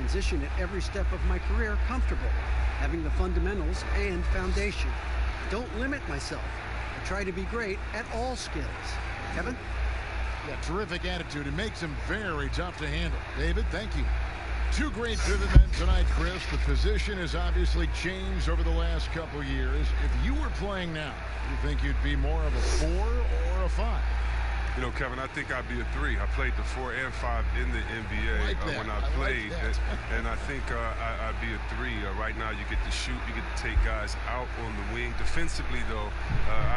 transition at every step of my career comfortable, having the fundamentals and foundation. I don't limit myself. I try to be great at all skills. Kevin? Yeah, terrific attitude. It makes him very tough to handle. David, thank you. Two great pivot men tonight, Chris. The position has obviously changed over the last couple years. If you were playing now, do you think you'd be more of a 4 or a 5? You know, Kevin, I think I'd be a 3. I played the 4 and 5 in the NBA when I played, and I think I'd be a 3. Right now, you get to shoot, you get to take guys out on the wing. Defensively, though,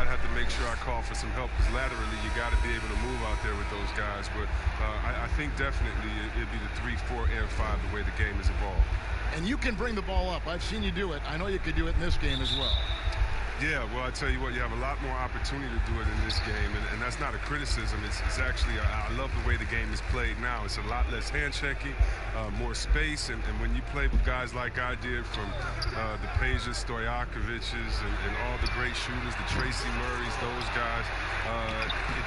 I'd have to make sure I call for some help, because laterally, you got to be able to move out there with those guys. But I think definitely it'd be the 3, 4, and 5 the way the game has evolved. And you can bring the ball up. I've seen you do it. I know you could do it in this game as well. Yeah, well, I tell you what, you have a lot more opportunity to do it in this game, and that's not a criticism. It's actually, I love the way the game is played now. It's a lot less hand-checking, more space, and when you play with guys like I did, from the Pejas, Stojakovic's, and all the great shooters, the Tracy Murrays, those guys,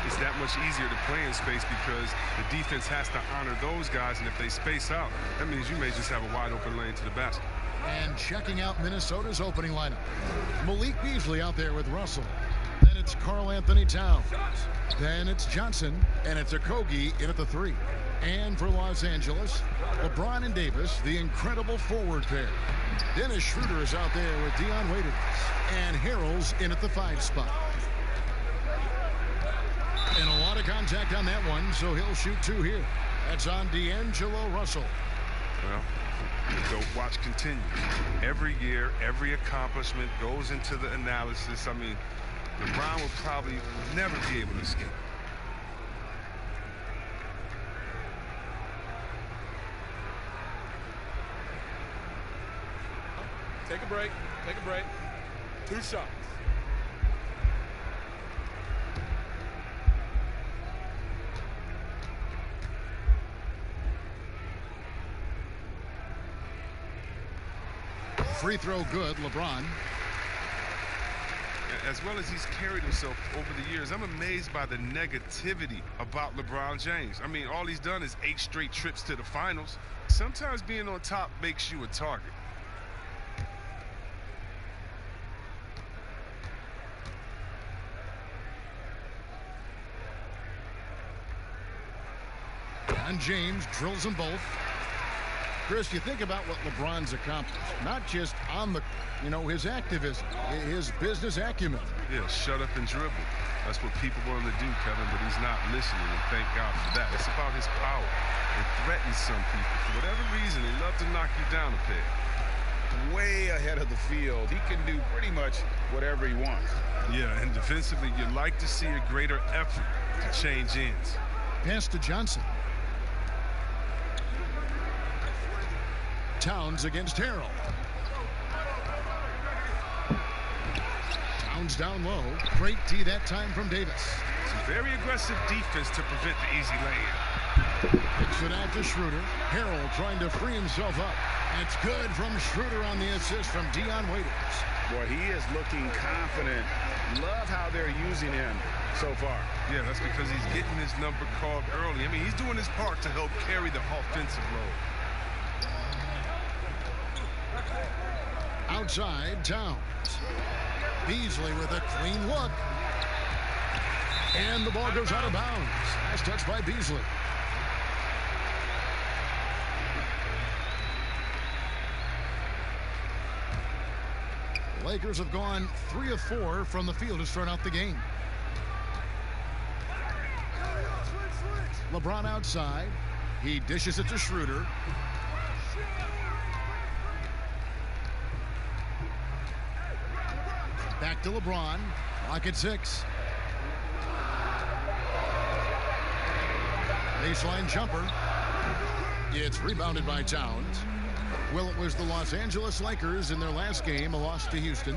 it's that much easier to play in space, because the defense has to honor those guys, and if they space out, that means you may just have a wide-open lane to the basket. And checking out Minnesota's opening lineup. Malik Beasley out there with Russell. Then it's Karl Anthony Towns. Then it's Johnson, and it's Okogie in at the 3. And for Los Angeles, LeBron and Davis, the incredible forward pair. Dennis Schroeder is out there with Dion Waiters. And Harrell's in at the 5 spot. And a lot of contact on that one, so he'll shoot 2 here. That's on D'Angelo Russell. Well, go watch continue. Every year, every accomplishment goes into the analysis. I mean, LeBron will probably never be able to escape. Take a break. Take a break. 2 shots. Free throw good, LeBron. As well as he's carried himself over the years, I'm amazed by the negativity about LeBron James. I mean, all he's done is 8 straight trips to the finals. Sometimes being on top makes you a target. And James drills them both. Chris, you think about what LeBron's accomplished, not just on the, his activism, his business acumen. Yeah, shut up and dribble. That's what people want him to do, Kevin, but he's not listening, and thank God for that. It's about his power. It threatens some people. For whatever reason, they love to knock you down a peg. Way ahead of the field. He can do pretty much whatever he wants. Yeah, and defensively, you'd like to see a greater effort to change ends. Pass to Johnson. Towns against Harrell. Towns down low. Great D that time from Davis. It's a very aggressive defense to prevent the easy lay-in. Kicks it out to Schroeder. Harrell trying to free himself up. It's good from Schroeder on the assist from Dion Waiters. Boy, he is looking confident. Love how they're using him so far. Yeah, that's because he's getting his number called early. I mean, he's doing his part to help carry the offensive load. Outside, Towns. Beasley with a clean look. And the ball goes out of bounds. Nice touch by Beasley. The Lakers have gone 3 of 4 from the field to start out the game. LeBron outside. He dishes it to Schroeder. Back to LeBron. Clock at 6. Baseline jumper. It's rebounded by Towns. Well, it was the Los Angeles Lakers in their last game, a loss to Houston.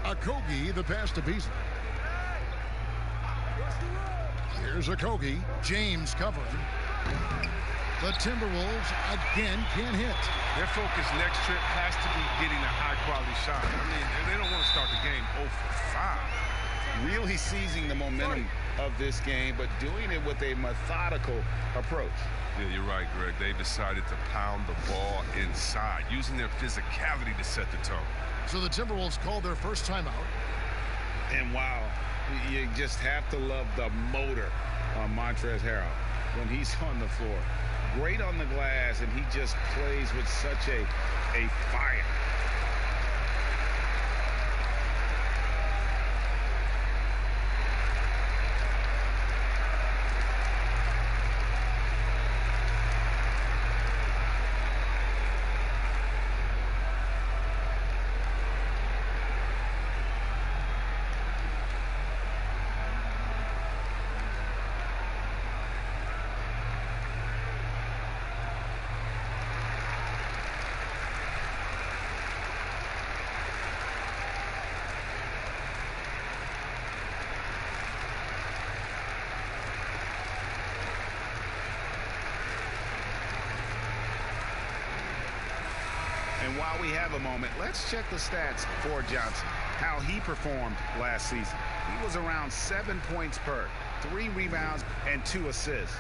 Okogie, the pass to Beasley. Here's Okogie. James covering. The Timberwolves again can't hit. Their focus next trip has to be getting a high-quality shot. I mean, they don't want to start the game 0 for 5. really seizing the momentum of this game, but doing it with a methodical approach. Yeah, you're right, Greg. They've decided to pound the ball inside, using their physicality to set the tone. So the Timberwolves called their first timeout. And wow, you just have to love the motor on Montrezl Harrell when he's on the floor. Great on the glass, and he just plays with such a fire. And while we have a moment, let's check the stats for Johnson, how he performed last season. He was around 7 points per, 3 rebounds, and 2 assists.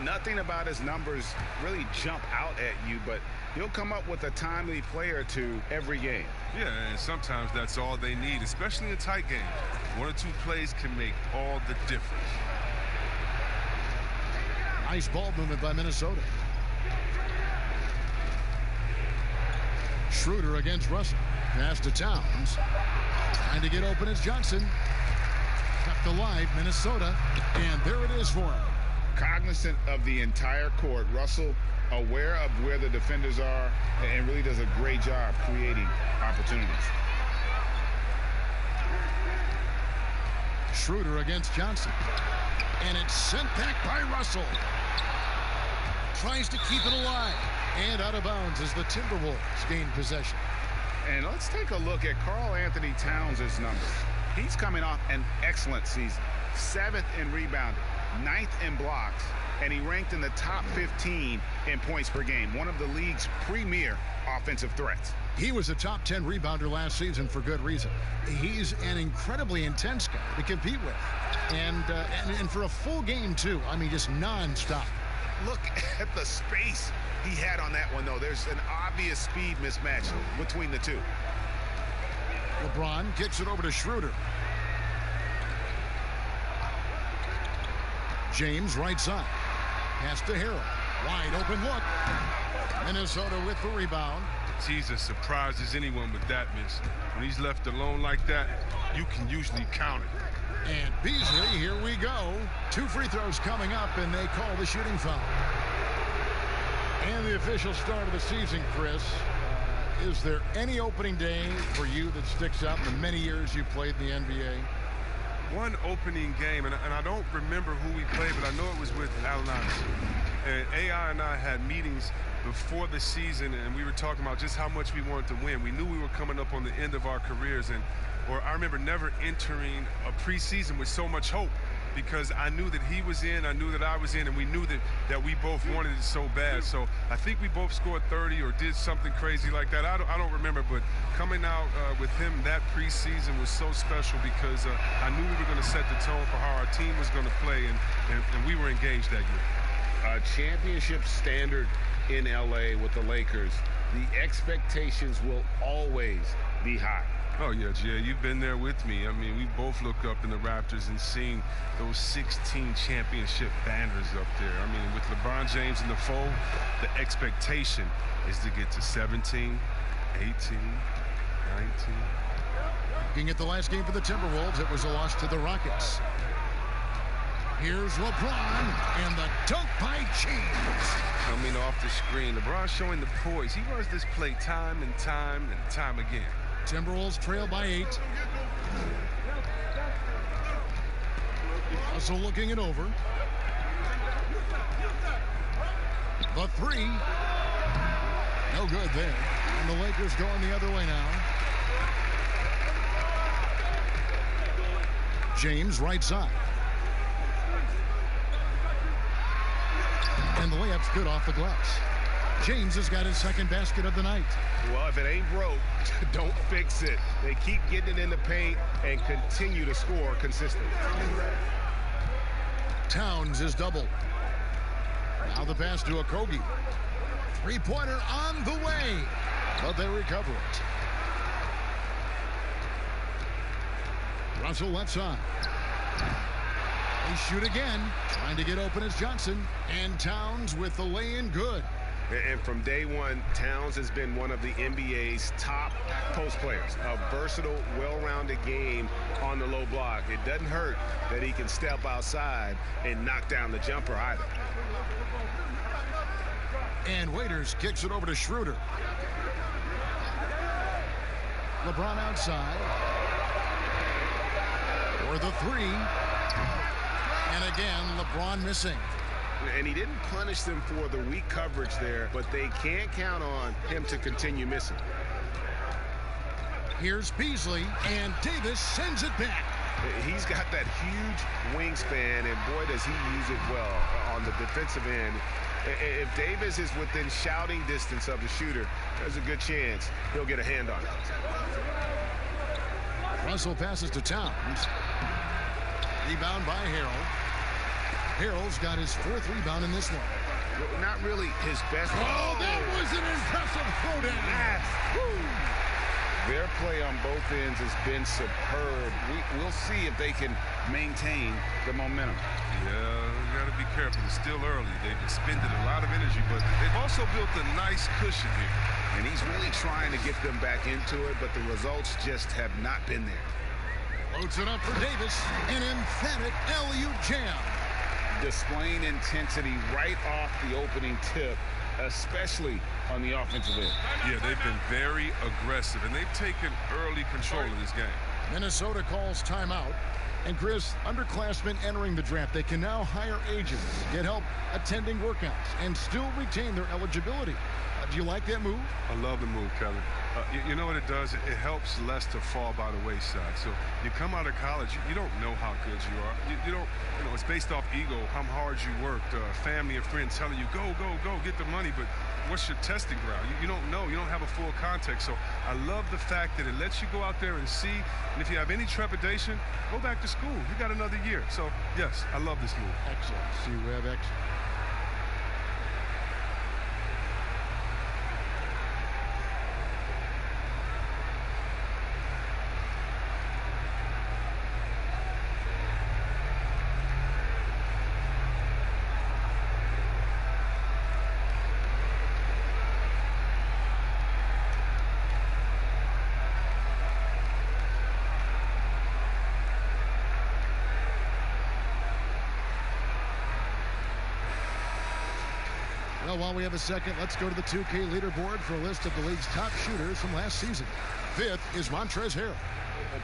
Nothing about his numbers really jump out at you, but he'll come up with a timely play or two every game. Yeah, and sometimes that's all they need, especially in tight games. 1 or 2 plays can make all the difference. Nice ball movement by Minnesota. Schroeder against Russell. Pass to Towns. Trying to get open is Johnson. Kept alive, Minnesota. And there it is for him. Cognizant of the entire court, Russell aware of where the defenders are and really does a great job creating opportunities. Schroeder against Johnson. And it's sent back by Russell. Tries to keep it alive. And out of bounds as the Timberwolves gain possession. And let's take a look at Karl-Anthony Towns' numbers. He's coming off an excellent season. 7th in rebounding, 9th in blocks, and he ranked in the top 15 in points per game, one of the league's premier offensive threats. He was a top 10 rebounder last season for good reason. He's an incredibly intense guy to compete with. And for a full game, too. I mean, just nonstop. Look at the space he had on that one, though. There's an obvious speed mismatch between the two. LeBron kicks it over to Schroeder. James right side. Pass to Harrell. Wide open look. Minnesota with the rebound. Jesus surprises anyone with that miss. When he's left alone like that, you can usually count it. And Beasley, here we go. 2 free throws coming up, and they call the shooting foul. And the official start of the season, Chris. Is there any opening day for you that sticks out in the many years you played in the NBA? One opening game, and I don't remember who we played, but I know it was with Allen Iverson. And AI and I had meetings before the season, and we were talking about just how much we wanted to win. We knew we were coming up on the end of our careers, or I remember never entering a preseason with so much hope, because I knew that he was in, I knew that I was in, and we knew that we both wanted it so bad. So I think we both scored 30 or did something crazy like that. I don't remember, but coming out with him that preseason was so special because I knew we were going to set the tone for how our team was going to play, and we were engaged that year. A championship standard in LA with the Lakers. The expectations will always be high. Oh, yeah, Jay, you've been there with me. I mean, we both looked up in the Raptors and seen those 16 championship banners up there. I mean, with LeBron James in the fold, the expectation is to get to 17, 18, 19. Looking at the last game for the Timberwolves, it was a loss to the Rockets. Here's LeBron, and the dunk by James. Coming off the screen, LeBron showing the poise. He runs this play time and time and time again. Timberwolves trail by 8. Russell looking it over. The 3. No good there. And the Lakers going the other way now. James right side. And the layup's good off the glass. James has got his second basket of the night. Well, if it ain't broke, don't fix it. They keep getting it in the paint and continue to score consistently. Towns is doubled. Now the pass to Okogie. Three-pointer on the way, but they recover it. Russell left side. They shoot again. Trying to get open is Johnson. And Towns with the lay-in good. And from day one, Towns has been one of the NBA's top post players. A versatile, well-rounded game on the low block. It doesn't hurt that he can step outside and knock down the jumper either. And Waiters kicks it over to Schroeder. LeBron outside. For the three. And again, LeBron missing. And he didn't punish them for the weak coverage there, but they can't count on him to continue missing. Here's Beasley, and Davis sends it back. He's got that huge wingspan, and boy, does he use it well on the defensive end. If Davis is within shouting distance of the shooter, there's a good chance he'll get a hand on it. Russell passes to Towns. Rebound by Harrell. Harrell's got his fourth rebound in this one. Not really his best. Oh, that was an impressive throwdown. Their play on both ends has been superb. We'll see if they can maintain the momentum. Yeah, you got to be careful. It's still early. They've expended a lot of energy, but they've also built a nice cushion here. And he's really trying to get them back into it, but the results just have not been there. Loads it up for Davis. An emphatic alley-oop jam. Displaying intensity right off the opening tip, especially on the offensive end. Yeah, they've been very aggressive, and they've taken early control of this game. Minnesota calls timeout. And Chris, underclassmen entering the draft, they can now hire agents, get help attending workouts, and still retain their eligibility. Do you like that move? I love the move, Kevin. You know what it does? It helps less to fall by the wayside. So you come out of college, you don't know how good you are. You don't, it's based off ego, how hard you worked, family and friends telling you, go, get the money. But what's your testing ground? You don't know. You don't have a full context. So I love the fact that it lets you go out there and see. And if you have any trepidation, go back to school. You got another year. So, yes, I love this move. Excellent. See, we have excellent. Well, while we have a second, let's go to the 2K leaderboard for a list of the league's top shooters from last season. Fifth is Montrezl Harrell.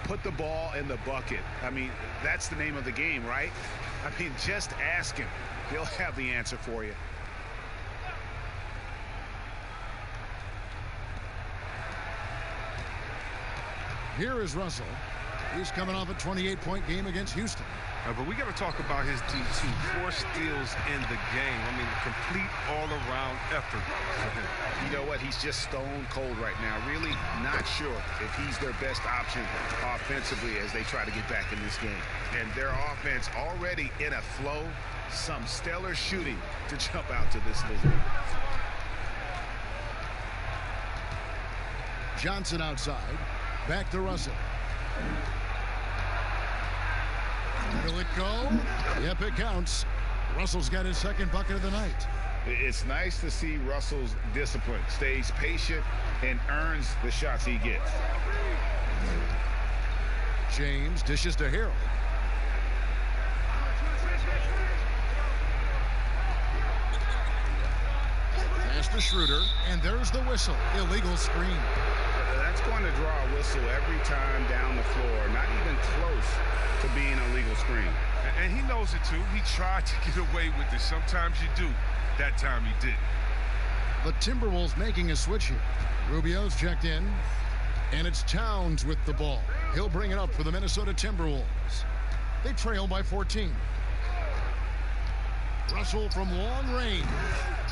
Put the ball in the bucket. I mean, that's the name of the game, right? I mean, just ask him. He'll have the answer for you. Here is Russell. He's coming off a 28-point game against Houston. But we got to talk about his D2. 4 steals in the game. I mean, complete all-around effort for him. You know what? He's just stone cold right now. Really not sure if he's their best option offensively as they try to get back in this game. And their offense already in a flow. Some stellar shooting to jump out to this league. Johnson outside. Back to Russell. Will it go? Yep, it counts. Russell's got his second bucket of the night. It's nice to see Russell's discipline. Stays patient and earns the shots he gets. James dishes to Harrell. Pass to Schroeder, and there's the whistle. Illegal screen. That's going to draw a whistle every time down the floor. Not even close to being a legal screen. And he knows it too. He tried to get away with it. Sometimes you do. That time he didn't. The Timberwolves making a switch here. Rubio's checked in, and it's Towns with the ball. He'll bring it up for the Minnesota Timberwolves. They trail by 14. Russell from long range.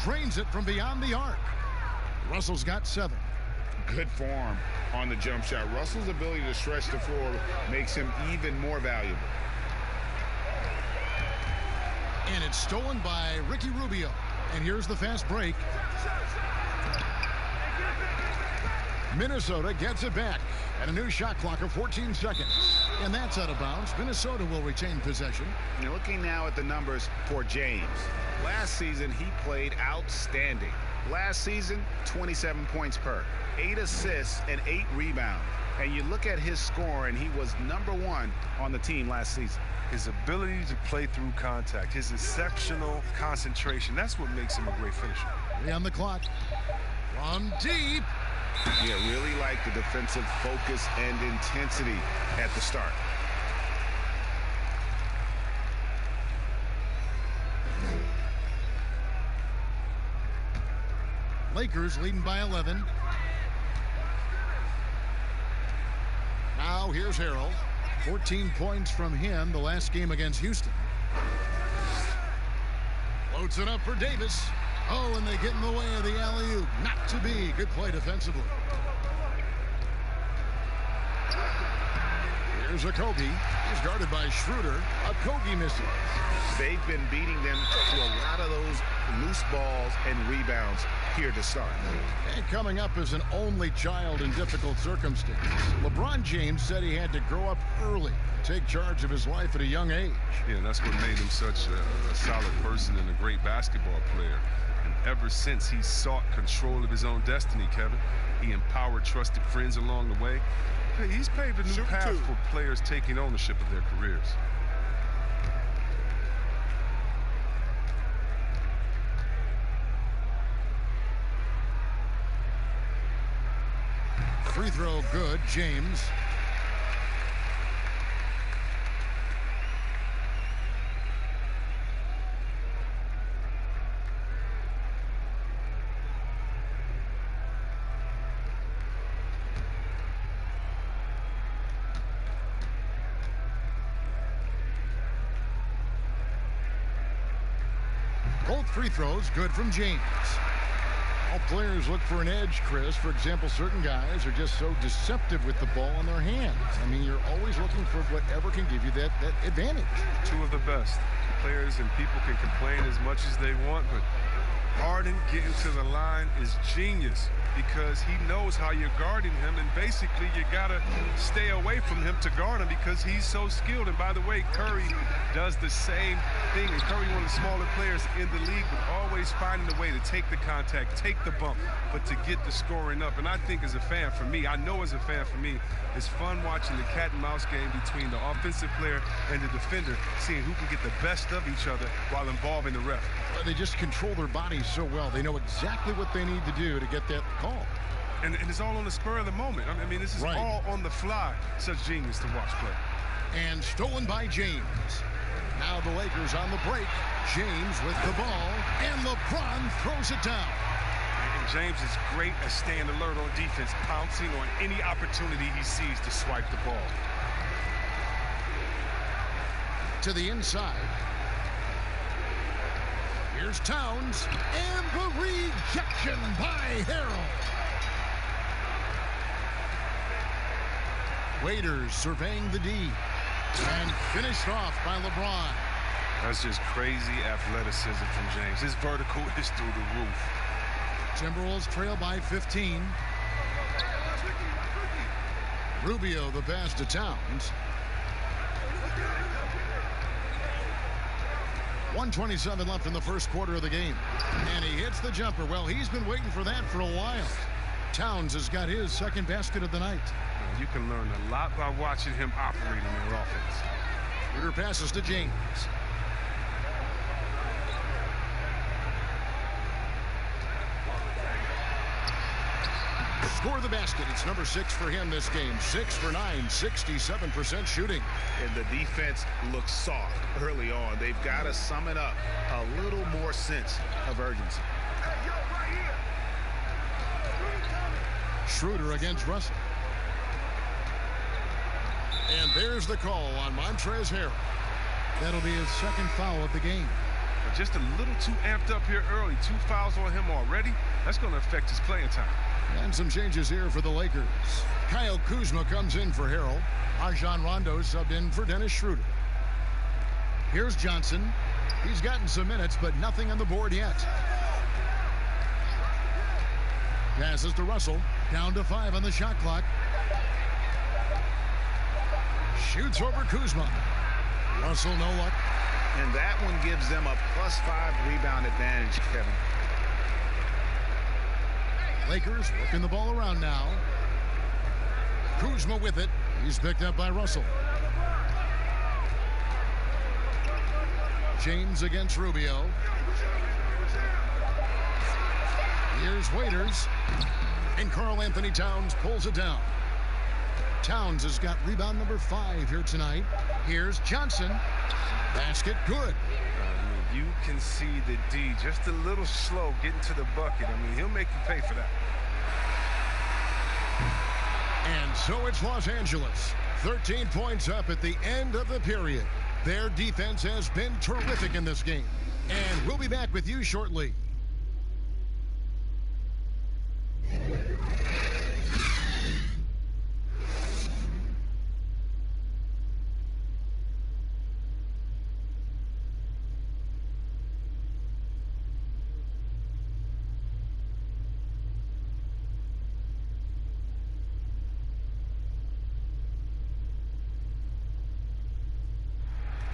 Drains it from beyond the arc. Russell's got 7. Good form on the jump shot. Russell's ability to stretch the floor makes him even more valuable. And it's stolen by Ricky Rubio. And here's the fast break. Minnesota gets it back at a new shot clock of 14 seconds. And that's out of bounds. Minnesota will retain possession. You're looking now at the numbers for James. Last season, he played outstanding. Last season, 27 points per, 8 assists, and 8 rebounds. And you look at his score, and he was #1 on the team last season. His ability to play through contact, his exceptional concentration, that's what makes him a great finisher. 3 on the clock. From deep. Yeah, really like the defensive focus and intensity at the start. Lakers leading by 11. Now here's Harrell. 14 points from him the last game against Houston. Floats it up for Davis. Oh, and they get in the way of the alley-oop. Not to be. Good play defensively. Here's Okogie. He's guarded by Schroeder. Okogie misses. They've been beating them to a lot of those loose balls and rebounds here to start. And coming up as an only child in difficult circumstances, LeBron James said he had to grow up early, take charge of his life at a young age. Yeah, that's what made him such a solid person and a great basketball player. And ever since, he sought control of his own destiny, Kevin. He empowered trusted friends along the way. He's paved a new path for players taking ownership of their careers. Free throw good, James. Both free throws good from James. All players look for an edge, Chris. For example, certain guys are just so deceptive with the ball in their hands. I mean, you're always looking for whatever can give you that advantage. Two of the best. Players and people can complain as much as they want, but Harden getting to the line is genius because he knows how you're guarding him, and basically you got to stay away from him to guard him because he's so skilled. And by the way, Curry does the same thing. And Curry, one of the smaller players in the league, but always finding a way to take the contact, take the bump, but to get the scoring up. And I think as a fan, for me, I know as a fan, for me, it's fun watching the cat and mouse game between the offensive player and the defender, seeing who can get the best of each other while involving the ref. They just control their bodies so well. They know exactly what they need to do to get that call. And it's all on the spur of the moment. I mean, this is all on the fly. Such genius to watch play. And stolen by James. Now the Lakers on the break. James with the ball, and LeBron throws it down. And James is great at staying alert on defense, pouncing on any opportunity he sees to swipe the ball. To the inside. Here's Towns, and the rejection by Harrell. Waiters surveying the D, and finished off by LeBron. That's just crazy athleticism from James. His vertical is through the roof. Timberwolves trail by 15. Rubio the pass to Towns. 1:27 left in the first quarter of the game. And he hits the jumper. Well, he's been waiting for that for a while. Towns has got his second basket of the night. You can learn a lot by watching him operate in their offense. Ritter passes to James. Score the basket. It's number 6 for him this game. 6 for 9, 67% shooting. And the defense looks soft early on. They've got to sum it up. A little more sense of urgency. Schroeder against Russell. And there's the call on Montrezl Harrell. That'll be his second foul of the game. But just a little too amped up here early. 2 fouls on him already. That's going to affect his playing time. And some changes here for the Lakers. Kyle Kuzma comes in for Harrell. Rajon Rondo subbed in for Dennis Schroeder. Here's Johnson. He's gotten some minutes, but nothing on the board yet. Passes to Russell. Down to 5 on the shot clock. Shoots over Kuzma. Russell, no luck. And that one gives them a +5 rebound advantage, Kevin. Lakers working the ball around now. Kuzma with it. He's picked up by Russell. James against Rubio. Here's Waiters. And Karl-Anthony Towns pulls it down. Towns has got rebound number 5 here tonight. Here's Johnson. Basket good. You can see the D just a little slow getting to the bucket. I mean, he'll make you pay for that. And so it's Los Angeles. 13 points up at the end of the period. Their defense has been terrific in this game. And we'll be back with you shortly.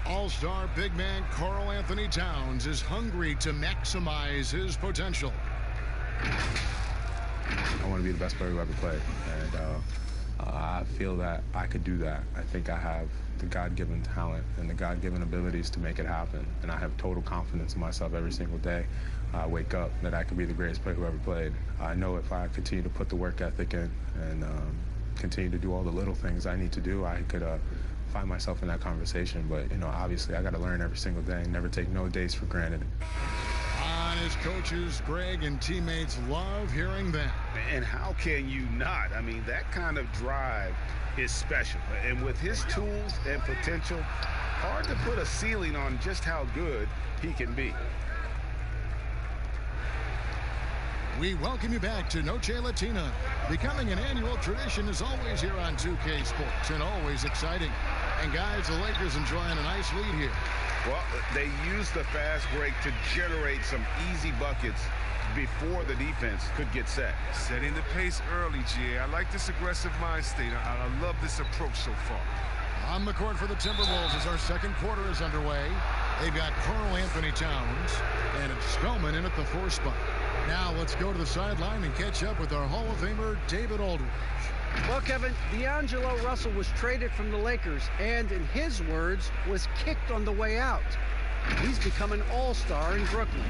All-star big man Karl-Anthony Towns is hungry to maximize his potential. I want to be the best player who ever played, and I feel that I could do that. I think I have the God-given talent and the God-given abilities to make it happen, and I have total confidence in myself every single day. I wake up that I could be the greatest player who ever played. I know if I continue to put the work ethic in and continue to do all the little things I need to do, I could find myself in that conversation. But, you know, obviously I got to learn every single day and never take no days for granted. On his coaches, Greg and teammates love hearing that. And how can you not? I mean, that kind of drive is special. And with his tools and potential, hard to put a ceiling on just how good he can be. We welcome you back to Noche Latina. Becoming an annual tradition is always here on 2K Sports and always exciting. And guys, the Lakers enjoying a nice lead here. Well, they used the fast break to generate some easy buckets before the defense could get set. Setting the pace early, GA. I like this aggressive mind state. I love this approach so far. On the court for the Timberwolves as our second quarter is underway. They've got Karl-Anthony Towns and it's Spellman in at the 4 spot. Now let's go to the sideline and catch up with our Hall of Famer, David Aldridge. Well, Kevin, D'Angelo Russell was traded from the Lakers and, in his words, was kicked on the way out. He's become an all-star in Brooklyn.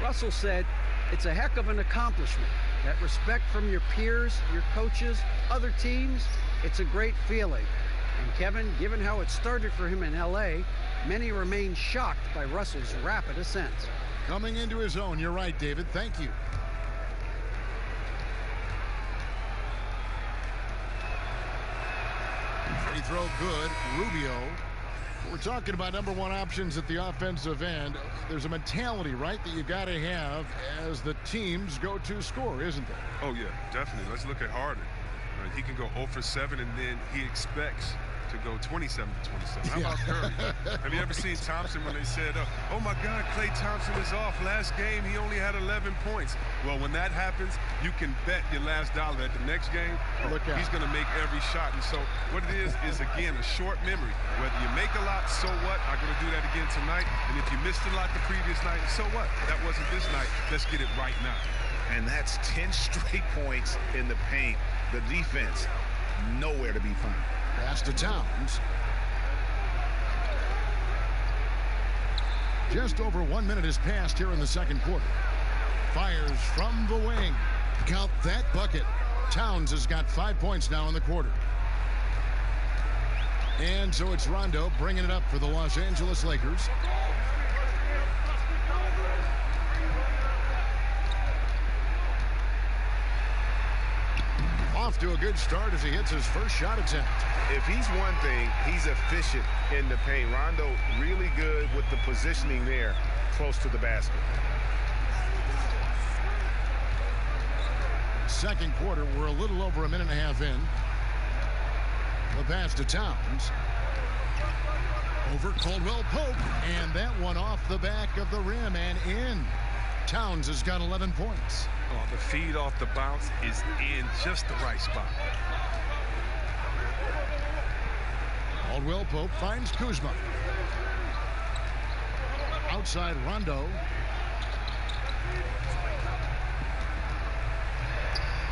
Russell said, "It's a heck of an accomplishment. That respect from your peers, your coaches, other teams, it's a great feeling." And Kevin, given how it started for him in L.A., many remain shocked by Russell's rapid ascent. Coming into his own, you're right, David. Thank you. Free throw good. Rubio. We're talking about #1 options at the offensive end. There's a mentality, right, that you got to have as the team's go-to scorer, isn't there? Oh, yeah, definitely. Let's look at Harden. Right? He can go 0 for 7, and then he expects to go 27 to 27. How about Curry? Have you ever seen Thompson when they said, oh my God, Klay Thompson is off. Last game, he only had 11 points. Well, when that happens, you can bet your last dollar that the next game, he's going to make every shot. And so what it is again, a short memory. Whether you make a lot, so what? I'm going to do that again tonight. And if you missed a lot the previous night, so what? That wasn't this night. Let's get it right now. And that's 10 straight points in the paint. The defense, nowhere to be found. Pass to Towns. Just over 1 minute has passed here in the second quarter. Fires from the wing. Count that bucket. Towns has got 5 points now in the quarter. And so it's Rondo bringing it up for the Los Angeles Lakers. off to a good start as he hits his first shot attempt. If he's one thing, he's efficient in the paint. Rondo really good with the positioning there close to the basket. Second quarter, we're a little over a minute and a half in. The pass to Towns. Over Caldwell Pope, and that one off the back of the rim and in. Towns has got 11 points. Oh, the feed off the bounce is in just the right spot. Caldwell Pope finds Kuzma. Outside Rondo.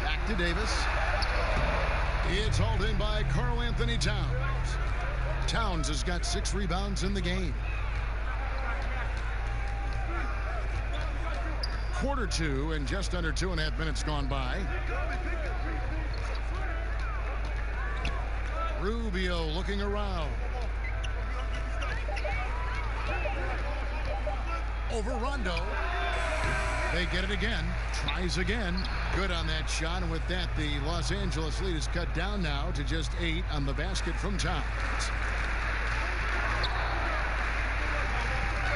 Back to Davis. It's hauled in by Karl-Anthony Towns. Towns has got 6 rebounds in the game. Quarter 2 and just under 2.5 minutes gone by. Rubio looking around. Over Rondo. They get it again. Tries again. Good on that shot. And with that, the Los Angeles lead is cut down now to just 8 on the basket from Towns.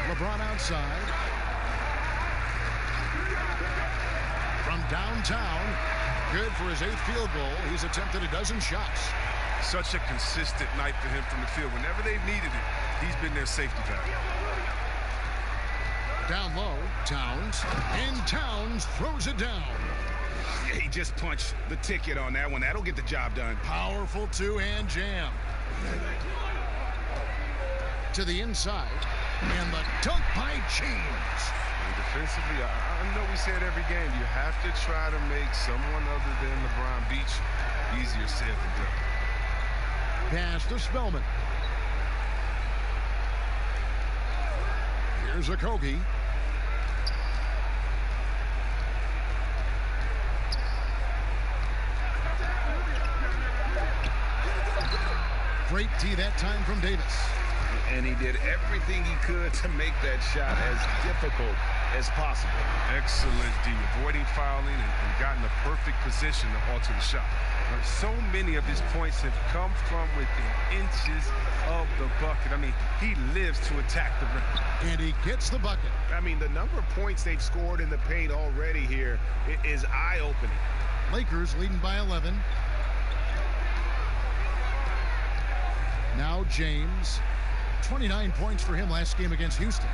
LeBron outside. From downtown. Good for his 8th field goal. He's attempted a dozen shots. Such a consistent night for him from the field. Whenever they've needed it, he's been their safety valve. Down low, Towns. And Towns throws it down. Yeah, he just punched the ticket on that one. That'll get the job done. Powerful two-hand jam. To the inside. And the dunk by James. And defensively, I know we say it every game. You have to try to make someone other than LeBron beat you. Easier said than done. Pass to Spellman. Here's Okogie. Great D that time from Davis. And he did everything he could to make that shot as difficult as possible. Excellent D, avoiding fouling and gotten the perfect position to alter the shot. So many of his points have come from within inches of the bucket. I mean, he lives to attack the rim. And he gets the bucket. I mean, the number of points they've scored in the paint already here is eye-opening. Lakers leading by 11. Now James. 29 points for him last game against Houston.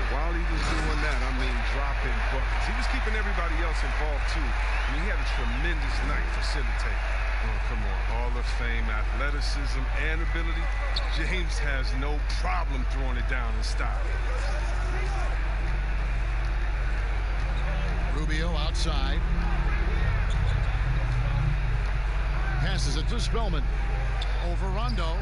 While he was doing that, I mean, dropping buckets. He was keeping everybody else involved, too. I mean, he had a tremendous night facilitating. Oh, come on. Hall of Fame, athleticism, and ability. James has no problem throwing it down in style. Rubio outside. Passes it to Spellman. Over Rondo.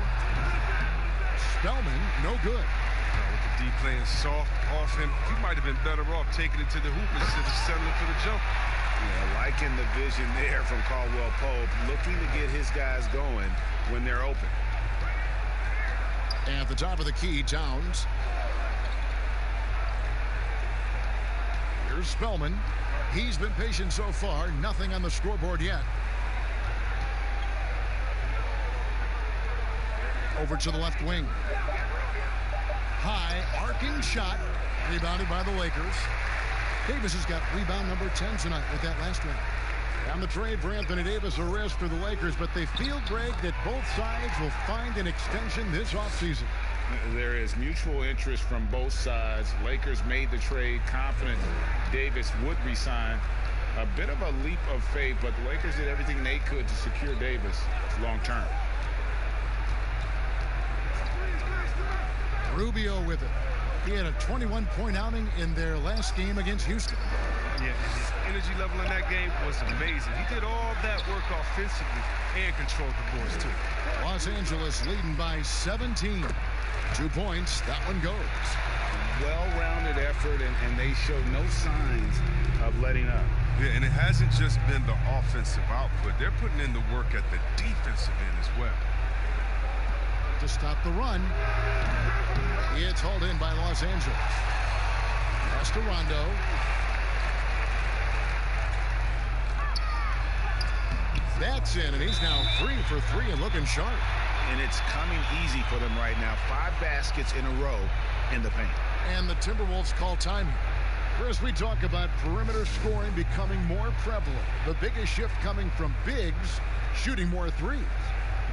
Spellman, no good. With the D playing soft off him, he might have been better off taking it to the hoop instead of settling for the jump. Yeah, liking the vision there from Caldwell Pope, looking to get his guys going when they're open. At the top of the key, Towns. Here's Spellman. He's been patient so far. Nothing on the scoreboard yet. Over to the left wing. High arcing shot. Rebounded by the Lakers. Davis has got rebound number 10 tonight with that last one. On the trade for Anthony Davis, a risk for the Lakers, but they feel, Greg, that both sides will find an extension this offseason. There is mutual interest from both sides. Lakers made the trade confident Davis would resign. A bit of a leap of faith, but the Lakers did everything they could to secure Davis long term. Rubio with it. He had a 21-point outing in their last game against Houston. Yeah, his energy level in that game was amazing. He did all that work offensively and controlled the boards, too. Los Angeles leading by 17. 2 points. That one goes. Well-rounded effort, and they showed no signs of letting up. Yeah, and it hasn't just been the offensive output. They're putting in the work at the defensive end as well. To stop the run. It's hauled in by Los Angeles. Pass to Rondo. That's in, and he's now 3 for 3 and looking sharp. And it's coming easy for them right now. 5 baskets in a row in the paint. And the Timberwolves call time here. First, we talk about perimeter scoring becoming more prevalent. The biggest shift coming from bigs shooting more threes.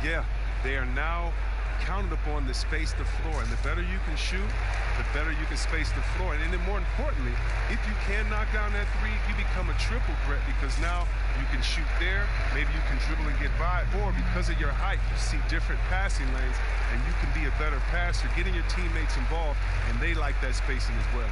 Yeah, they are now counted upon to space the floor. And the better you can shoot, the better you can space the floor. And then more importantly, if you can knock down that three, you become a triple threat because now you can shoot there, maybe you can dribble and get by, or because of your height, you see different passing lanes, and you can be a better passer, getting your teammates involved, and they like that spacing as well.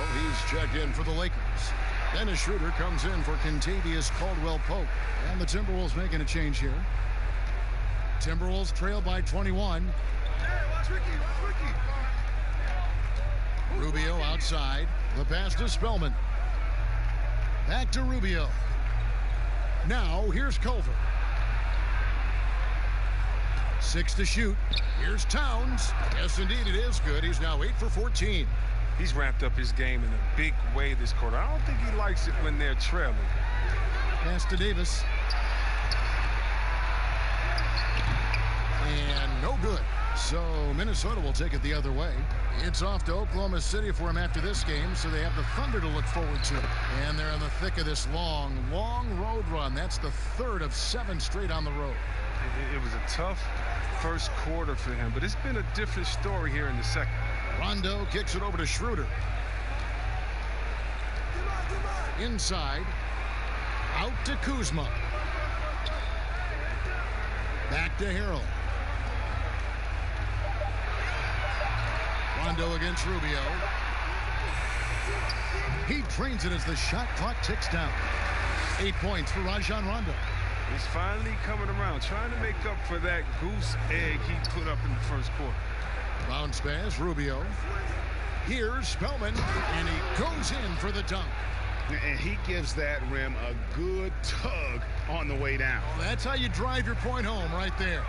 He's checked in for the Lakers. Dennis Schroeder comes in for Kentavious Caldwell-Pope. And the Timberwolves making a change here. Timberwolves trail by 21. Watch Ricky. Rubio outside. The pass to Spellman. Back to Rubio. Now here's Culver. 6 to shoot. Here's Towns. Yes, indeed, it is good. He's now 8 for 14. He's ramped up his game in a big way this quarter. I don't think he likes it when they're trailing. Pass to Davis. And no good. So Minnesota will take it the other way. It's off to Oklahoma City for him after this game, so they have the Thunder to look forward to. And they're in the thick of this long road run. That's the 3rd of 7 straight on the road. It was a tough first quarter for him, but it's been a different story here in the second. Rondo kicks it over to Schroeder. Inside. Out to Kuzma. Back to Harrell. Rondo against Rubio. He trains it as the shot clock ticks down. 8 points for Rajon Rondo. He's finally coming around, trying to make up for that goose egg he put up in the first quarter. Bounce pass, Rubio. Here's Spellman, and he goes in for the dunk. And he gives that rim a good tug on the way down. Well, that's how you drive your point home right there.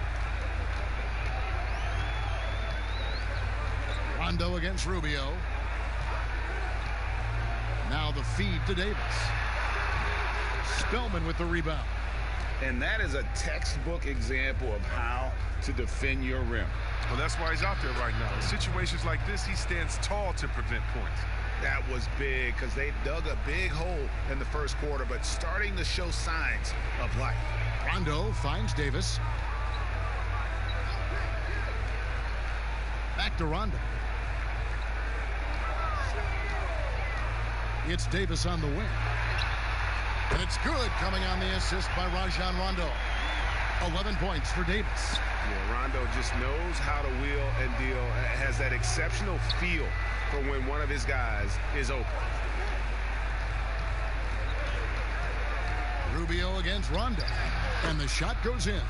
Rondo against Rubio. Now the feed to Davis. Spellman with the rebound. And that is a textbook example of how to defend your rim. Well, that's why he's out there right now. In situations like this, he stands tall to prevent points. That was big because they dug a big hole in the first quarter, but starting to show signs of life. Rondo finds Davis. Back to Rondo. It's Davis on the wing. And it's good, coming on the assist by Rajon Rondo. 11 points for Davis. Yeah, Rondo just knows how to wheel and deal. Has that exceptional feel for when one of his guys is open. Rubio against Rondo. And the shot goes in.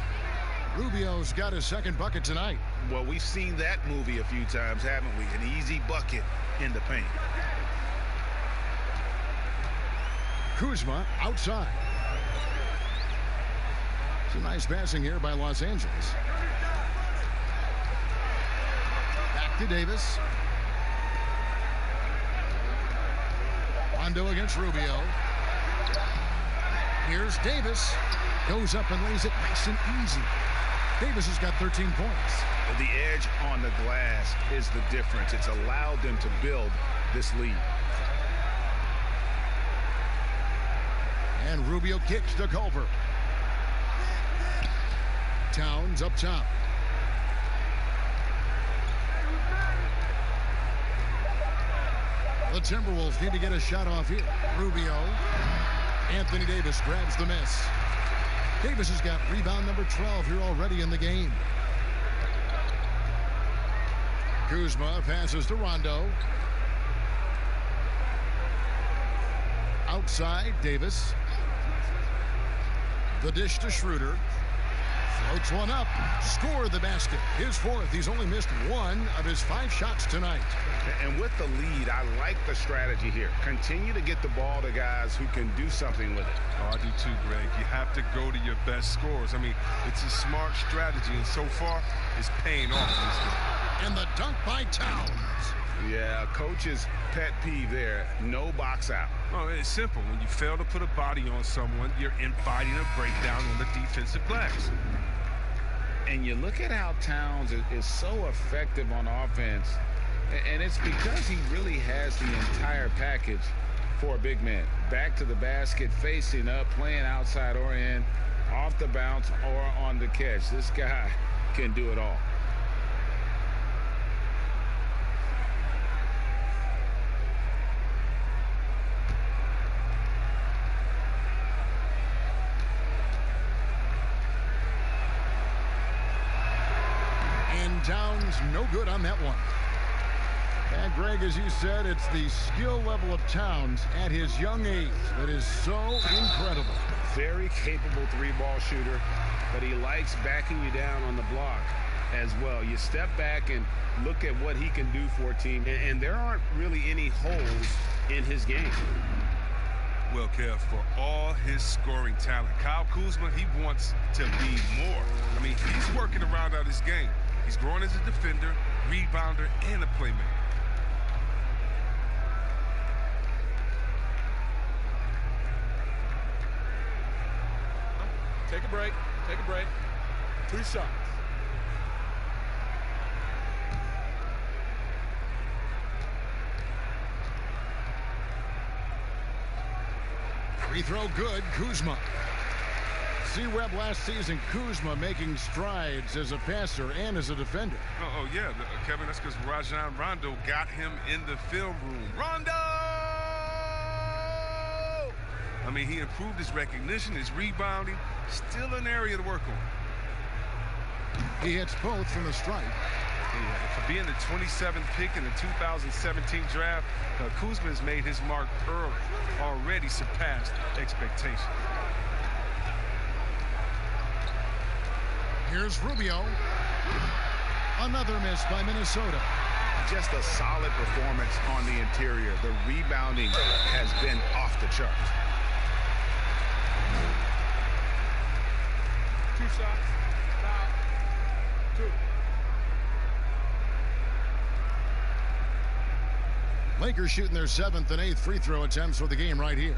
Rubio's got his second bucket tonight. Well, we've seen that movie a few times, haven't we? An easy bucket in the paint. Kuzma outside. Some nice passing here by Los Angeles. Back to Davis. Rondo against Rubio. Here's Davis. Goes up and lays it nice and easy. Davis has got 13 points. The edge on the glass is the difference. It's allowed them to build this lead. And Rubio kicks to Culver. Towns up top. The Timberwolves need to get a shot off here. Rubio. Anthony Davis grabs the miss. Davis has got rebound number 12 here already in the game. Kuzma passes to Rondo. Outside, Davis. The dish to Schroeder. Floats one up. Score the basket. His fourth. He's only missed one of his 5 shots tonight. And with the lead, I like the strategy here. Continue to get the ball to guys who can do something with it. Oh, I do too, Greg. You have to go to your best scorers. I mean, it's a smart strategy, and so far, it's paying off in this game. And the dunk by Towns. Yeah, coach's pet peeve there. No box out. Oh, it's simple. When you fail to put a body on someone, you're inviting a breakdown on the defensive glass. And you look at how Towns is so effective on offense, and it's because he really has the entire package for a big man. Back to the basket, facing up, playing outside or in, off the bounce or on the catch. This guy can do it all. Towns no good on that one. And Greg, as you said, it's the skill level of Towns at his young age that is so incredible. Very capable 3-ball shooter, but he likes backing you down on the block as well. You step back and look at what he can do for a team, and there aren't really any holes in his game. Well, Kev, for all his scoring talent, Kyle Kuzma, he wants to be more. I mean, he's working around out his game. He's growing as a defender, rebounder, and a playmaker. Take a break. Take a break. 2 shots. Free throw good, Kuzma. See Webb last season, Kuzma making strides as a passer and as a defender. Oh yeah, Kevin, that's because Rajon Rondo got him in the film room. Rondo! I mean, he improved his recognition, his rebounding. Still an area to work on. He hits both from the stripe. Yeah, for being the 27th pick in the 2017 draft, Kuzma has made his mark early, already surpassed expectations. Here's Rubio. Another miss by Minnesota. Just a solid performance on the interior. The rebounding has been off the charts. 2 shots. Foul. 2. Lakers shooting their 7th and 8th free throw attempts for the game right here.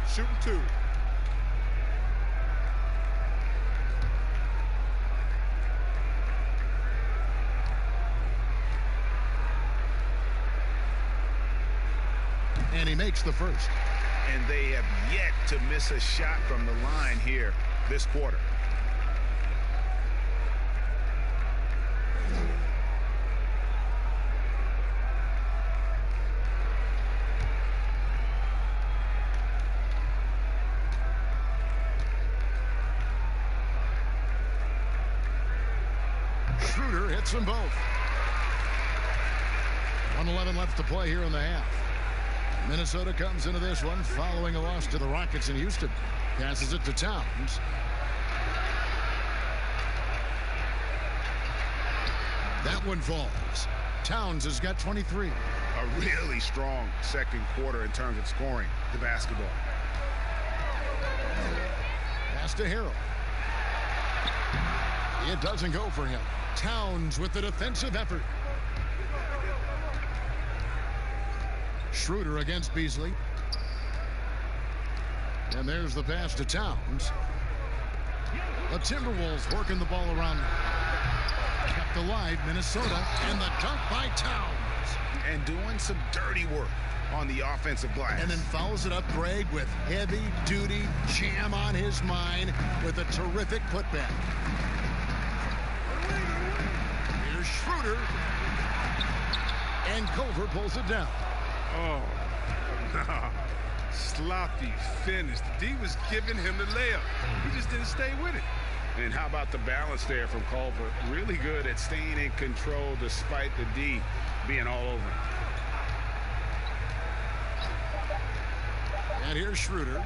Shooting 2. And he makes the first. And they have yet to miss a shot from the line here this quarter. Schroeder hits them both. 1:11 left to play here in the half. Minnesota comes into this one following a loss to the Rockets in Houston. Passes it to Towns. That one falls. Towns has got 23. A really strong second quarter in terms of scoring the basketball. Pass to Harrell. It doesn't go for him. Towns with the defensive effort. Schroeder against Beasley. And there's the pass to Towns. The Timberwolves working the ball around. Kept alive, Minnesota. And the dunk by Towns. And doing some dirty work on the offensive glass. And then follows it up, Greg, with heavy-duty jam on his mind with a terrific putback. Here's Schroeder. And Culver pulls it down. Oh, sloppy finish. The D was giving him the layup. He just didn't stay with it. And how about the balance there from Culver? Really good at staying in control despite the D being all over him. And here's Schroeder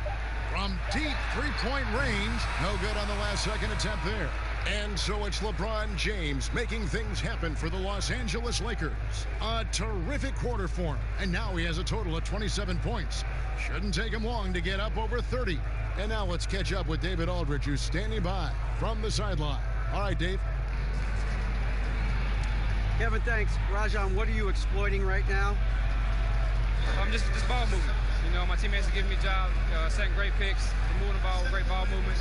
from deep three-point range. No good on the last second attempt there. And so it's LeBron James making things happen for the Los Angeles Lakers. A terrific quarter for him. And now he has a total of 27 points. Shouldn't take him long to get up over 30. And now let's catch up with David Aldridge, who's standing by from the sideline. All right, Dave. Kevin, thanks. Rajon, what are you exploiting right now? Just ball movement. You know, my teammates are giving me jobs, setting great picks, moving the ball with great ball movement,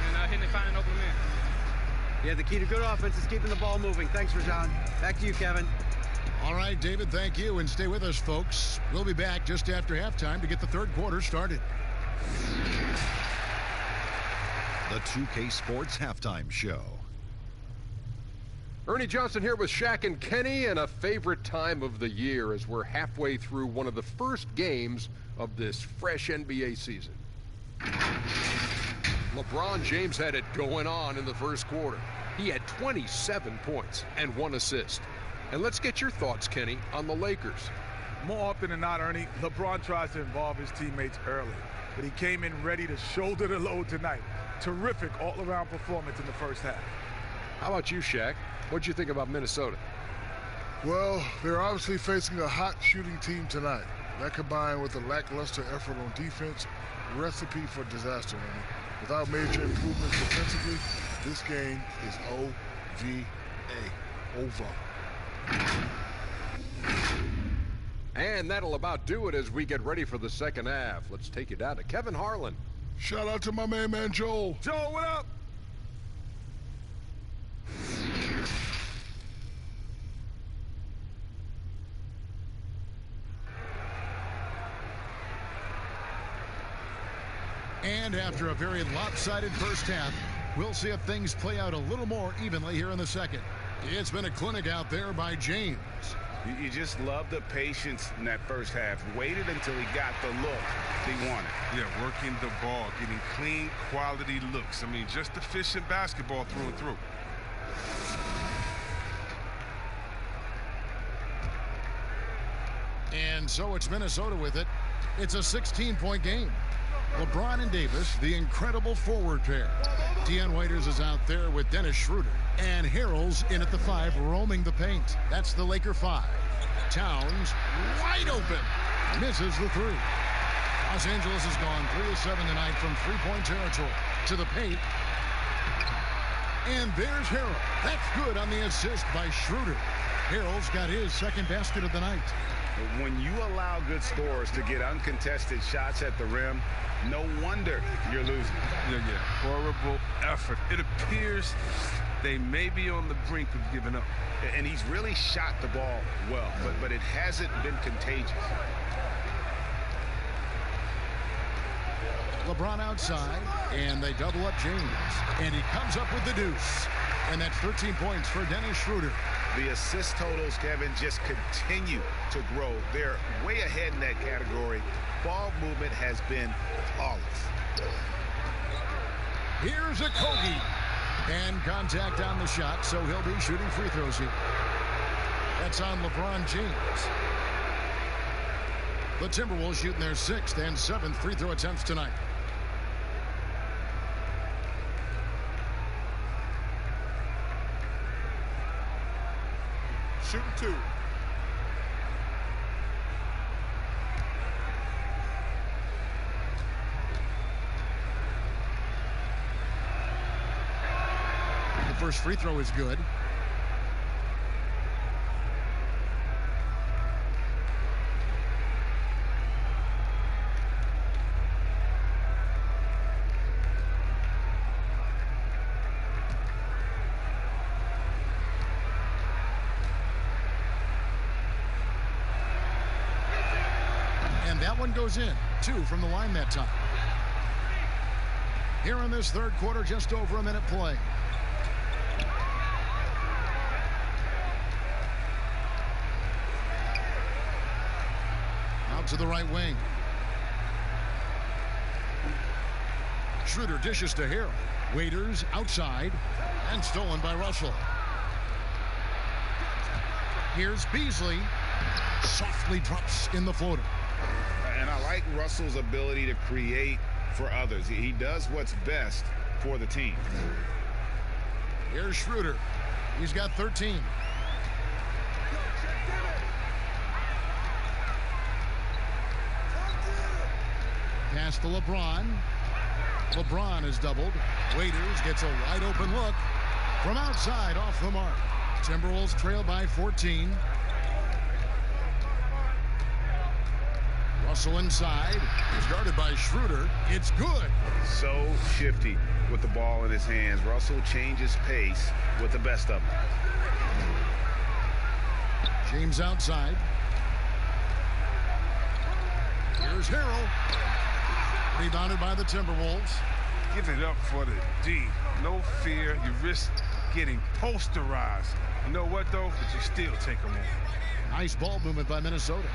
and hitting and finding open man. Yeah, the key to good offense is keeping the ball moving. Thanks, Rajon. Back to you, Kevin. All right, David, thank you. And stay with us, folks. We'll be back just after halftime to get the third quarter started. The 2K Sports Halftime Show. Ernie Johnson here with Shaq and Kenny, and a favorite time of the year as we're halfway through one of the first games of this fresh NBA season. LeBron James had it going on in the first quarter. He had 27 points and 1 assist. And let's get your thoughts, Kenny, on the Lakers. More often than not, Ernie, LeBron tries to involve his teammates early, but he came in ready to shoulder the load tonight. Terrific all-around performance in the first half. How about you, Shaq? What'd you think about Minnesota? Well, they're obviously facing a hot shooting team tonight. That combined with a lackluster effort on defense, recipe for disaster, Ernie. Without major improvements defensively, this game is OVA, over. And that'll about do it as we get ready for the second half. Let's take you down to Kevin Harlan. Shout out to my man Joel. Joel, what up? And after a very lopsided first half, we'll see if things play out a little more evenly here in the second. It's been a clinic out there by James. You just love the patience in that first half. Waited until he got the look he wanted. Yeah, working the ball, getting clean, quality looks. I mean, just efficient basketball through and through. And so it's Minnesota with it. It's a 16-point game. LeBron and Davis, the incredible forward pair. Dion Waiters is out there with Dennis Schroeder. And Harrell's in at the 5, roaming the paint. That's the Laker 5. Towns, wide open. Misses the 3. Los Angeles has gone 3 of 7 tonight from three-point territory. To the paint. And there's Harrell. That's good on the assist by Schroeder. Harrell's got his second basket of the night. When you allow good scorers to get uncontested shots at the rim, no wonder you're losing. Yeah. Horrible effort. It appears they may be on the brink of giving up. And he's really shot the ball well, but it hasn't been contagious. LeBron outside, and they double up James. And he comes up with the deuce. And that's 13 points for Dennis Schroeder. The assist totals, Kevin, just continue to grow. They're way ahead in that category. Ball movement has been flawless. Here's a Kogi. And contact on the shot, so he'll be shooting free throws here. That's on LeBron James. The Timberwolves shooting their 6th and 7th free throw attempts tonight. Shooting 2. The first free throw is good. And that one goes in. 2 from the line that time. Here in this third quarter, just over a minute play. Out to the right wing. Schroeder dishes to Harrell. Waiters outside and stolen by Russell. Here's Beasley. Softly drops in the floater. And I like Russell's ability to create for others. He does what's best for the team. Here's Schroeder. He's got 13. Pass to LeBron. LeBron is doubled. Waiters gets a wide open look from outside off the mark. Timberwolves trail by 14. Russell inside. He's guarded by Schroeder. It's good. So shifty with the ball in his hands. Russell changes pace with the best of them. James outside. Here's Harrell. Rebounded by the Timberwolves. Give it up for the D. No fear. You risk getting posterized. You know what, though? But you still take them on. Nice ball movement by Minnesota.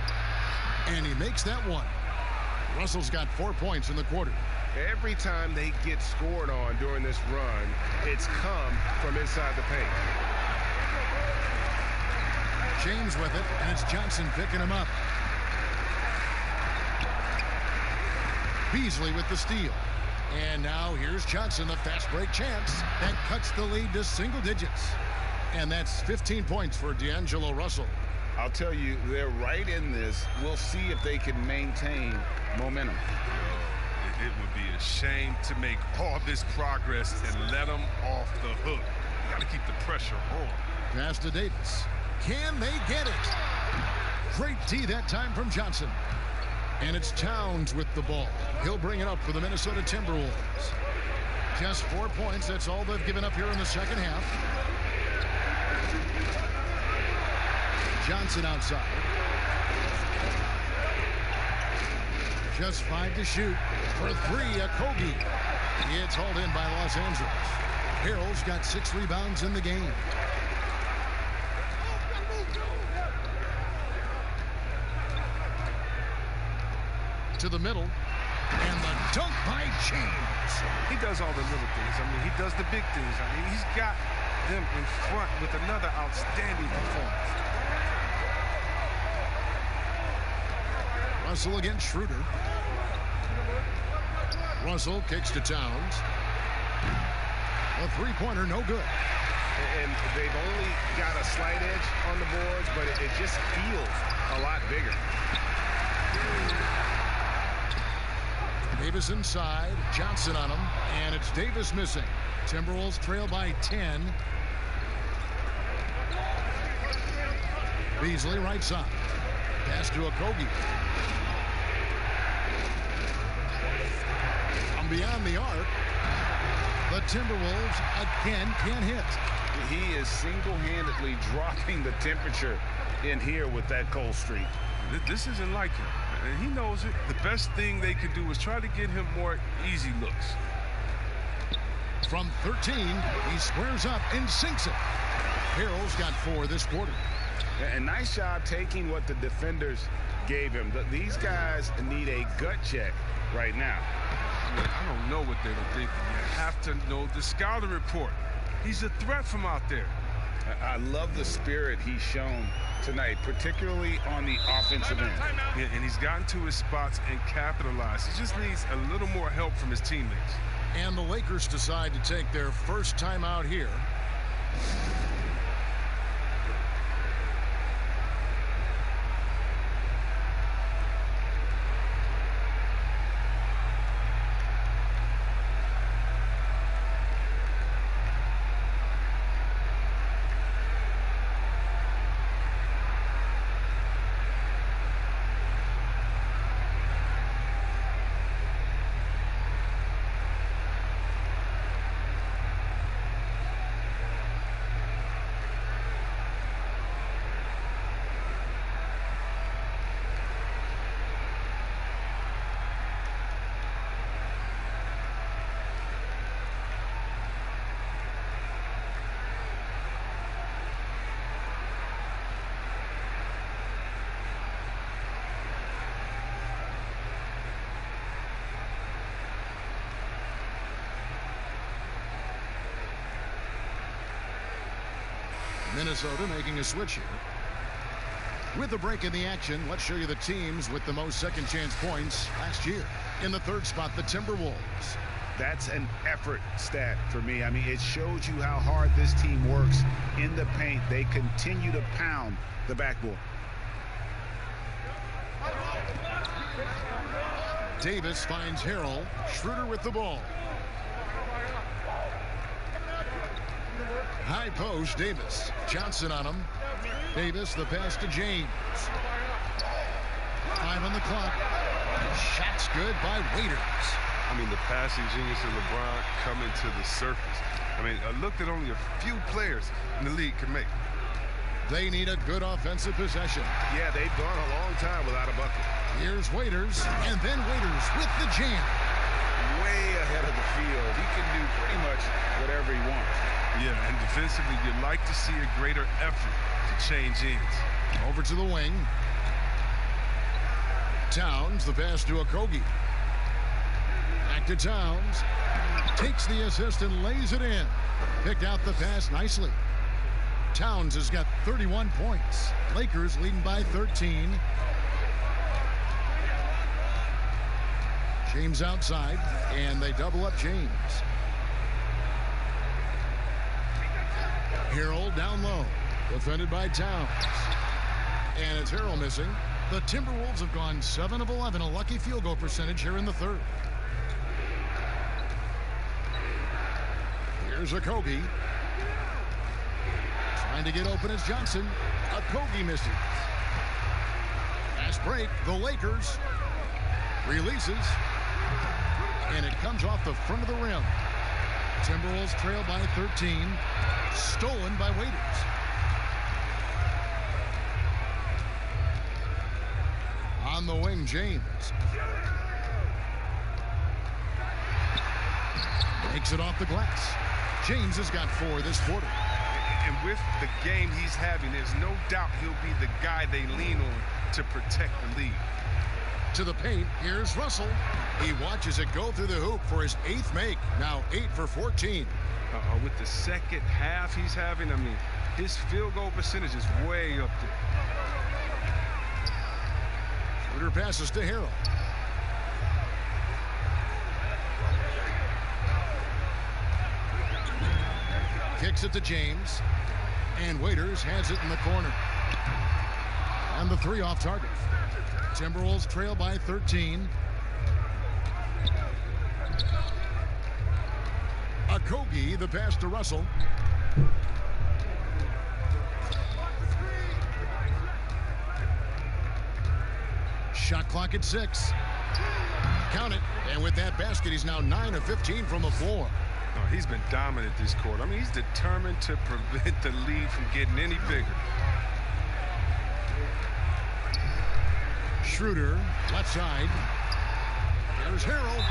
And he makes that one. Russell's got 4 points in the quarter. Every time they get scored on during this run, it's come from inside the paint. James with it, and it's Johnson picking him up. Beasley with the steal. And now here's Johnson, the fast break chance. That cuts the lead to single digits. And that's 15 points for D'Angelo Russell. I'll tell you, they're right in this. We'll see if they can maintain momentum. It would be a shame to make all this progress and let them off the hook. You got to keep the pressure on. Pass to Davis. Can they get it? Great D that time from Johnson. And it's Towns with the ball. He'll bring it up for the Minnesota Timberwolves. Just 4 points. That's all they've given up here in the second half. Johnson outside. Just 5 to shoot. For 3, Okogie. It's hauled in by Los Angeles. Harrell's got 6 rebounds in the game. To the middle. And the dunk by James. He does all the little things. I mean, he does the big things. I mean, he's got them in front with another outstanding performance. Russell against Schroeder. Russell kicks to Towns. A three-pointer, no good. And they've only got a slight edge on the boards, but it just feels a lot bigger. Davis inside. Johnson on him. And it's Davis missing. Timberwolves trail by 10. Beasley right side. Pass to Okogie. From beyond the arc, the Timberwolves again can't hit. He is single-handedly dropping the temperature in here with that cold streak. This isn't like him, and he knows it. The best thing they could do is try to get him more easy looks. From 13, he squares up and sinks it. Harrell's got 4 this quarter. And nice job taking what the defenders gave him. These guys need a gut check right now. I don't know what they were thinking. You have to know the scouting report. He's a threat from out there. I love the spirit he's shown tonight, particularly on the offensive end. Yeah, and he's gotten to his spots and capitalized. He just needs a little more help from his teammates. And the Lakers decide to take their first time out here. Minnesota making a switch here. With the break in the action, let's show you the teams with the most second chance points last year. In the third spot, the Timberwolves. That's an effort stat for me. I mean, it shows you how hard this team works in the paint. They continue to pound the backboard. Davis finds Harrell. Schroeder with the ball. High post, Davis. Johnson on him. Davis, the pass to James. 5 on the clock. Shot's good by Waiters. I mean, the passing genius of LeBron coming to the surface. I mean, a look that only a few players in the league can make. They need a good offensive possession. Yeah, they've gone a long time without a bucket. Here's Waiters, and then Waiters with the jam. Way ahead of the field. He can do pretty much whatever he wants. Yeah, and defensively, you'd like to see a greater effort to change ends. Over to the wing. Towns, the pass to Okogie. Back to Towns. Takes the assist and lays it in. Picked out the pass nicely. Towns has got 31 points. Lakers leading by 13. James outside, and they double up James. Harrell down low. Defended by Towns. And it's Harrell missing. The Timberwolves have gone 7 of 11, a lucky field goal percentage here in the third. Here's Okogie. Trying to get open is Johnson. Okogie misses. Fast break, the Lakers. Releases. And it comes off the front of the rim. Timberwolves trail by 13. Stolen by Waiters. On the wing, James. Takes it off the glass. James has got 4 this quarter. And with the game he's having, there's no doubt he'll be the guy they lean on to protect the lead. To the paint, here's Russell. He watches it go through the hoop for his 8th make. Now 8 for 14. With the second half he's having, I mean, his field goal percentage is way up there. Schroeder passes to Harrell. Kicks it to James. And Waiters has it in the corner. And the 3 off target. Timberwolves trail by 13. Okogie, the pass to Russell. Shot clock at 6. Count it. And with that basket, he's now 9 of 15 from the floor. Oh, he's been dominant this quarter. I mean, he's determined to prevent the lead from getting any bigger. Schroeder, left side. There's Harrell.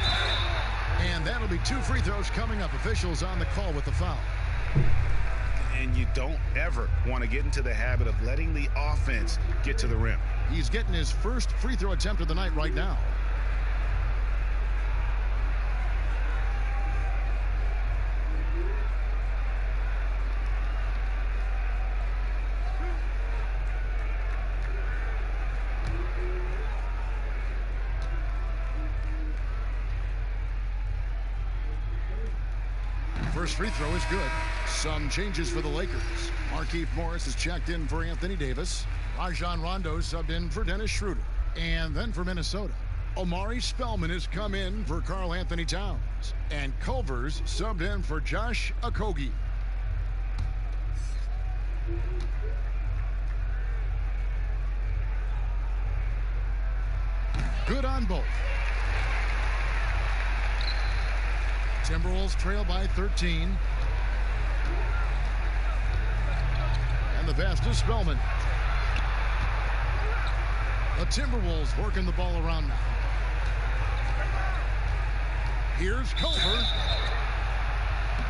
And that'll be 2 free throws coming up. Officials on the call with the foul. And you don't ever want to get into the habit of letting the offense get to the rim. He's getting his first free throw attempt of the night right now. First free throw is good. Some changes for the Lakers. Markieff Morris is checked in for Anthony Davis. Rajon Rondo subbed in for Dennis Schroeder. And then for Minnesota, Omari Spellman has come in for Karl Anthony Towns. And Culver's subbed in for Josh Okogie. Good on both. Timberwolves trail by 13. And the pass to Spellman. The Timberwolves working the ball around now. Here's Culver.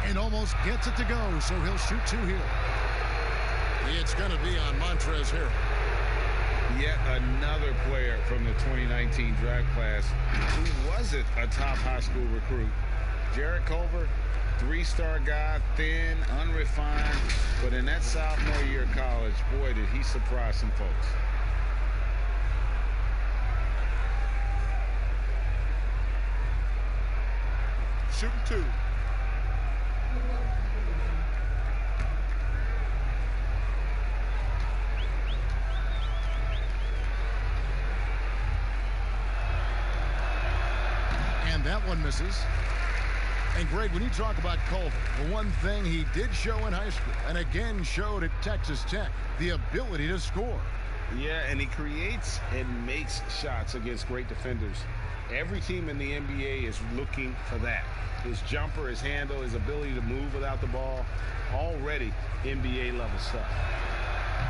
And almost gets it to go, so he'll shoot 2 here. It's going to be on Montrezl Harrell. Yet another player from the 2019 draft class who wasn't a top high school recruit. Jarrett Culver, 3-star guy, thin, unrefined, But in that sophomore year of college, boy, did he surprise some folks. Shooting 2. And that one misses. And Greg, when you talk about Culver, the one thing he did show in high school and again showed at Texas Tech, the ability to score. Yeah, and he creates and makes shots against great defenders. Every team in the NBA is looking for that. His jumper, his handle, his ability to move without the ball, already NBA level stuff.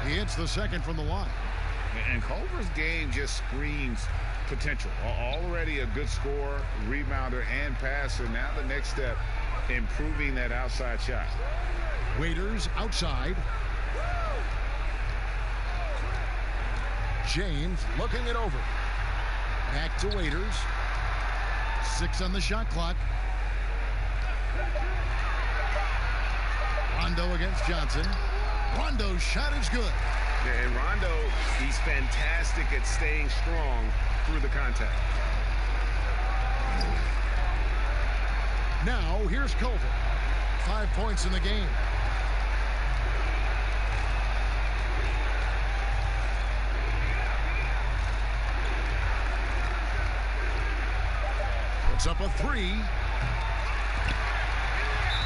He hits the second from the line. And Culver's game just screams potential. Already a good scorer, rebounder, and passer. Now the next step, improving that outside shot. Waiters outside. James looking it over. Back to Waiters. 6 on the shot clock. Rondo against Johnson. Rondo's shot is good. Yeah, and Rondo, he's fantastic at staying strong through the contact. Now here's Culver. 5 points in the game. Puts up a 3.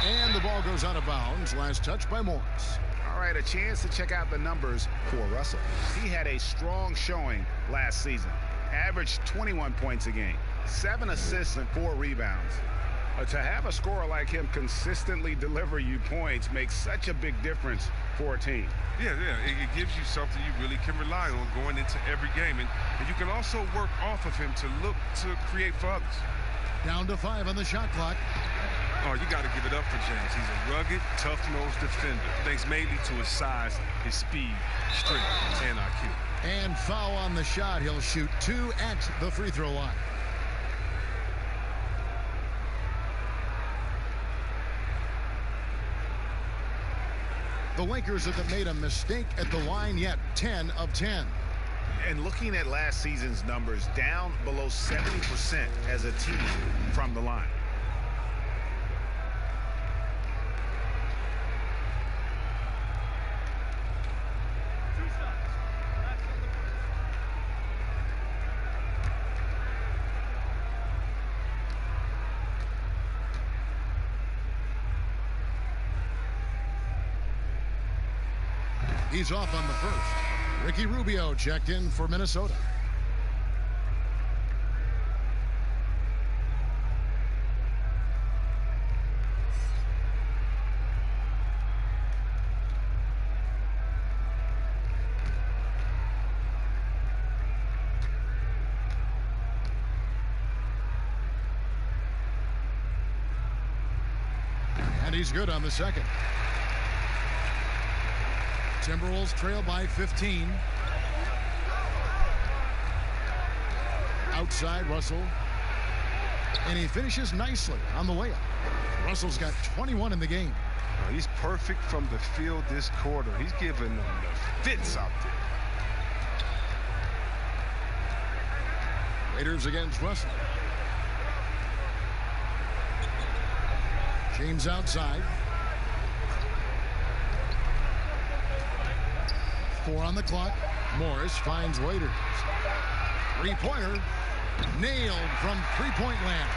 And the ball goes out of bounds. Last touch by Morris. All right, a chance to check out the numbers for Russell. He had a strong showing last season. Averaged 21 points a game, 7 assists and 4 rebounds. To have a scorer like him consistently deliver you points makes such a big difference for a team. Yeah, it gives you something you really can rely on going into every game. And you can also work off of him to look to create for others. Down to 5 on the shot clock. Oh, you got to give it up for James. He's a rugged, tough-nosed defender, thanks mainly to his size, his speed, strength, and IQ. And foul on the shot. He'll shoot 2 at the free throw line. The Lakers haven't made a mistake at the line yet. 10 of 10. And looking at last season's numbers, down below 70% as a team from the line. He's off on the first. Ricky Rubio checked in for Minnesota. And he's good on the second. Timberwolves trail by 15. Outside Russell. And he finishes nicely on the layup. Russell's got 21 in the game. Oh, he's perfect from the field this quarter. He's giving them the fits out there. Raiders against Russell. James outside. 4 on the clock. Morris finds Waiters. 3-pointer. Nailed from 3-point land.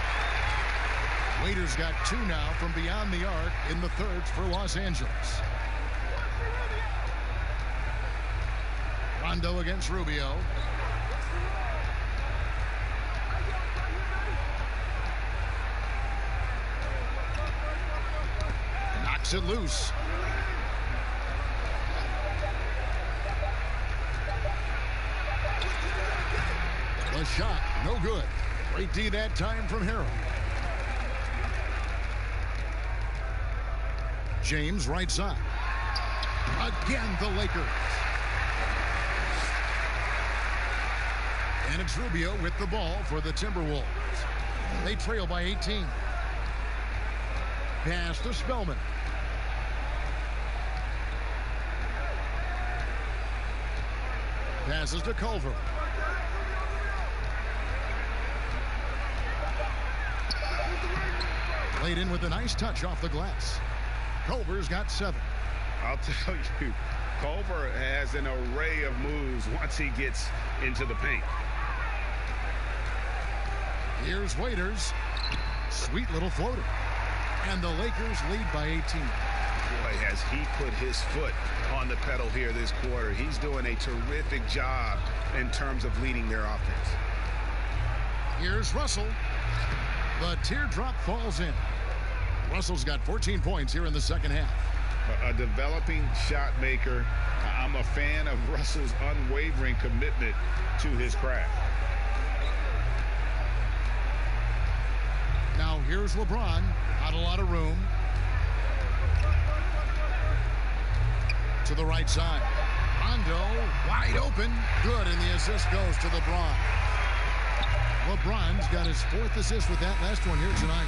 Waiters got 2 now from beyond the arc in the third for Los Angeles. Rondo against Rubio. Knocks it loose. The shot, no good. Great D that time from Harrell. James right side. Again, the Lakers. And it's Rubio with the ball for the Timberwolves. They trail by 18. Pass to Spellman. Passes to Culver. Laid in with a nice touch off the glass. Culver's got 7. I'll tell you, Culver has an array of moves once he gets into the paint. Here's Waiters. Sweet little floater. And the Lakers lead by 18. Boy, has he put his foot on the pedal here this quarter. He's doing a terrific job in terms of leading their offense. Here's Russell. The teardrop falls in. Russell's got 14 points here in the second half. A developing shot maker. I'm a fan of Russell's unwavering commitment to his craft. Now here's LeBron. Not a lot of room. To the right side. Rondo wide open. Good, and the assist goes to LeBron. LeBron's got his 4th assist with that last one here tonight.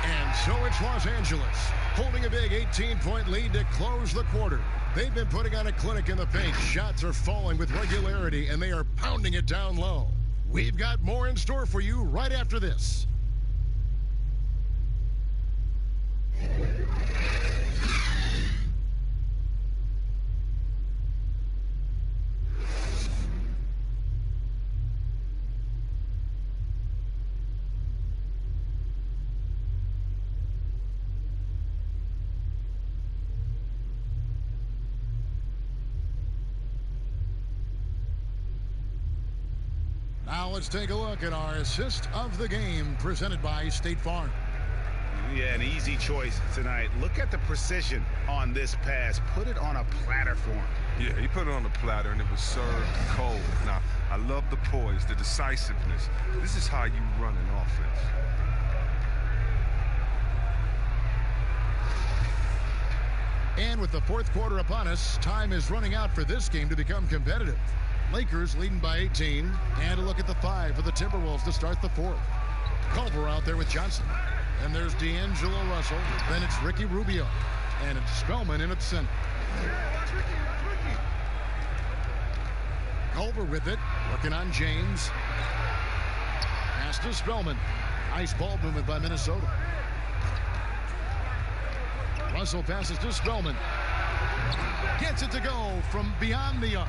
And so it's Los Angeles holding a big 18-point lead to close the quarter. They've been putting on a clinic in the paint. Shots are falling with regularity, and they are pounding it down low. We've got more in store for you right after this. Now let's take a look at our assist of the game presented by State Farm. Yeah, an easy choice tonight. Look at the precision on this pass. Put it on a platter for him. Yeah, he put it on the platter, and it was served cold. Now, I love the poise, the decisiveness. This is how you run an offense. And with the 4th quarter upon us, time is running out for this game to become competitive. Lakers leading by 18. And a look at the 5 for the Timberwolves to start the 4th. Culver out there with Johnson. And there's D'Angelo Russell. Then it's Ricky Rubio. And it's Spellman in at center. Culver with it. Working on James. Pass to Spellman. Nice ball movement by Minnesota. Russell passes to Spellman. Gets it to go from beyond the arc.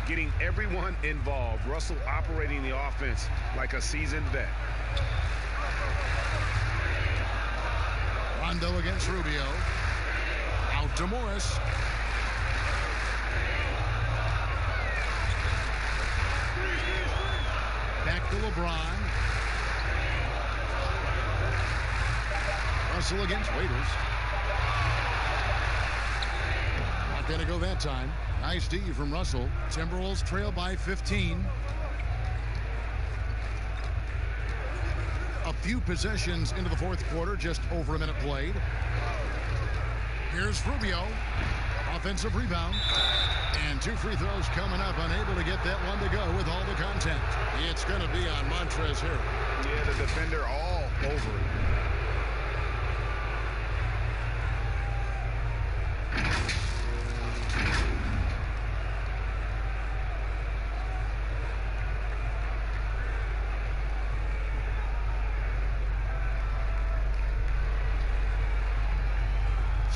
Getting everyone involved. Russell operating the offense like a seasoned vet. Rondo against Rubio. Out to Morris. Back to LeBron. Russell against Waiters. Not going to go that time. Nice D from Russell. Timberwolves trail by 15. A few possessions into the 4th quarter, just over a minute played. Here's Rubio. Offensive rebound. And 2 free throws coming up, unable to get that one to go with all the contact. It's going to be on Montrezl Harrell. Yeah, the defender all over it.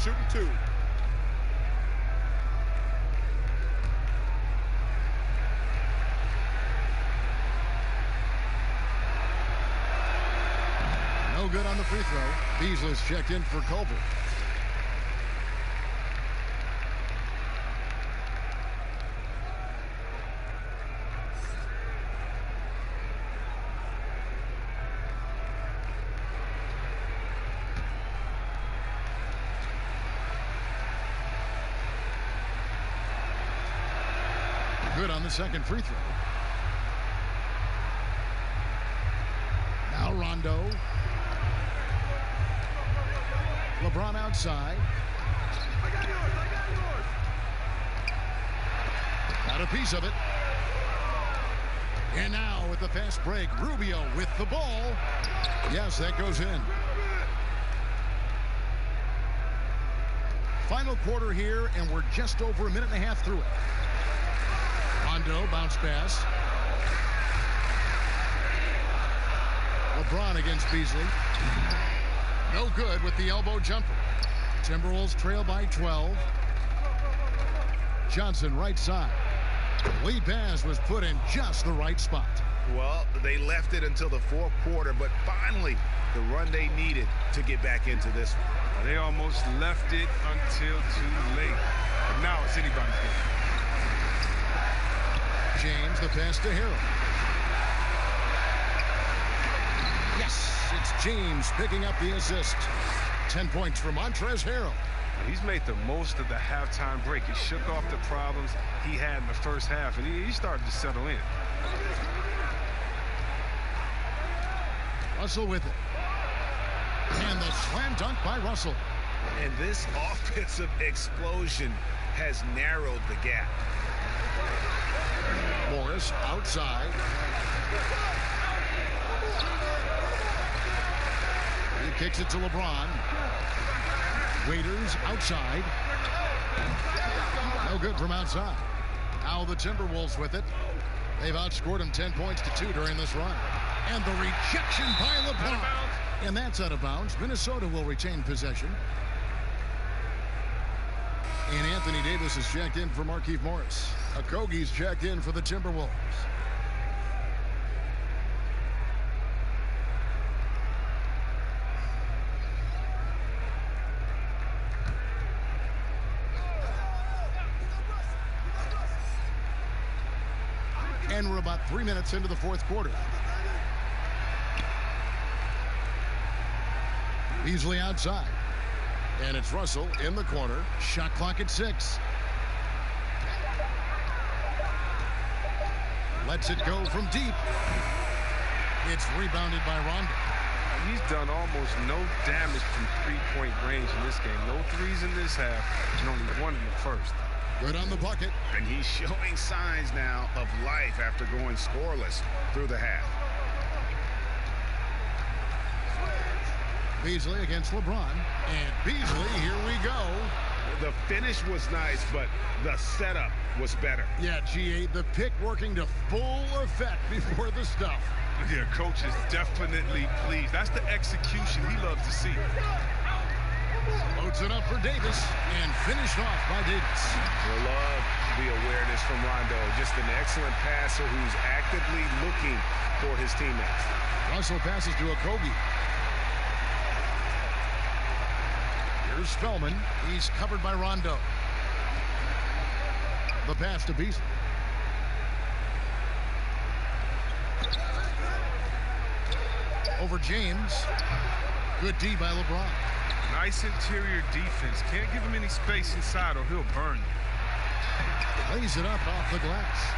Shooting 2. No good on the free throw. Beasley's checked in for Culver. Good on the second free throw. Now Rondo. LeBron outside. Got a piece of it. And now with the fast break, Rubio with the ball. Yes, that goes in. Final quarter here, and we're just over a minute and a half through it. Rondo bounce pass. LeBron against Beasley. No good with the elbow jumper. Timberwolves trail by 12. Johnson right side. Lead pass was put in just the right spot. Well, they left it until the fourth quarter, but finally the run they needed to get back into this one. They almost left it until too late. But now it's anybody's game. James, the pass to Harrell. Yes, it's James picking up the assist. 10 points for Montrezl Harrell. He's made the most of the halftime break. He shook off the problems he had in the first half, and he started to settle in. Russell with it. And the slam dunk by Russell. And this offensive explosion has narrowed the gap. Morris outside. He kicks it to LeBron. Waiters outside. No good from outside. Now the Timberwolves with it. They've outscored them 10 points to 2 during this run. And the rejection by LeBron. And that's out of bounds. Minnesota will retain possession. And Anthony Davis is checked in for Markieff Morris. Okogie's checked in for the Timberwolves. And we're about 3 minutes into the fourth quarter. Beasley outside. And it's Russell in the corner. Shot clock at 6. Lets it go from deep. It's rebounded by Rondo. He's done almost no damage from three-point range in this game. No threes in this half, and only one in the first. Good on the bucket. And he's showing signs now of life after going scoreless through the half. Beasley against LeBron. And Beasley, here we go. The finish was nice, but the setup was better. Yeah, G8, the pick working to full effect before the stuff. Yeah, coach is definitely pleased. That's the execution he loves to see. Loads it up for Davis and finished off by Davis. I love the awareness from Rondo. Just an excellent passer who's actively looking for his teammates. Russell passes to Okogie. Here's Spellman. He's covered by Rondo. The pass to Beasley. Over James. Good D by LeBron. Nice interior defense. Can't give him any space inside or he'll burn you. Lays it up off the glass.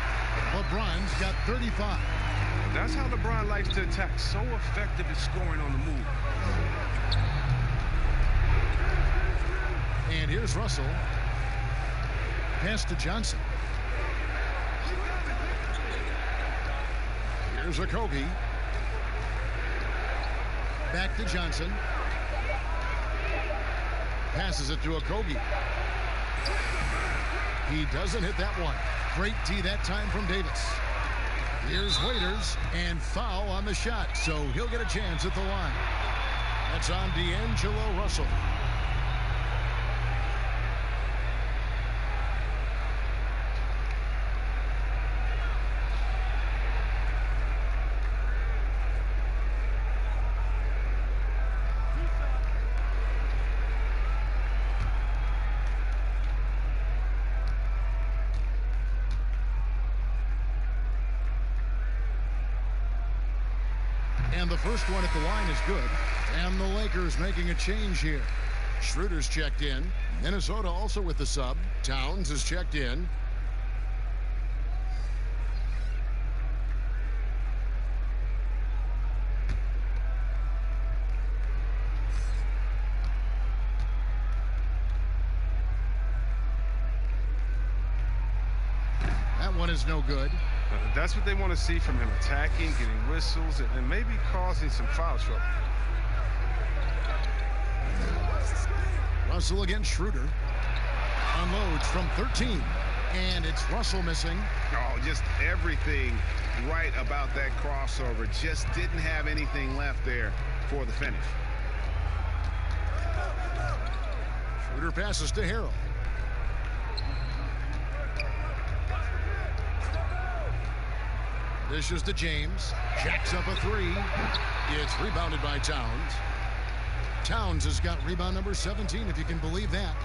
LeBron's got 35. That's how LeBron likes to attack. So effective at scoring on the move. And here's Russell. Pass to Johnson. Here's Okogie. Back to Johnson. Passes it to Okogie. He doesn't hit that one. Great D that time from Davis. Here's Waiters, and foul on the shot, so he'll get a chance at the line. That's on D'Angelo Russell. And the first one at the line is good. And the Lakers making a change here. Schroeder's checked in. Minnesota also with the sub. Towns is checked in. That one is no good. That's what they want to see from him, attacking, getting whistles, and maybe causing some foul trouble. Russell against Schroeder. Unloads from 13. And it's Russell missing. Oh, just everything right about that crossover. Just didn't have anything left there for the finish. Schroeder passes to Harrell. Dishes to James. Jacks up a three. It's rebounded by Towns. Towns has got rebound number 17, if you can believe that.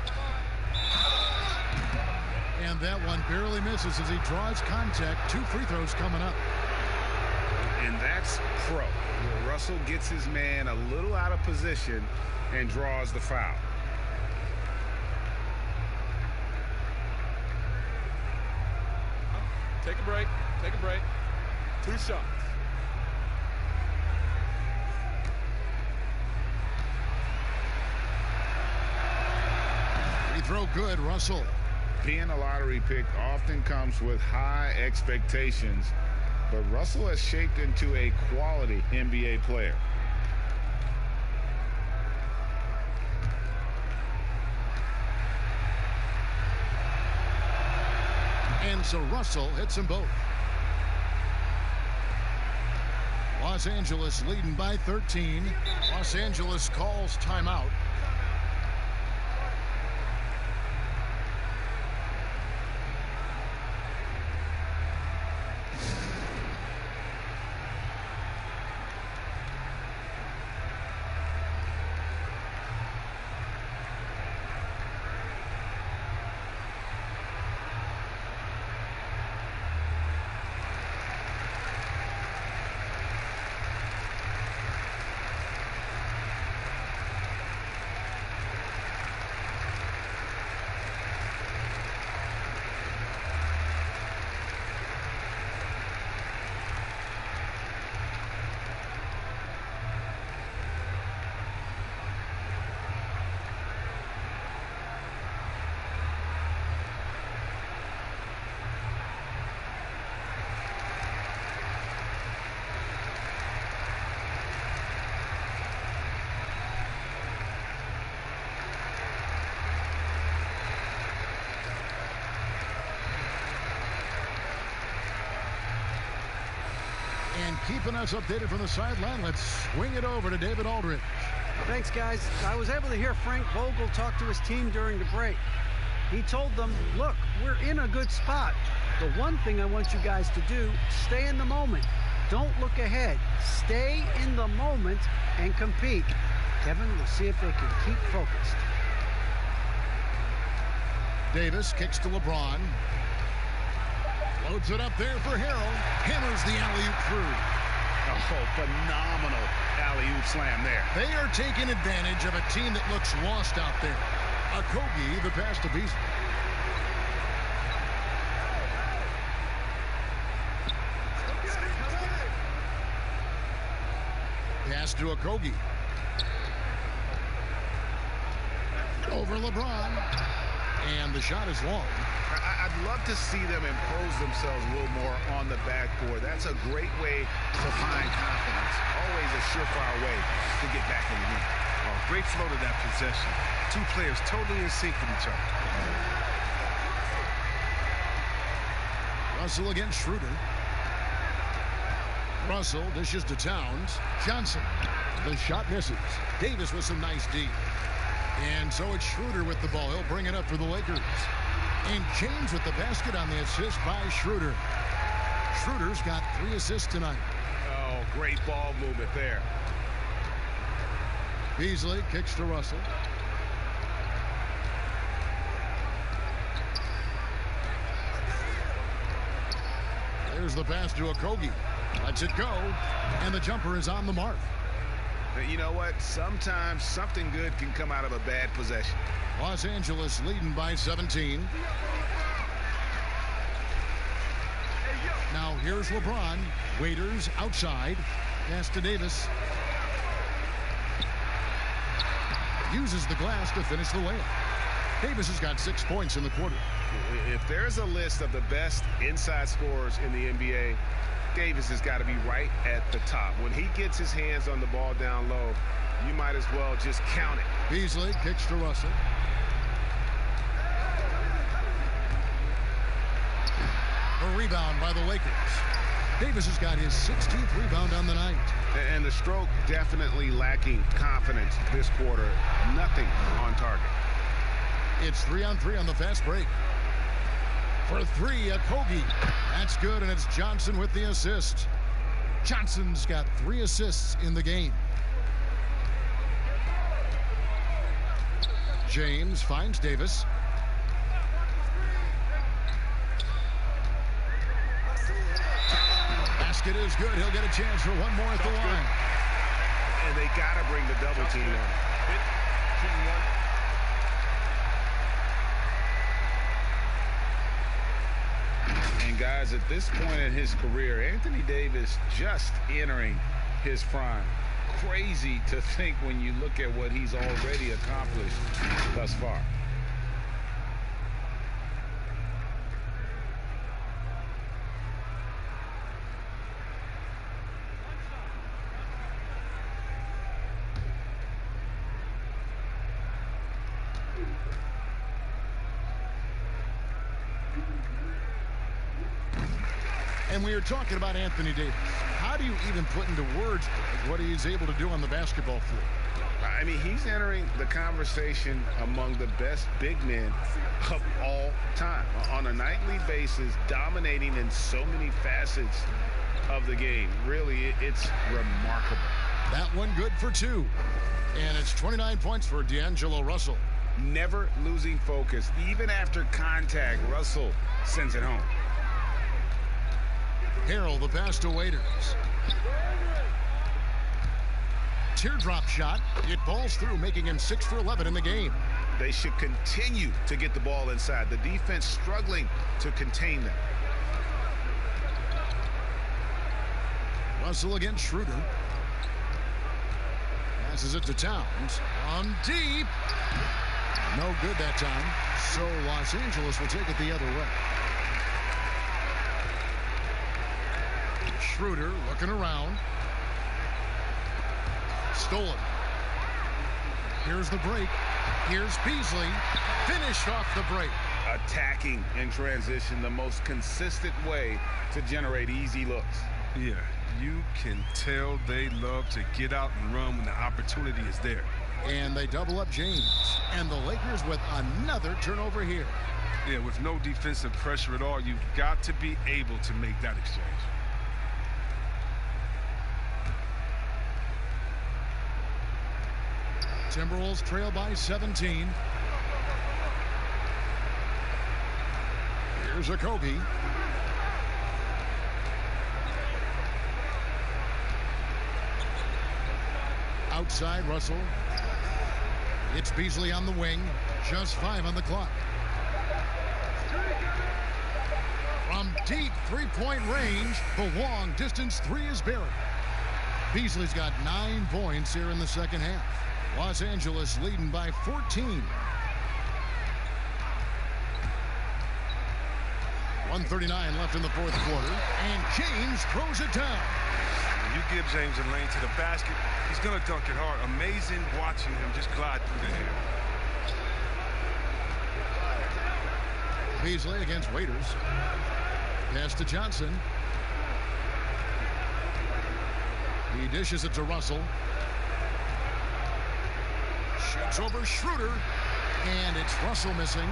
And that one barely misses as he draws contact. 2 free throws coming up. And that's pro. Russell gets his man a little out of position and draws the foul. Take a break. Take a break. 2 shots. Free throw good, Russell. Being a lottery pick often comes with high expectations, but Russell has shaped into a quality NBA player. And so Russell hits them both. Los Angeles leading by 13. Los Angeles calls timeout. And keeping us updated from the sideline, let's swing it over to David Aldridge. Thanks, guys. I was able to hear Frank Vogel talk to his team during the break. He told them, look, we're in a good spot. The one thing I want you guys to do, stay in the moment. Don't look ahead. Stay in the moment and compete. Kevin, we'll see if they can keep focused. Davis kicks to LeBron. Loads it up there for Harrell. Hammers the alley-oop through. Oh, phenomenal alley-oop slam there. They are taking advantage of a team that looks lost out there. Okogie, the pass to Beasley. Pass to Okogie. Over LeBron. And the shot is long. I'd love to see them impose themselves a little more on the backboard. That's a great way to find confidence. Always a surefire way to get back in the game. Oh, great flow to that possession. 2 players totally in sync with each other. Russell against Schroeder. Russell dishes to Towns. Johnson. The shot misses. Davis with some nice D. And so it's Schroeder with the ball. He'll bring it up for the Lakers. And James with the basket on the assist by Schroeder. Schroeder's got 3 assists tonight. Oh, great ball movement there. Beasley kicks to Russell. There's the pass to Okogie. Lets it go. And the jumper is on the mark. You know what? Sometimes something good can come out of a bad possession. Los Angeles leading by 17. Now here's LeBron. Waiters outside. Pass to Davis. Uses the glass to finish the layup. Davis has got 6 points in the quarter. If there's a list of the best inside scorers in the NBA, Davis has got to be right at the top. When he gets his hands on the ball down low, you might as well just count it. Beasley kicks to Russell. rebound by the Lakers. Davis has got his 16th rebound on the night. And the stroke definitely lacking confidence this quarter. Nothing on target. It's 3-on-3 on the fast break. For three, Okogie. That's good, and it's Johnson with the assist. Johnson's got 3 assists in the game. James finds Davis. Basket is good. He'll get a chance for one more at the line. And they got to bring the double team in. And guys, at this point in his career, Anthony Davis just entering his prime. Crazy to think when you look at what he's already accomplished thus far. And we were talking about Anthony Davis. How do you even put into words what he's able to do on the basketball floor? I mean, he's entering the conversation among the best big men of all time. On a nightly basis, dominating in so many facets of the game. Really, it's remarkable. That one good for 2. And it's 29 points for D'Angelo Russell. Never losing focus. Even after contact, Russell sends it home. Harrell, the pass to Waiters. Teardrop shot. It balls through, making him 6 for 11 in the game. They should continue to get the ball inside. The defense struggling to contain them. Russell against Schroeder. Passes it to Towns. On deep. No good that time. So Los Angeles will take it the other way. Schroeder looking around. Stolen. Here's the break. Here's Beasley. Finished off the break. Attacking in transition, the most consistent way to generate easy looks. Yeah, you can tell they love to get out and run when the opportunity is there. And they double up James. And the Lakers with another turnover here. Yeah, with no defensive pressure at all, you've got to be able to make that exchange. Timberwolves trail by 17. Here's Okogie. Outside, Russell. It's Beasley on the wing. Just 5 on the clock. From deep three-point range, the long distance 3 is buried. Beasley's got 9 points here in the second half. Los Angeles leading by 14. 1:39 left in the fourth quarter, and James throws it down. When you give James a lane to the basket, he's going to dunk it hard. Amazing watching him just glide through the air. Beasley against Waiters. Pass to Johnson. He dishes it to Russell. Shoots over Schroeder, and it's Russell missing.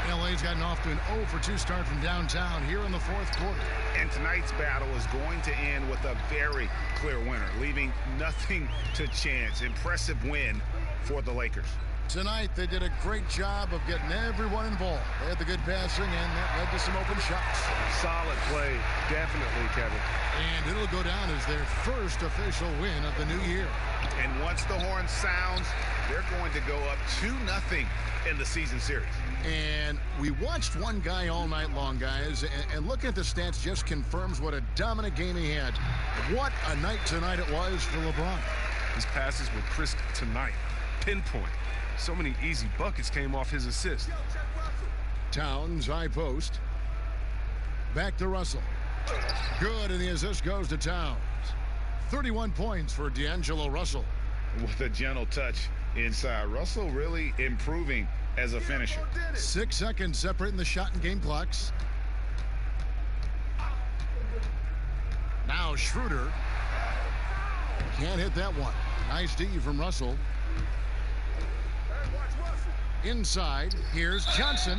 LA's gotten off to an 0-for-2 start from downtown here in the fourth quarter. And tonight's battle is going to end with a very clear winner, leaving nothing to chance. Impressive win for the Lakers. Tonight, they did a great job of getting everyone involved. They had the good passing, and that led to some open shots. Solid play, definitely, Kevin. And it'll go down as their first official win of the new year. And once the horn sounds, they're going to go up 2-0 in the season series. And we watched one guy all night long, guys, and looking at the stats just confirms what a dominant game he had. What a night tonight it was for LeBron. His passes were crisp tonight. Pinpoint. So many easy buckets came off his assist. Towns, high post. Back to Russell. Good, and the assist goes to Towns. 31 points for D'Angelo Russell. With a gentle touch inside. Russell really improving as a finisher. 6 seconds separating the shot and game clocks. Now Schroeder. Can't hit that one. Nice D from Russell. Inside, here's Johnson.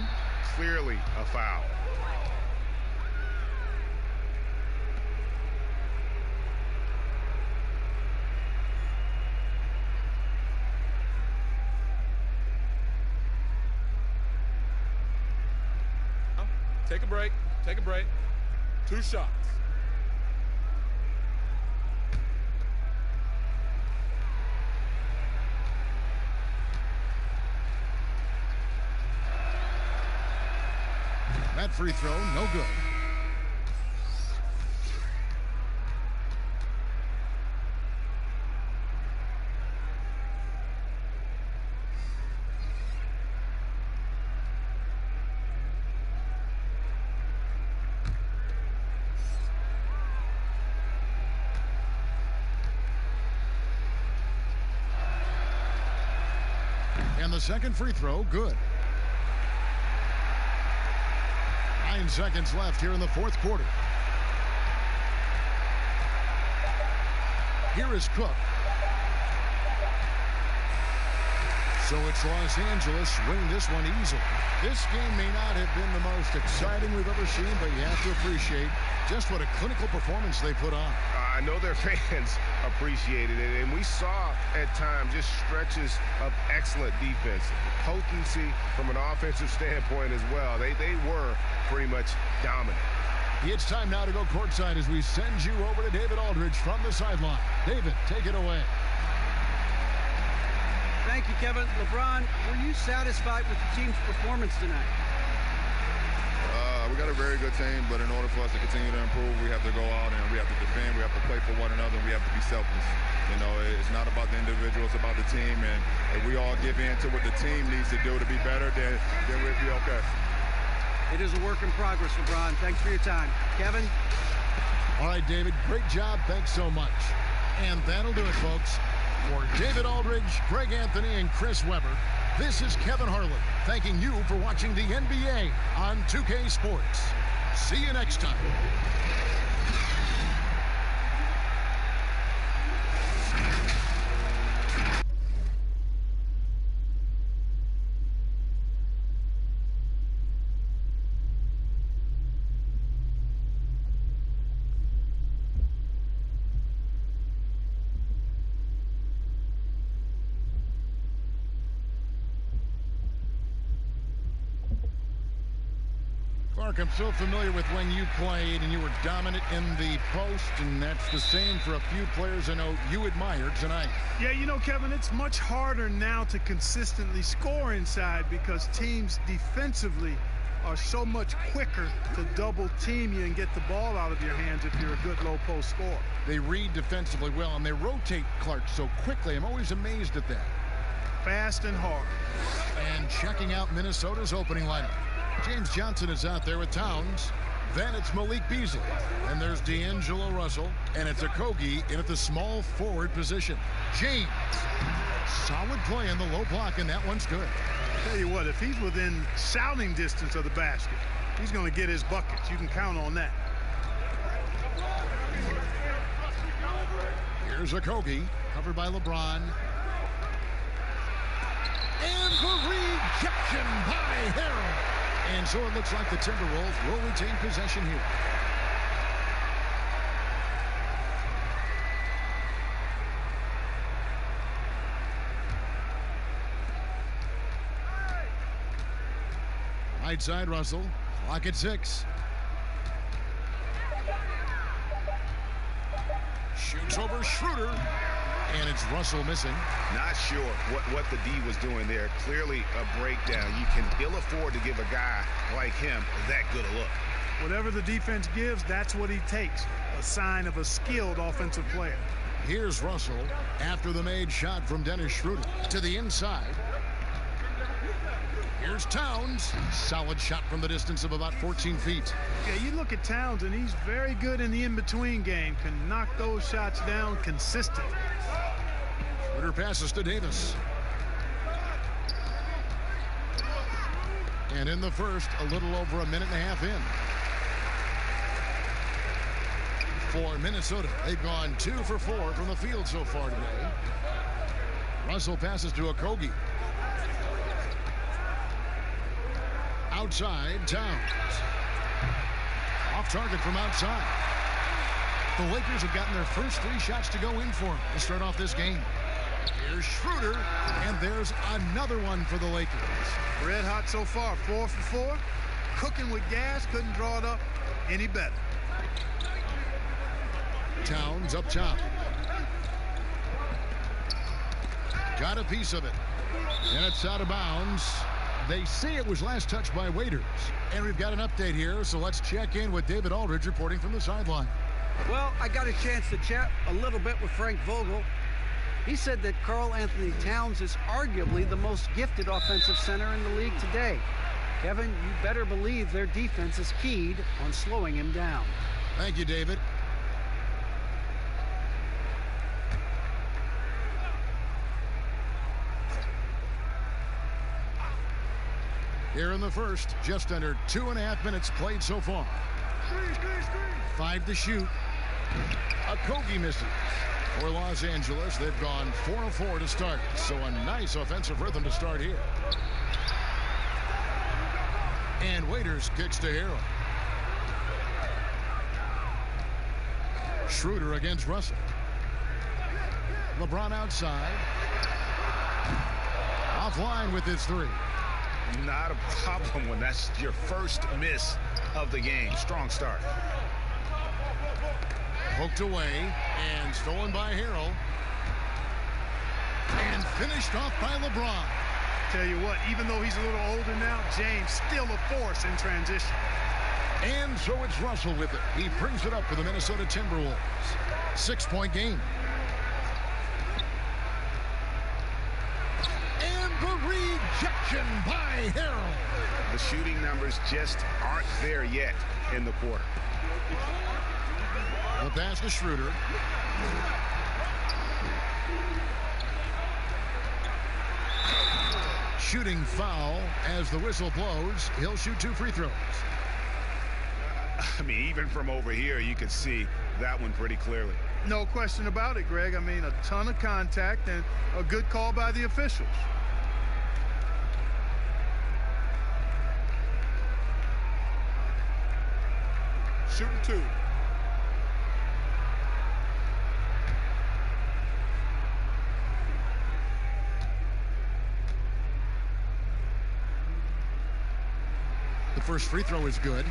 Clearly a foul. Take a break. Take a break. 2 shots. That free throw, no good. And the second free throw, good. 9 seconds left here in the fourth quarter. Here is Cook. So it's Los Angeles winning this one easily. This game may not have been the most exciting we've ever seen, but you have to appreciate just what a clinical performance they put on. I know their fans appreciated it, and we saw at times just stretches of excellent defense. Potency from an offensive standpoint as well. They were pretty much dominant. It's time now to go courtside as we send you over to David Aldridge from the sideline. David, take it away. Thank you, Kevin. LeBron, were you satisfied with the team's performance tonight? We got a very good team, but in order for us to continue to improve, we have to go out and we have to defend, we have to play for one another, and we have to be selfless. You know, it's not about the individual, it's about the team, and if we all give in to what the team needs to do to be better, then we'll be okay. It is a work in progress, LeBron. Thanks for your time. Kevin? All right, David, great job. Thanks so much. And that'll do it, folks. For David Aldridge, Greg Anthony, and Chris Webber, this is Kevin Harlan thanking you for watching the NBA on 2K Sports. See you next time. Clark, I'm so familiar with when you played and you were dominant in the post, and that's the same for a few players I know you admired tonight. Yeah, you know, Kevin, it's much harder now to consistently score inside because teams defensively are so much quicker to double team you and get the ball out of your hands if you're a good low post scorer. They read defensively well, and they rotate Clark so quickly. I'm always amazed at that. Fast and hard. And checking out Minnesota's opening lineup. James Johnson is out there with Towns. Then it's Malik Beasley. And there's D'Angelo Russell. And it's Okogie in at the small forward position. James. Solid play in the low block, and that one's good. Tell you what, if he's within shouting distance of the basket, he's going to get his buckets. You can count on that. Here's Okogie, covered by LeBron. And the rejection by Harrell. And so it looks like the Timberwolves will retain possession here. Right side, Russell. Clock at 6. Shoots over Schroeder. And it's Russell missing. Not sure what the D was doing there. Clearly a breakdown. You can ill afford to give a guy like him that good a look. Whatever the defense gives, that's what he takes. A sign of a skilled offensive player. Here's Russell after the made shot from Dennis Schroeder to the inside. Here's Towns. Solid shot from the distance of about 14 feet. Yeah, you look at Towns, and he's very good in the in-between game. Can knock those shots down consistently. Schroeder passes to Davis. And in the first, a little over a minute and a half in. for Minnesota. They've gone 2 for 4 from the field so far today. Russell passes to Okogie. Outside, Towns. Off target from outside. The Lakers have gotten their first 3 shots to go in for them to start off this game. Here's Schroeder, and there's another one for the Lakers. Red hot so far, 4 for 4. Cooking with gas, couldn't draw it up any better. Towns up top. Got a piece of it. And it's out of bounds. They say it was last touched by Waiters. And we've got an update here, so let's check in with David Aldridge reporting from the sideline. Well, I got a chance to chat a little bit with Frank Vogel. He said that Karl Anthony Towns is arguably the most gifted offensive center in the league today. Kevin, you better believe their defense is keyed on slowing him down. Thank you, David. Here in the first, just under 2.5 minutes played so far. 5 to shoot. Okogie misses. For Los Angeles, they've gone 4 of 4 to start. So a nice offensive rhythm to start here. And Waiters kicks to Harrell. Schroeder against Russell. LeBron outside. Offline with his 3. Not a problem when that's your first miss of the game. Strong start. Poked away and stolen by Harrell. And finished off by LeBron. Tell you what, even though he's a little older now, James still a force in transition. And so it's Russell with it. He brings it up for the Minnesota Timberwolves. 6-point game. And the rejection by Harrell. The shooting numbers just aren't there yet in the quarter. The pass to Schroeder. Shooting foul as the whistle blows. He'll shoot 2 free throws. I mean, even from over here, you can see that one pretty clearly. No question about it, Greg. I mean, a ton of contact and a good call by the officials. Shooting 2. The first free throw is good.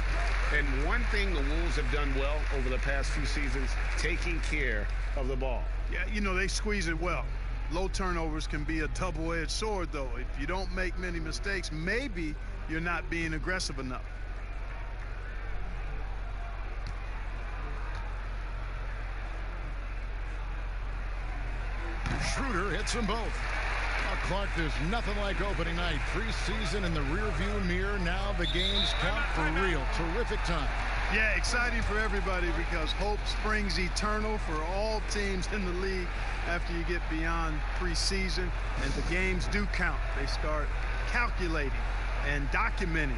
And one thing the Wolves have done well over the past few seasons, taking care of the ball. Yeah, you know, they squeeze it well. Low turnovers can be a double-edged sword, though. If you don't make many mistakes, maybe you're not being aggressive enough. Schroeder hits them both. Clark, there's nothing like opening night. Preseason in the rearview mirror. Now the games count for real. Terrific time. Yeah, exciting for everybody because hope springs eternal for all teams in the league after you get beyond preseason. And the games do count. They start calculating and documenting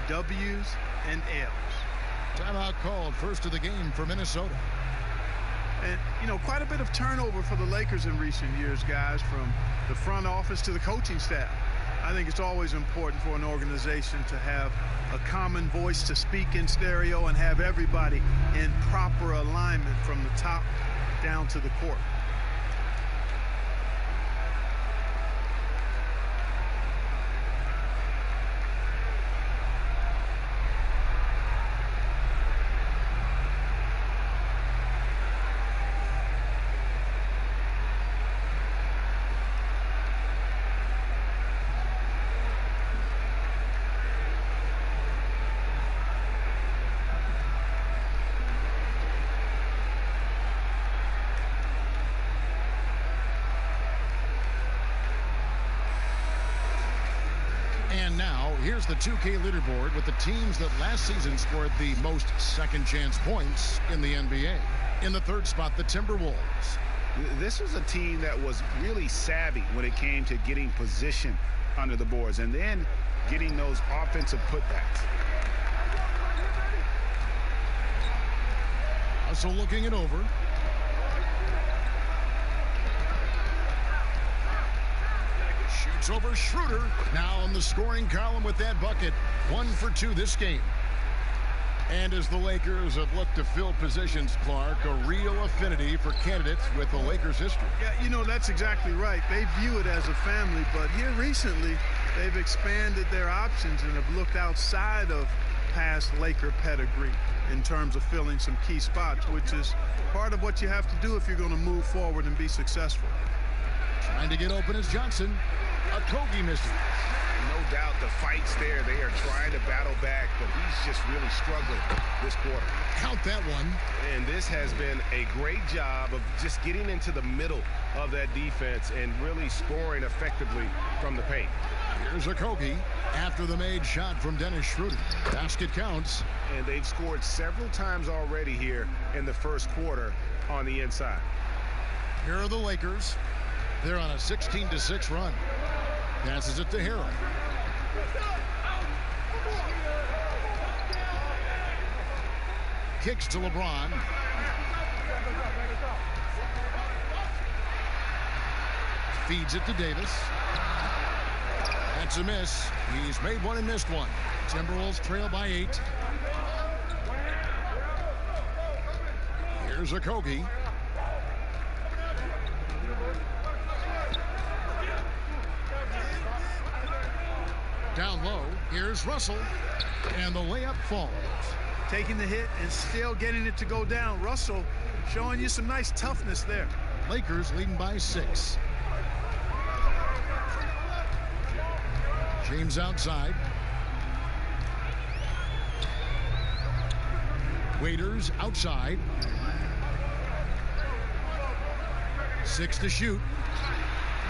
W's and L's. Timeout called. First of the game for Minnesota. And, you know, quite a bit of turnover for the Lakers in recent years, guys, from the front office to the coaching staff. I think it's always important for an organization to have a common voice to speak in stereo and have everybody in proper alignment from the top down to the court. Here's the 2K leaderboard with the teams that last season scored the most second-chance points in the NBA. In the third spot, the Timberwolves. This was a team that was really savvy when it came to getting position under the boards and then getting those offensive putbacks. A Russell looking it over. Shoots over Schroeder. Now in the scoring column with that bucket. 1 for 2 this game. And as the Lakers have looked to fill positions, Clark, a real affinity for candidates with the Lakers' history. Yeah, you know, that's exactly right. They view it as a family, but here recently, they've expanded their options and have looked outside of past Laker pedigree in terms of filling some key spots, which is part of what you have to do if you're going to move forward and be successful. Trying to get open is Johnson. Okogie misses. No doubt the fight's there. They are trying to battle back, but he's just really struggling this quarter. Count that one. And this has been a great job of just getting into the middle of that defense and really scoring effectively from the paint. Here's Okogie after the made shot from Dennis Schroeder. Basket counts. And they've scored several times already here in the first quarter on the inside. Here are the Lakers. They're on a 16-6 run. Passes it to Harrell. Kicks to LeBron. Feeds it to Davis. That's a miss. He's made one and missed one. Timberwolves trail by 8. Here's Okogie. Down low, here's Russell, and the layup falls. Taking the hit and still getting it to go down. Russell showing you some nice toughness there. Lakers leading by 6. James outside. Waiters outside. 6 to shoot.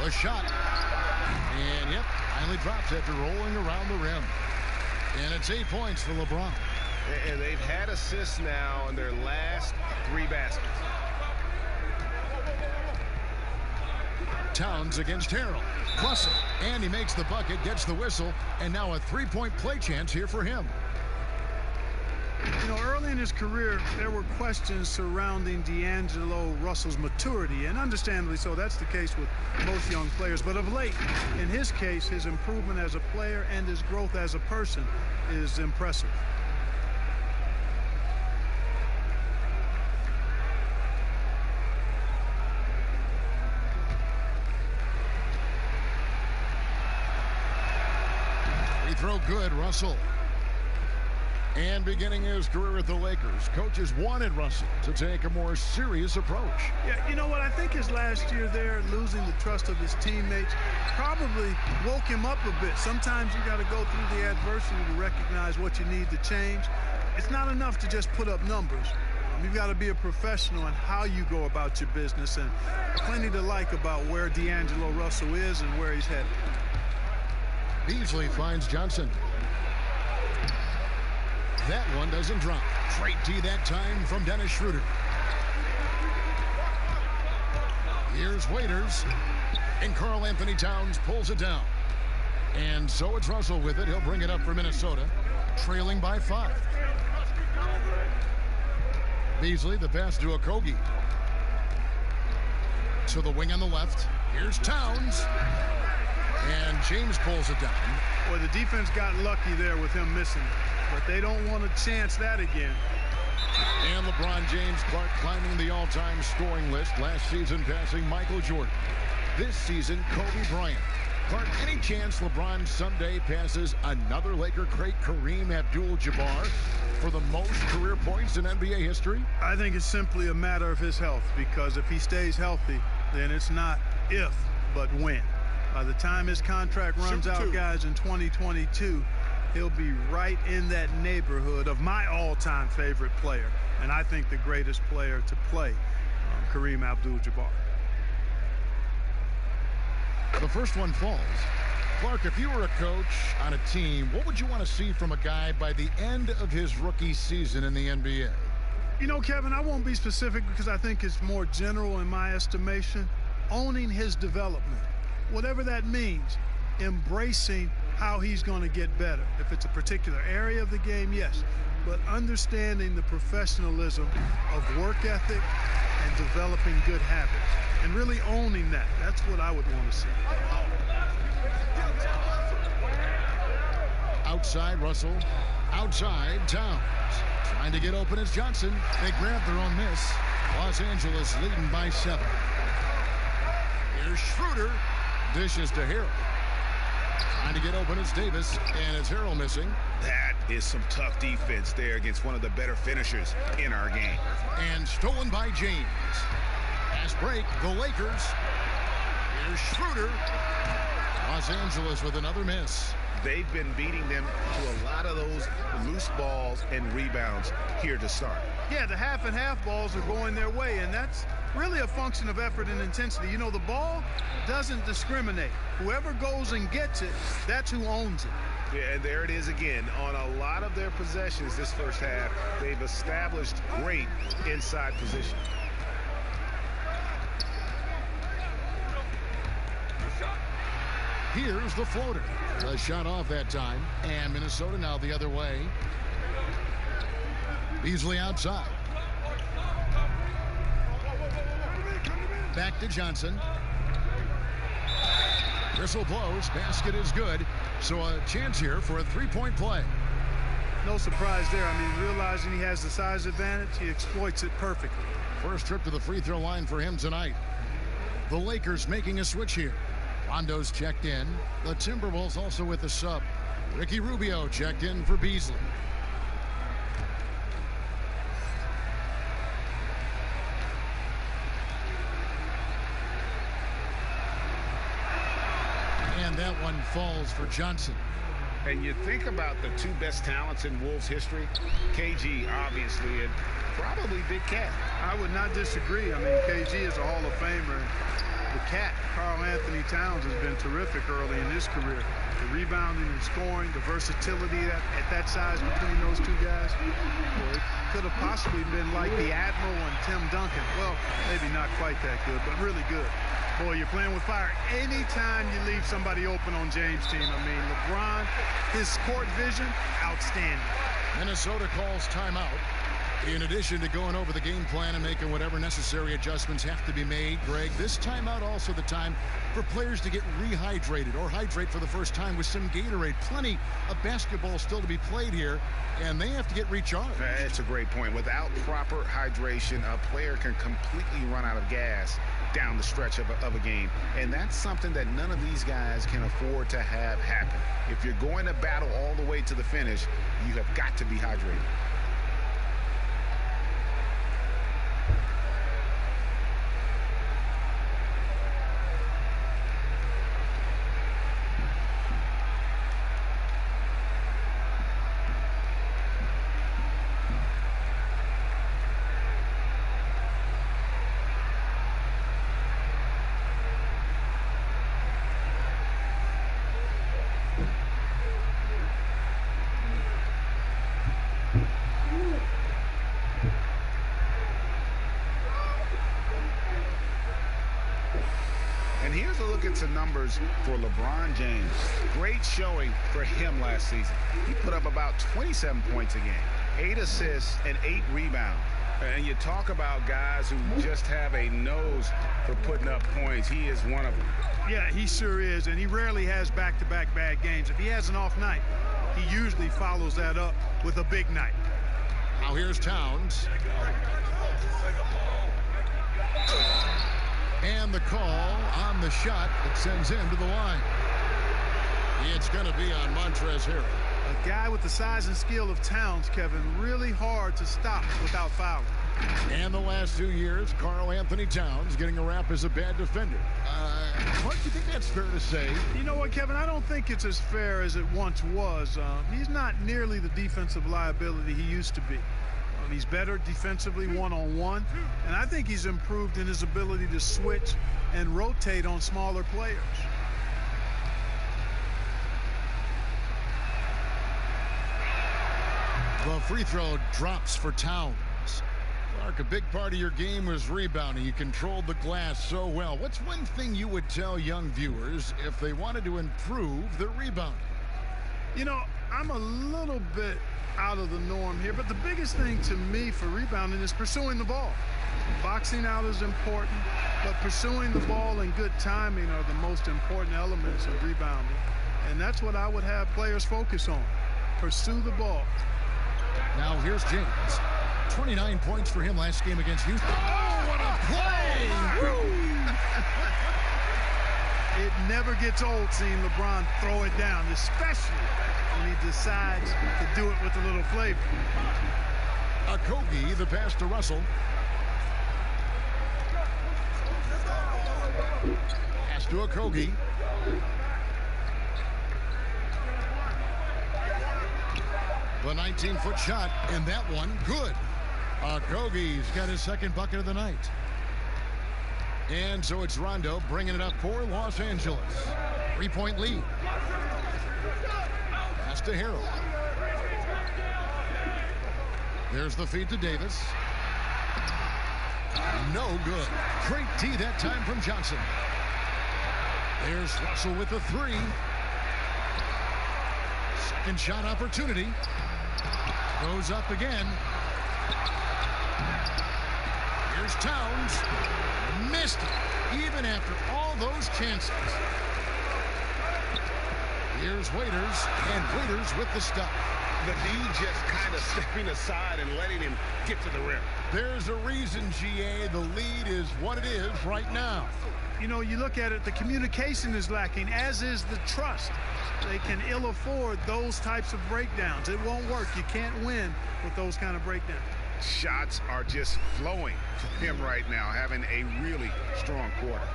The shot. And yep, finally drops after rolling around the rim. And it's 8 points for LeBron. And they've had assists now in their last 3 baskets. Towns against Harrell. Russell. And he makes the bucket, gets the whistle, and now a 3-point play chance here for him. You know, early in his career, there were questions surrounding D'Angelo Russell's maturity, and understandably so. That's the case with most young players. But of late, in his case, his improvement as a player and his growth as a person is impressive. Free throw good, Russell. And beginning his career with the Lakers, coaches wanted Russell to take a more serious approach. Yeah, you know what? I think his last year there, losing the trust of his teammates, probably woke him up a bit. Sometimes you got to go through the adversity to recognize what you need to change. It's not enough to just put up numbers. You've got to be a professional in how you go about your business, and plenty to like about where D'Angelo Russell is and where he's headed. Beasley finds Johnson. That one doesn't drop. Straight D that time from Dennis Schroeder. Here's Waiters. And Karl Anthony Towns pulls it down. And so it's Russell with it. He'll bring it up for Minnesota, trailing by 5. Beasley, the pass to Okogie. To the wing on the left. Here's Towns. And James pulls it down. Well, the defense got lucky there with him missing it, but they don't want to chance that again. And LeBron James, Clark, climbing the all-time scoring list. Last season passing Michael Jordan. This season, Kobe Bryant. Clark, any chance LeBron someday passes another Laker great, Kareem Abdul-Jabbar, for the most career points in NBA history? I think it's simply a matter of his health, because if he stays healthy, then it's not if, but when. By the time his contract runs out, guys, in 2022, he'll be right in that neighborhood of my all-time favorite player, and I think the greatest player to play, Kareem Abdul-Jabbar. The first one falls. Clark, if you were a coach on a team, what would you want to see from a guy by the end of his rookie season in the NBA? You know, Kevin, I won't be specific because I think it's more general in my estimation. Owning his development, whatever that means, embracing how he's going to get better. If it's a particular area of the game, yes. but understanding the professionalism of work ethic and developing good habits and really owning that. That's what I would want to see. Outside Russell. Outside Towns. Trying to get open is Johnson. They grab their own miss. Los Angeles leading by 7. Here's Schroeder. Dishes to Harrell. Trying to get open is Davis, and it's Harrell missing. That is some tough defense there against one of the better finishers in our game. And stolen by James. Fast break, the Lakers. Here's Schroeder. Los Angeles with another miss. They've been beating them to a lot of those loose balls and rebounds here to start. Yeah, the half and half balls are going their way, and that's really a function of effort and intensity. You know, the ball doesn't discriminate. Whoever goes and gets it, that's who owns it. Yeah, and there it is again. On a lot of their possessions this first half, they've established great inside position. Here's the floater. A shot off that time. And Minnesota now the other way. Beasley outside. Back to Johnson. Whistle blows. Basket is good. So a chance here for a three-point play. No surprise there. I mean, realizing he has the size advantage, he exploits it perfectly. First trip to the free throw line for him tonight. The Lakers making a switch here. Rondo's checked in. The Timberwolves also with a sub. Ricky Rubio checked in for Beasley. And that one falls for Johnson. And you think about the two best talents in Wolves history, KG, obviously, and probably Big Cat. I would not disagree. I mean, KG is a Hall of Famer. The Cat, Karl Anthony Towns, has been terrific early in his career. The rebounding and scoring, the versatility at that size between those two guys. Well, it could have possibly been like the Admiral and Tim Duncan. Well, maybe not quite that good, but really good. Boy, you're playing with fire. Anytime you leave somebody open on James' team, I mean, LeBron, his court vision, outstanding. Minnesota calls timeout. In addition to going over the game plan and making whatever necessary adjustments have to be made, Greg, this timeout also the time for players to get rehydrated or hydrate for the first time with some Gatorade. Plenty of basketball still to be played here, and they have to get recharged. That's a great point. Without proper hydration, a player can completely run out of gas down the stretch of a game, and that's something that none of these guys can afford to have happen. If you're going to battle all the way to the finish, you have got to be hydrated. Some numbers for LeBron James. Great showing for him last season. He put up about 27 points a game, 8 assists, and 8 rebounds. And you talk about guys who just have a nose for putting up points. He is one of them. Yeah, he sure is, and he rarely has back-to-back bad games. If he has an off night, he usually follows that up with a big night. Now here's Towns. And the call on the shot that sends him to the line. It's going to be on Montrezl Harrell. A guy with the size and skill of Towns, Kevin, really hard to stop without fouling. And the last 2 years, Karl Anthony Towns getting a rap as a bad defender. Mark, do you think that's fair to say? You know what, Kevin? I don't think it's as fair as it once was. He's not nearly the defensive liability he used to be. He's better defensively one-on-one, and I think he's improved in his ability to switch and rotate on smaller players. The free throw drops for Towns. Clark, a big part of your game was rebounding. You controlled the glass so well. What's one thing you would tell young viewers if they wanted to improve their rebounding? You know, I'm a little bit out of the norm here, but the biggest thing to me for rebounding is pursuing the ball. Boxing out is important, but pursuing the ball and good timing are the most important elements of rebounding. And that's what I would have players focus on. Pursue the ball. Now here's James. 29 points for him last game against Houston. Oh, what a play! It never gets old seeing LeBron throw it down, especially when he decides to do it with a little flavor. Okogie, the pass to Russell. Pass to Okogie. The 19-foot shot, and that one good. Okogie's got his second bucket of the night. And so it's Rondo bringing it up for Los Angeles. 3-point lead. Pass to Harrell. There's the feed to Davis. No good. Great D that time from Johnson. There's Russell with the three. Second shot opportunity. Goes up again. Here's Towns. Missed it, even after all those chances. Here's Waiters, and Waiters with the stop. The D just kind of stepping aside and letting him get to the rim. There's a reason, GA, the lead is what it is right now. You know, you look at it, the communication is lacking, as is the trust. They can ill afford those types of breakdowns. It won't work. You can't win with those kind of breakdowns. Shots are just flowing for him right now, having a really strong quarter.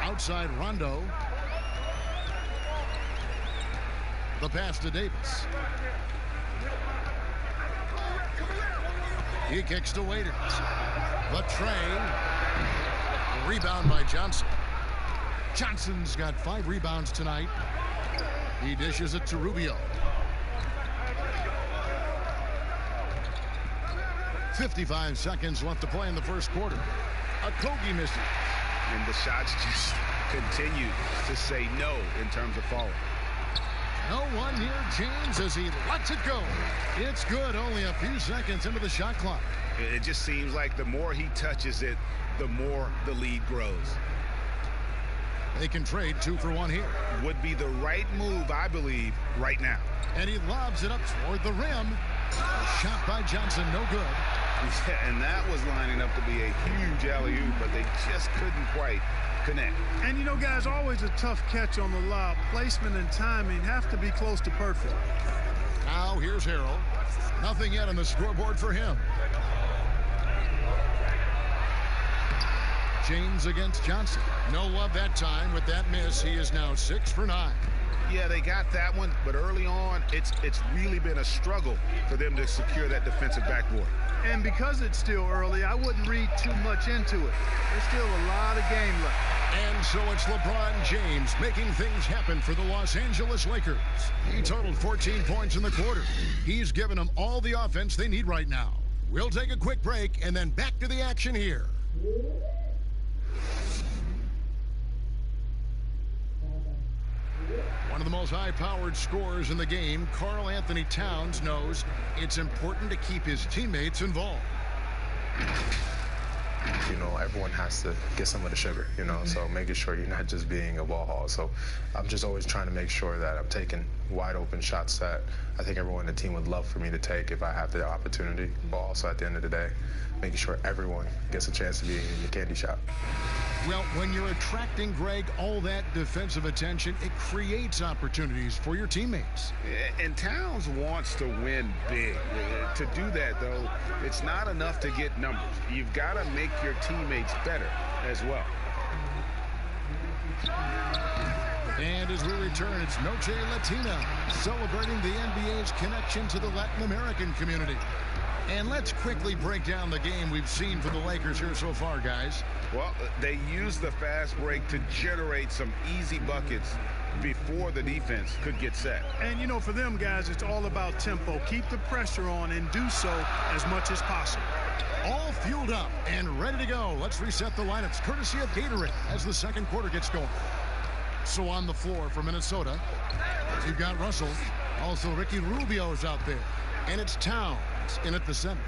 Outside Rondo. The pass to Davis. He kicks to Waiters. The tray. Rebound by Johnson. Johnson's got 5 rebounds tonight. He dishes it to Rubio. 55 seconds left to play in the first quarter. Okogie misses. And the shots just continue to say no in terms of falling. No one near James as he lets it go. It's good, only a few seconds into the shot clock. It just seems like the more he touches it, the more the lead grows. They can trade 2 for 1 here. Would be the right move, I believe, right now. And he lobs it up toward the rim. A shot by Johnson, no good. Yeah, and that was lining up to be a huge alley-oop, but they just couldn't quite connect. And you know, guys, always a tough catch on the lob. Placement and timing have to be close to perfect. Now here's Harrell. Nothing yet on the scoreboard for him. James against Johnson. No love that time with that miss. He is now 6 for 9. Yeah, they got that one, but early on, it's really been a struggle for them to secure that defensive backboard. And because it's still early, I wouldn't read too much into it. There's still a lot of game left. And so it's LeBron James making things happen for the Los Angeles Lakers. He totaled 14 points in the quarter. He's given them all the offense they need right now. We'll take a quick break and then back to the action here. One of the most high-powered scorers in the game, Karl Anthony Towns, knows it's important to keep his teammates involved. You know, everyone has to get some of the sugar, you know, so making sure you're not just being a ball hog. So I'm just always trying to make sure that I'm taking wide open shots that I think everyone in the team would love for me to take if I have the opportunity. But also at the end of the day, making sure everyone gets a chance to be in the candy shop. Well, when you're attracting, Greg, all that defensive attention, it creates opportunities for your teammates. And Towns wants to win big. To do that, though, it's not enough to get numbers. You've got to make your teammates better as well. And as we return, it's Noche Latina, celebrating the NBA's connection to the Latin American community. And let's quickly break down the game we've seen for the Lakers here so far, guys. Well, they used the fast break to generate some easy buckets before the defense could get set. And, you know, for them, guys, it's all about tempo. Keep the pressure on and do so as much as possible. All fueled up and ready to go. Let's reset the lineups, courtesy of Gatorade, as the second quarter gets going. So on the floor for Minnesota, you've got Russell. Also, Ricky Rubio is out there. And it's Towns in at the center.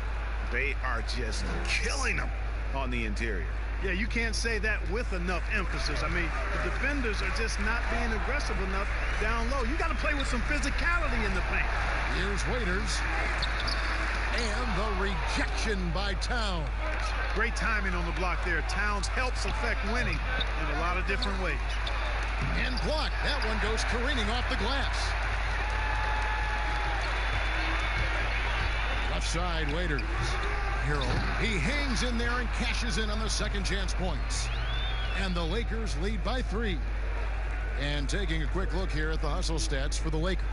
They are just killing them on the interior. Yeah, you can't say that with enough emphasis. I mean, the defenders are just not being aggressive enough down low. You got to play with some physicality in the paint. Here's Waiters. And the rejection by Towns. Great timing on the block there. Towns helps affect winning in a lot of different ways. And blocked. That one goes careening off the glass. Left side, Waiters. Hero. He hangs in there and cashes in on the second chance points. And the Lakers lead by 3. And taking a quick look here at the hustle stats for the Lakers.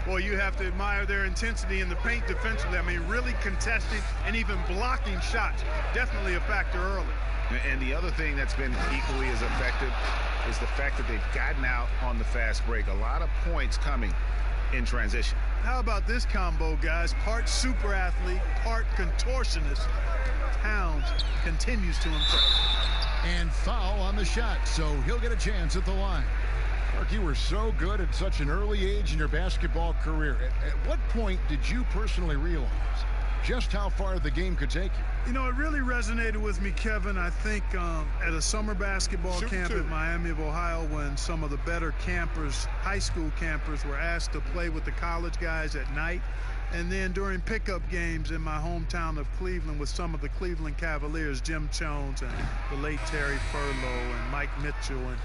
Boy, you have to admire their intensity in the paint defensively. I mean, really contesting and even blocking shots. Definitely a factor early. And the other thing that's been equally as effective is the fact that they've gotten out on the fast break. A lot of points coming in transition. How about this combo, guys? Part super athlete, part contortionist. Towns continues to impress. And foul on the shot, so he'll get a chance at the line. Mark, you were so good at such an early age in your basketball career. At what point did you personally realize just how far the game could take you? You know, it really resonated with me, Kevin, I think at a summer basketball camp at Miami of Ohio, when some of the better campers, high school campers, were asked to play with the college guys at night. And then during pickup games in my hometown of Cleveland with some of the Cleveland Cavaliers, Jim Jones and the late Terry Furlow and Mike Mitchell, and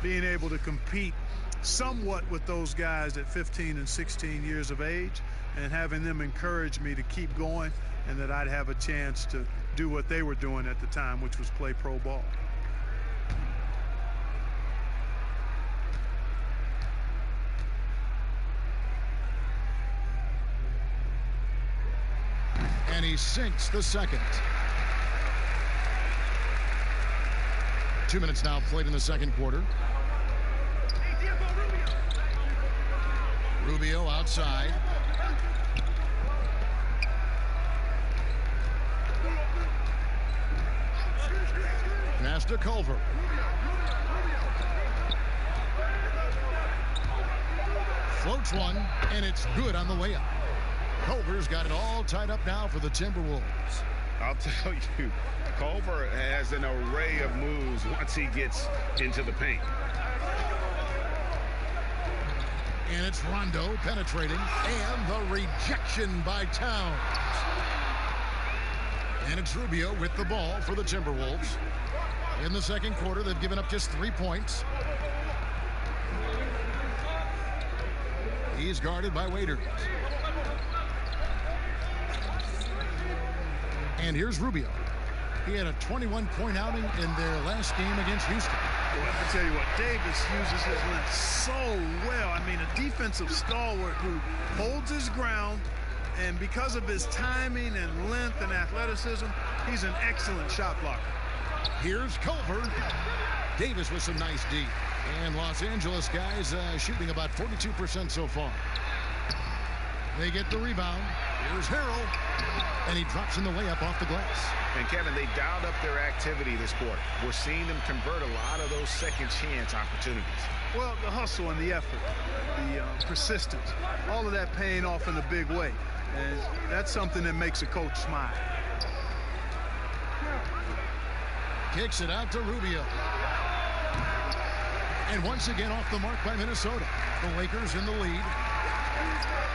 being able to compete somewhat with those guys at 15 and 16 years of age, and having them encourage me to keep going and that I'd have a chance to do what they were doing at the time, which was play pro ball. And he sinks the second. 2 minutes now played in the second quarter. Rubio outside. Pass to Culver. Floats one, and it's good on the layup. Culver's got it all tied up now for the Timberwolves. I'll tell you, Culver has an array of moves once he gets into the paint. And it's Rondo penetrating, and the rejection by Towns. And it's Rubio with the ball for the Timberwolves. In the second quarter, they've given up just 3 points. He's guarded by Waiters. And here's Rubio. He had a 21-point outing in their last game against Houston. Well, I tell you what, Davis uses his length so well. I mean, a defensive stalwart who holds his ground, and because of his timing and length and athleticism, he's an excellent shot blocker. Here's Culver. Davis with some nice D. And Los Angeles guys shooting about 42% so far. They get the rebound. Here's Harrell. And he drops in the layup off the glass. And Kevin, they dialed up their activity this quarter. We're seeing them convert a lot of those second chance opportunities. Well, the hustle and the effort, the persistence, all of that paying off in a big way. And that's something that makes a coach smile. Kicks it out to Rubio. And once again off the mark by Minnesota. The Lakers in the lead.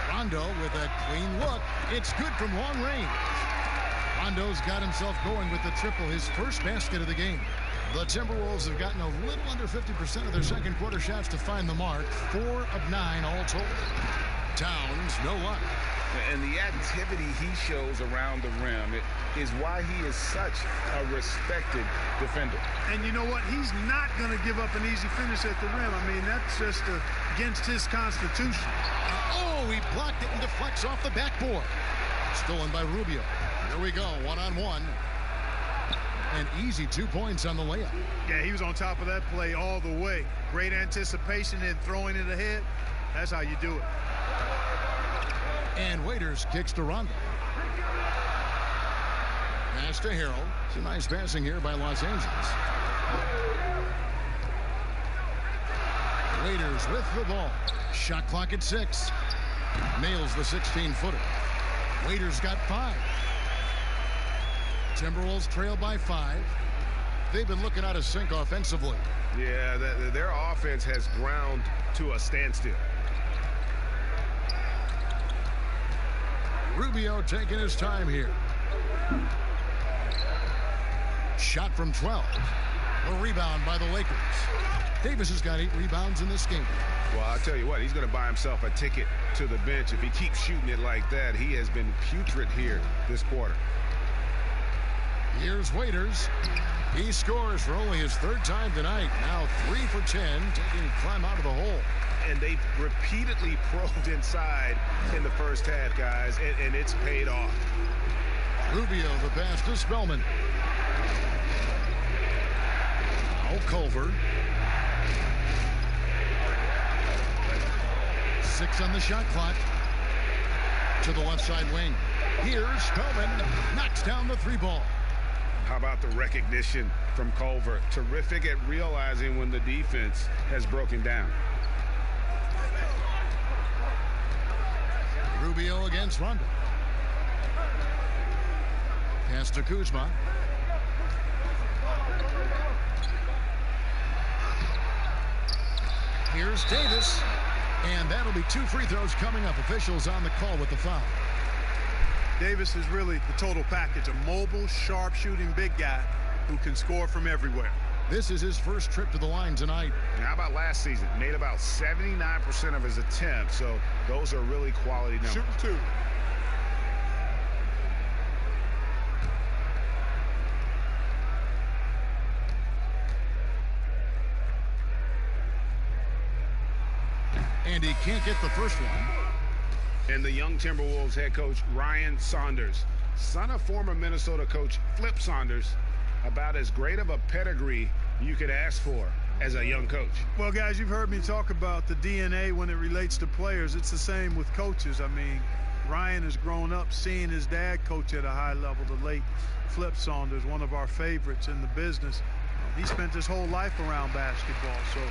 Rondo with a clean look. It's good from long range. Rondo's got himself going with the triple, his first basket of the game. The Timberwolves have gotten a little under 50% of their second quarter shots to find the mark. 4 of 9 all told. Towns, no luck. And the activity he shows around the rim is why he is such a respected defender. And you know what? He's not going to give up an easy finish at the rim. I mean, that's just against his constitution. Oh, he blocked it and deflects off the backboard. Stolen by Rubio. Here we go, one-on-one. And easy 2 points on the layup. Yeah, he was on top of that play all the way. Great anticipation and throwing it ahead. That's how you do it. And Waiters kicks to Rondo. Pass to Harrell. Some nice passing here by Los Angeles. Waiters with the ball. Shot clock at 6. Nails the 16-footer. Waiters got 5. Timberwolves trail by 5. They've been looking out of sync offensively. Yeah, their offense has ground to a standstill. Rubio taking his time here. Shot from 12. A rebound by the Lakers. Davis has got 8 rebounds in this game. Well, I'll tell you what, he's going to buy himself a ticket to the bench. If he keeps shooting it like that, he has been putrid here this quarter. Here's Waiters. He scores for only his 3rd time tonight. Now 3 for 10, taking climb out of the hole. And they've repeatedly probed inside in the first half, guys, and it's paid off. Rubio, the pass to Spellman. Now Culver. 6 on the shot clock. To the left side wing. Here's Spellman. Knocks down the 3-ball. How about the recognition from Culver? Terrific at realizing when the defense has broken down. Rubio against Rondo. Pass to Kuzma. Here's Davis. And that'll be 2 free throws coming up. Officials on the call with the foul. Davis is really the total package. A mobile, sharp-shooting big guy who can score from everywhere. This is his first trip to the line tonight. And how about last season? Made about 79% of his attempts, so those are really quality numbers. Shooting 2. And he can't get the first one. And the young Timberwolves head coach Ryan Saunders, son of former Minnesota coach Flip Saunders, about as great of a pedigree you could ask for as a young coach. Well, guys, you've heard me talk about the DNA when it relates to players. It's the same with coaches. I mean, Ryan has grown up seeing his dad coach at a high level, the late Flip Saunders, one of our favorites in the business. He spent his whole life around basketball, so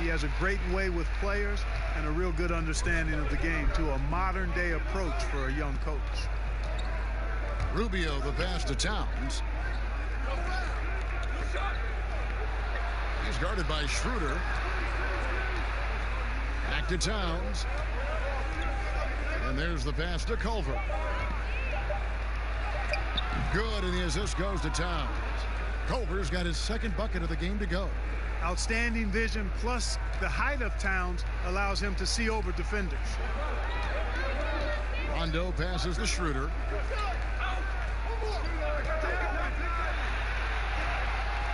he has a great way with players and a real good understanding of the game, to a modern-day approach for a young coach. Rubio, the pass to Towns. He's guarded by Schroeder. Back to Towns. And there's the pass to Culver. Good, and the assist goes to Towns. Culver's got his 2nd bucket of the game to go. Outstanding vision, plus the height of Towns allows him to see over defenders. Rondo passes to Schroeder.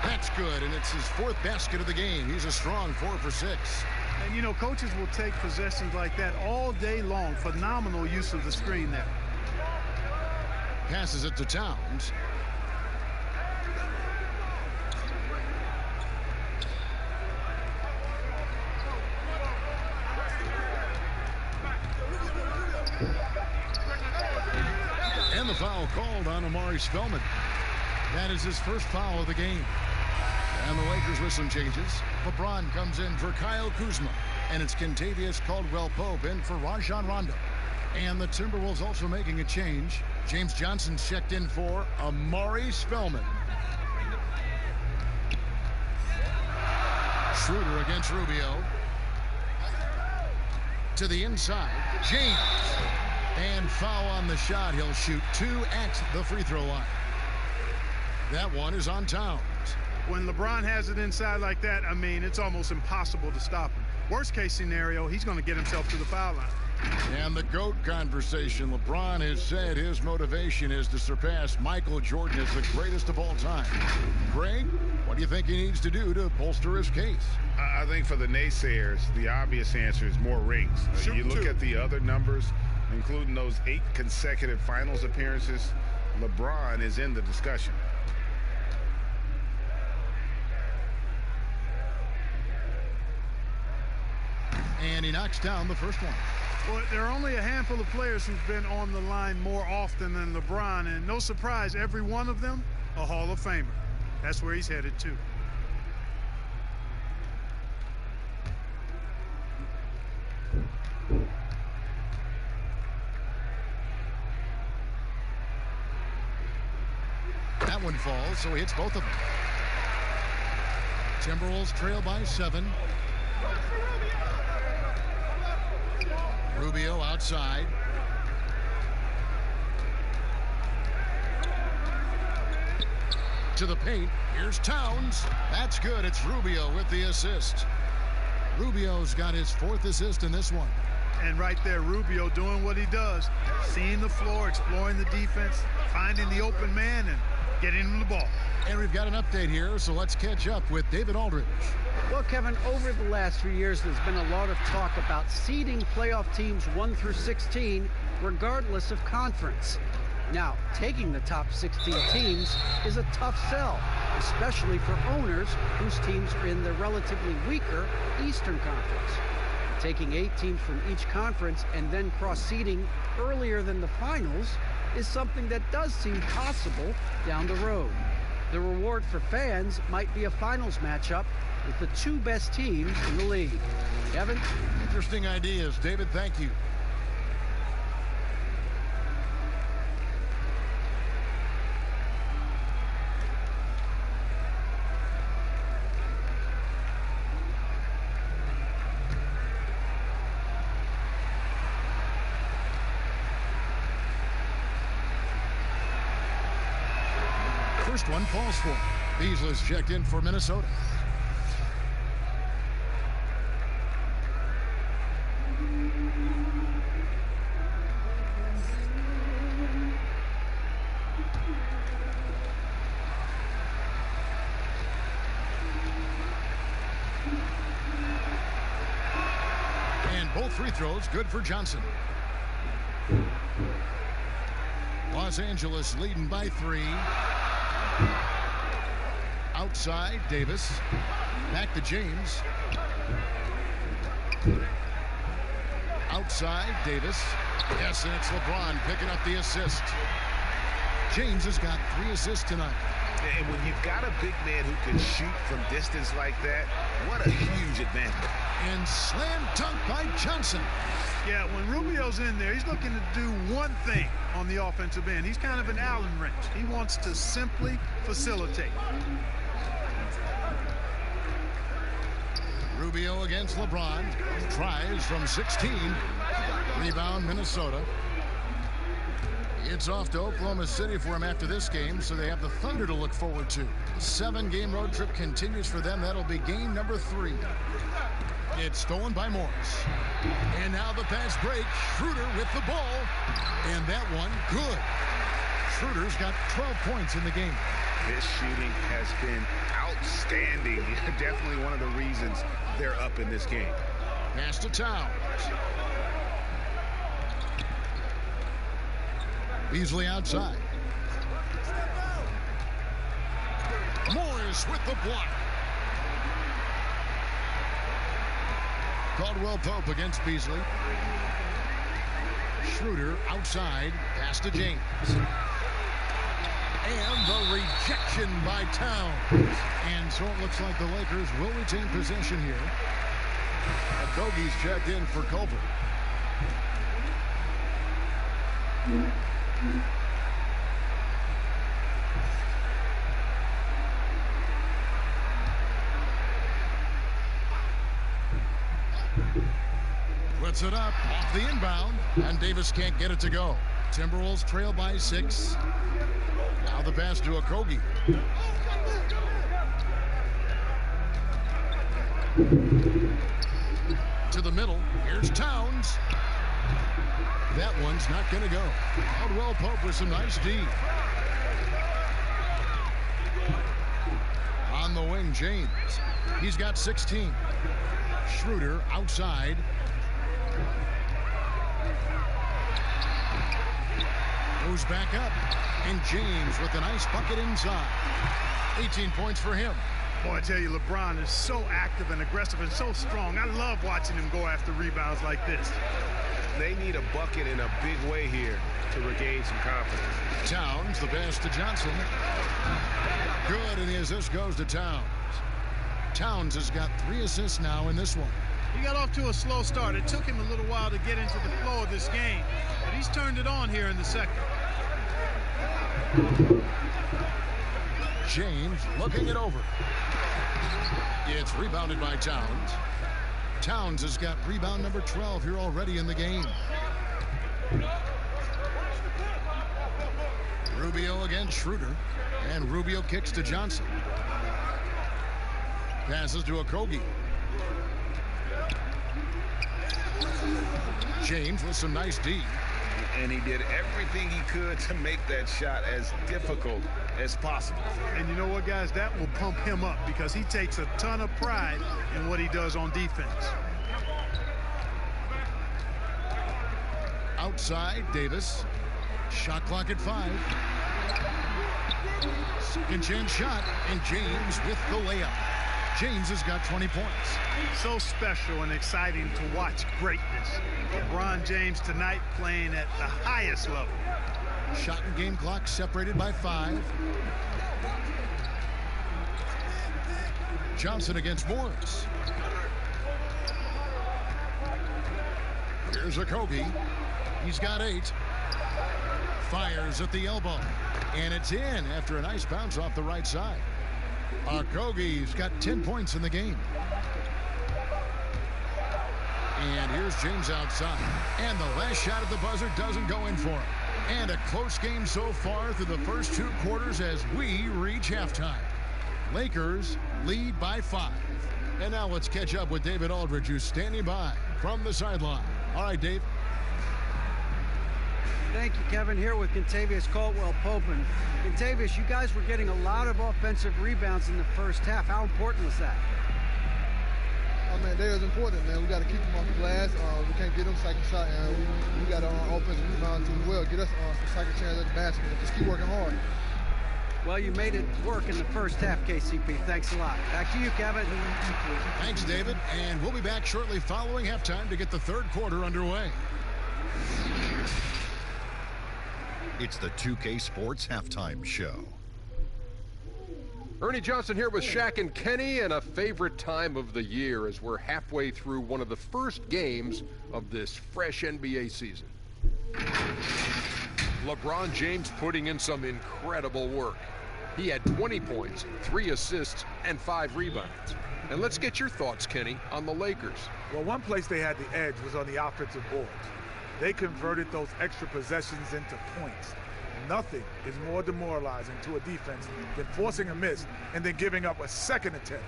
That's good, and it's his 4th basket of the game. He's a strong 4 for 6. And, you know, coaches will take possessions like that all day long. Phenomenal use of the screen there. Passes it to Towns. And the foul called on Amari Spellman. That is his first foul of the game. And the Lakers with some changes. LeBron comes in for Kyle Kuzma. And it's Kentavious Caldwell-Pope in for Rajon Rondo. And the Timberwolves also making a change. James Johnson checked in for Amari Spellman. Schroeder against Rubio. To the inside. James. And foul on the shot. He'll shoot 2 at the free throw line. That one is on Towns. When LeBron has it inside like that, I mean, it's almost impossible to stop him. Worst case scenario, he's going to get himself to the foul line. And the GOAT conversation. LeBron has said his motivation is to surpass Michael Jordan as the greatest of all time. Greg, what do you think he needs to do to bolster his case? I think for the naysayers, the obvious answer is more rings. You look at the other numbers, including those 8 consecutive finals appearances, LeBron is in the discussion. And he knocks down the first one. Well, there are only a handful of players who've been on the line more often than LeBron, and no surprise, every one of them a Hall of Famer. That's where he's headed to. that one falls, so he hits both of them. Timberwolves trail by 7. Rubio outside. To the paint. Here's Towns. That's good. It's Rubio with the assist. Rubio's got his 4th assist in this one. And right there, Rubio doing what he does. Seeing the floor, exploring the defense, finding the open man, and getting him the ball. And we've got an update here, so let's catch up with David Aldridge. Well, Kevin, over the last few years, there's been a lot of talk about seeding playoff teams 1 through 16, regardless of conference. Now, taking the top 16 teams is a tough sell, especially for owners whose teams are in the relatively weaker Eastern Conference. Taking 8 teams from each conference and then cross-seeding earlier than the finals is something that does seem possible down the road. The reward for fans might be a finals matchup with the 2 best teams in the league. Kevin? Interesting ideas. David, thank you. First one falls for. Beasley's checked in for Minnesota. And both free throws good for Johnson. Los Angeles leading by 3. Outside, Davis. Back to James. Outside, Davis. Yes, and it's LeBron picking up the assist. James has got 3 assists tonight. And when you've got a big man who can shoot from distance like that, what a huge advantage. And slam dunk by Johnson. Yeah, when Rubio's in there, he's looking to do one thing on the offensive end. He's kind of an Allen wrench. He wants to simply facilitate. Rubio against LeBron. Tries from 16. Rebound, Minnesota. It's off to Oklahoma City for him after this game, so they have the Thunder to look forward to. 7-game road trip continues for them. That'll be game number 3. It's stolen by Morris. And now the pass break. Schroeder with the ball. And that one, good. Schroeder's got 12 points in the game. This shooting has been outstanding. Definitely one of the reasons they're up in this game. Pass to Towns. Beasley outside. Morris with the block. Caldwell Pope against Beasley. Schroeder outside. Pass to James. And the rejection by Towns. And so it looks like the Lakers will retain possession here. Okogie's checked in for Culver. Puts it up off the inbound, and Davis can't get it to go. Timberwolves trail by 6. Now the pass to Okogie. To the middle. Here's Towns. That one's not going to go. Caldwell Pope with some nice D. On the wing, James. He's got 16. Schroeder outside. Goes back up. And James with a nice bucket inside. 18 points for him. Boy, I tell you, LeBron is so active and aggressive and so strong. I love watching him go after rebounds like this. They need a bucket in a big way here to regain some confidence. Towns, the pass to Johnson. Good, and the assist goes to Towns. Towns has got 3 assists now in this one. He got off to a slow start. It took him a little while to get into the flow of this game, but he's turned it on here in the second. James looking it over. It's rebounded by Towns. Towns has got rebound number 12 here already in the game. Rubio against Schroeder. And Rubio kicks to Johnson. Passes to Okogie. James with some nice D. And he did everything he could to make that shot as difficult as possible. And you know what, guys? That will pump him up because he takes a ton of pride in what he does on defense. Outside, Davis. Shot clock at 5. Second chance shot, and James with the layup. James has got 20 points. So special and exciting to watch greatness. LeBron James tonight playing at the highest level. Shot and game clock separated by 5. Johnson against Morris. Here's Okogie. He's got 8. Fires at the elbow. And it's in after a nice bounce off the right side. Okogie's got 10 points in the game. And here's James outside. And the last shot at the buzzer doesn't go in for him. And a close game so far through the first 2 quarters as we reach halftime. Lakers lead by 5. And now let's catch up with David Aldridge, who's standing by from the sideline. All right, Dave. Thank you, Kevin. Here with Kentavious Caldwell-Pope. And Kentavious, you guys were getting a lot of offensive rebounds in the first half. How important was that? Oh, man, that is important, man. We got to keep them off the glass. We can't get them second shot, and we got our offensive rebound as well. Get us some second chance at the basket and just keep working hard. Well, you made it work in the first half, KCP. Thanks a lot. Back to you, Kevin. Thanks, David. And we'll be back shortly following halftime to get the third quarter underway. It's the 2K Sports Halftime Show. Ernie Johnson here with Shaq and Kenny, and a favorite time of the year as we're halfway through one of the first games of this fresh NBA season. LeBron James putting in some incredible work. He had 20 points, 3 assists, and 5 rebounds. And let's get your thoughts, Kenny, on the Lakers. Well, one place they had the edge was on the offensive boards. They converted those extra possessions into points. Nothing is more demoralizing to a defense than forcing a miss and then giving up a second attempt.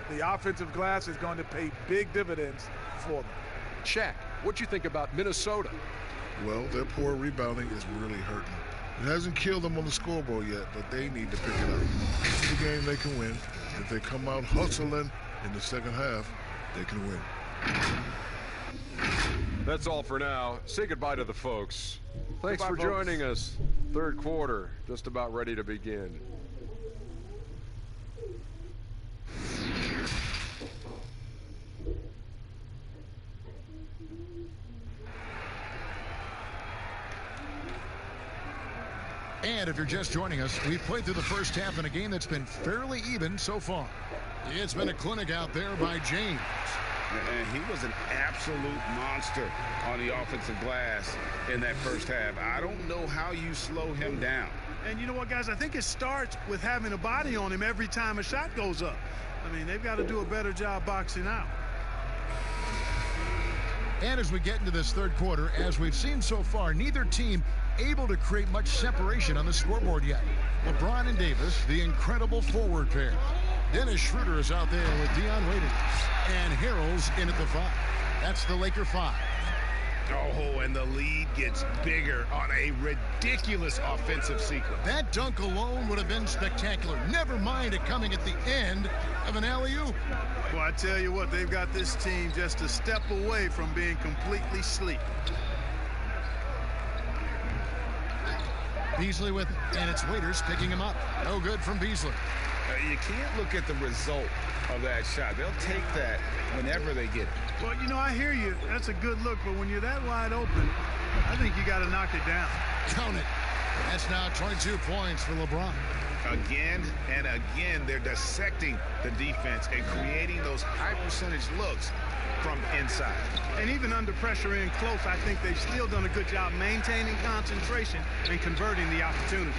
The offensive glass is going to pay big dividends for them. Shaq, what you think about Minnesota? Well, their poor rebounding is really hurting. It hasn't killed them on the scoreboard yet, but they need to pick it up. This is a game they can win. If they come out hustling in the second half, they can win. That's all for now. Say goodbye to the folks. Thanks Goodbye, for folks. joining us. Third quarter, just about ready to begin. And if you're just joining us, we've played through the first half in a game that's been fairly even so far. It's been a clinic out there by James. And he was an absolute monster on the offensive glass in that first half. I don't know how you slow him down. And you know what, guys? I think it starts with having a body on him every time a shot goes up. I mean, they've got to do a better job boxing out. And as we get into this third quarter, as we've seen so far, neither team able to create much separation on the scoreboard yet. LeBron and Davis, the incredible forward pair. Dennis Schroeder is out there with Dion Waiters. And Harrell's in at the 5. That's the Laker 5. Oh, and the lead gets bigger on a ridiculous offensive sequence. That dunk alone would have been spectacular. Never mind it coming at the end of an alley-oop. Well, I tell you what, they've got this team just a step away from being completely sleep. Beasley with it, and it's Waiters picking him up. No good from Beasley. You can't look at the result of that shot. They'll take that whenever they get it. Well, you know, I hear you. That's a good look, but when you're that wide open, I think you got to knock it down. Count it. That's now 22 points for LeBron. Again and again, they're dissecting the defense and creating those high percentage looks from inside. And even under pressure in close, I think they've still done a good job maintaining concentration and converting the opportunities.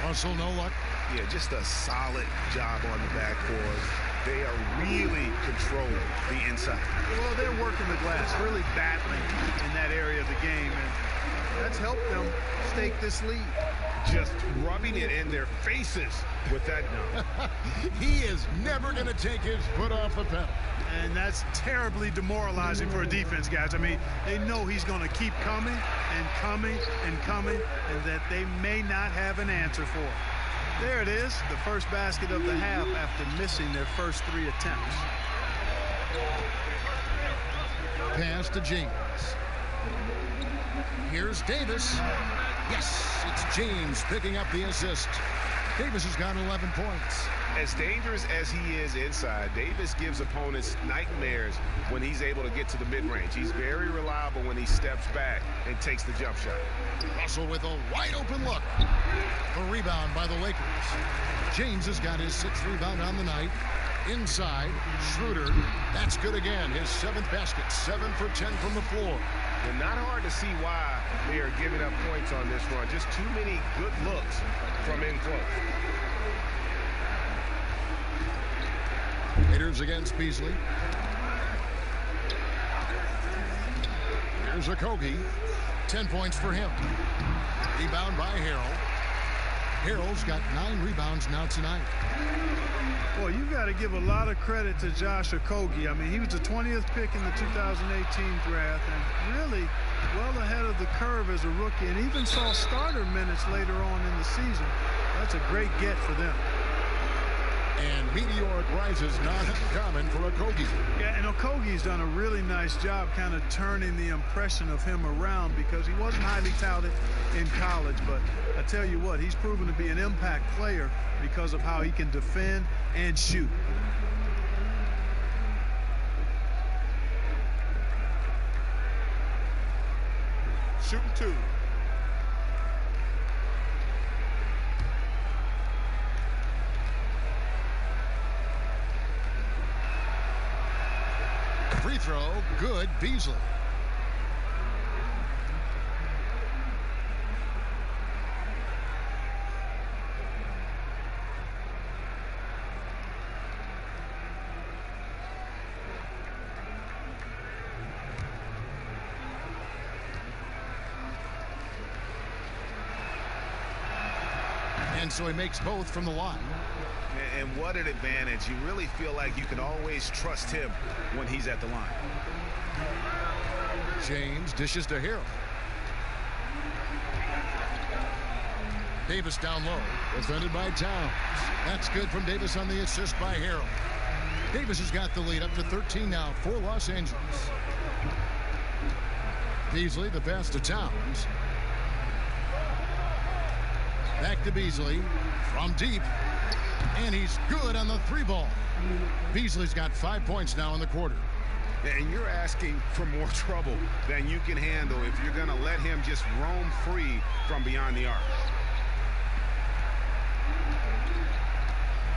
Russell, no luck. Yeah, just a solid job on the backboard. They are really controlling the inside. Well, they're working the glass, really battling in that area of the game, and that's helped them stake this lead. Just rubbing it in their faces with that dunk. He is never going to take his foot off the pedal. And that's terribly demoralizing for a defense, guys. I mean, they know he's going to keep coming and coming and coming, and that they may not have an answer for it. There it is, the first basket of the half after missing their first 3 attempts. Pass to James. Here's Davis. Yes, it's James picking up the assist. Davis has got 11 points. As dangerous as he is inside, Davis gives opponents nightmares when he's able to get to the mid-range. He's very reliable when he steps back and takes the jump shot. Russell with a wide open look. The rebound by the Lakers. James has got his 6th rebound on the night. Inside, Schroeder. That's good again. His 7th basket. 7 for 10 from the floor. And not hard to see why they are giving up points on this run. Just too many good looks from in close. Raiders against Beasley. Here's Okogie. 10 points for him. Rebound by Harrell. Harrell's got 9 rebounds now tonight. Boy, you got to give a lot of credit to Josh Okogie. I mean, he was the 20th pick in the 2018 draft and really well ahead of the curve as a rookie, and even saw starter minutes later on in the season. That's a great get for them. And meteoric rises not uncommon for Okogie. Yeah, and Okogie's done a really nice job kind of turning the impression of him around, because he wasn't highly touted in college, but I tell you what, he's proven to be an impact player because of how he can defend and shoot. Shooting 2. Free throw, good, Beasley. And so he makes both from the line. And what an advantage. You really feel like you can always trust him when he's at the line. James dishes to Harrell. Davis down low, defended by Towns. That's good from Davis on the assist by Harrell. Davis has got the lead up to 13 now for Los Angeles. Beasley, the pass to Towns. Back to Beasley from deep. And he's good on the 3-ball. Beasley's got 5 points now in the quarter. And you're asking for more trouble than you can handle if you're going to let him just roam free from beyond the arc.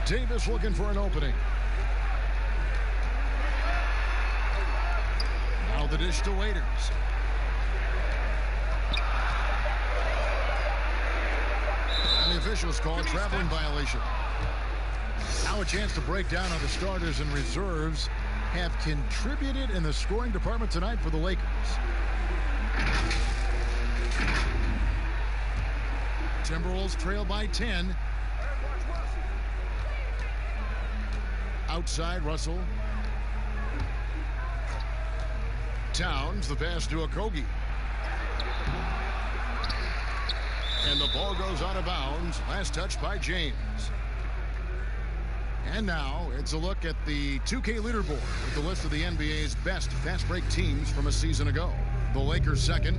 Davis looking for an opening. Now the dish to Waiters. And the officials call a traveling violation. Now a chance to break down how the starters and reserves have contributed in the scoring department tonight for the Lakers. Timberwolves trail by 10. Outside, Russell. Towns, the pass to Okogie. And the ball goes out of bounds. Last touch by James. And now it's a look at the 2K leaderboard with the list of the NBA's best fast break teams from a season ago. The Lakers second.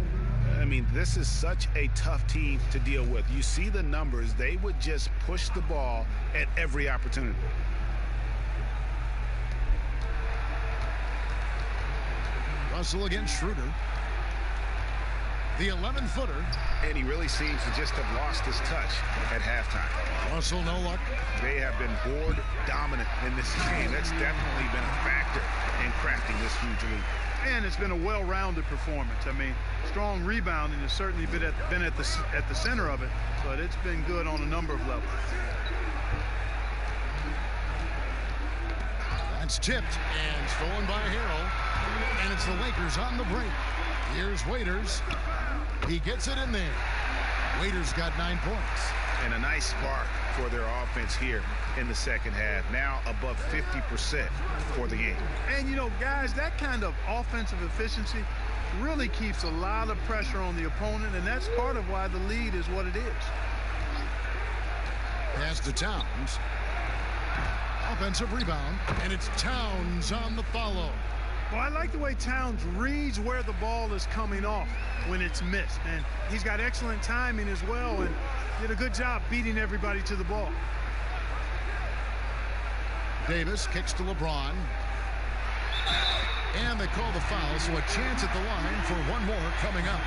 I mean, this is such a tough team to deal with. You see the numbers. They would just push the ball at every opportunity. Russell against Schroeder. the 11-footer. And he really seems to just have lost his touch at halftime. Russell, no luck. They have been board dominant in this game. That's definitely been a factor in crafting this huge lead. And it's been a well-rounded performance. I mean, strong rebounding has certainly been at the center of it, but it's been good on a number of levels. That's tipped and stolen by Harrell. And it's the Lakers on the break. Here's Waiters. He gets it in there. Waiters got 9 points. And a nice spark for their offense here in the second half. Now above 50% for the game. And, you know, guys, that kind of offensive efficiency really keeps a lot of pressure on the opponent, and that's part of why the lead is what it is. Pass to Towns. Offensive rebound, and it's Towns on the follow. Well, I like the way Towns reads where the ball is coming off when it's missed. And he's got excellent timing as well and did a good job beating everybody to the ball. Davis kicks to LeBron. And they call the foul, so a chance at the line for one more coming up.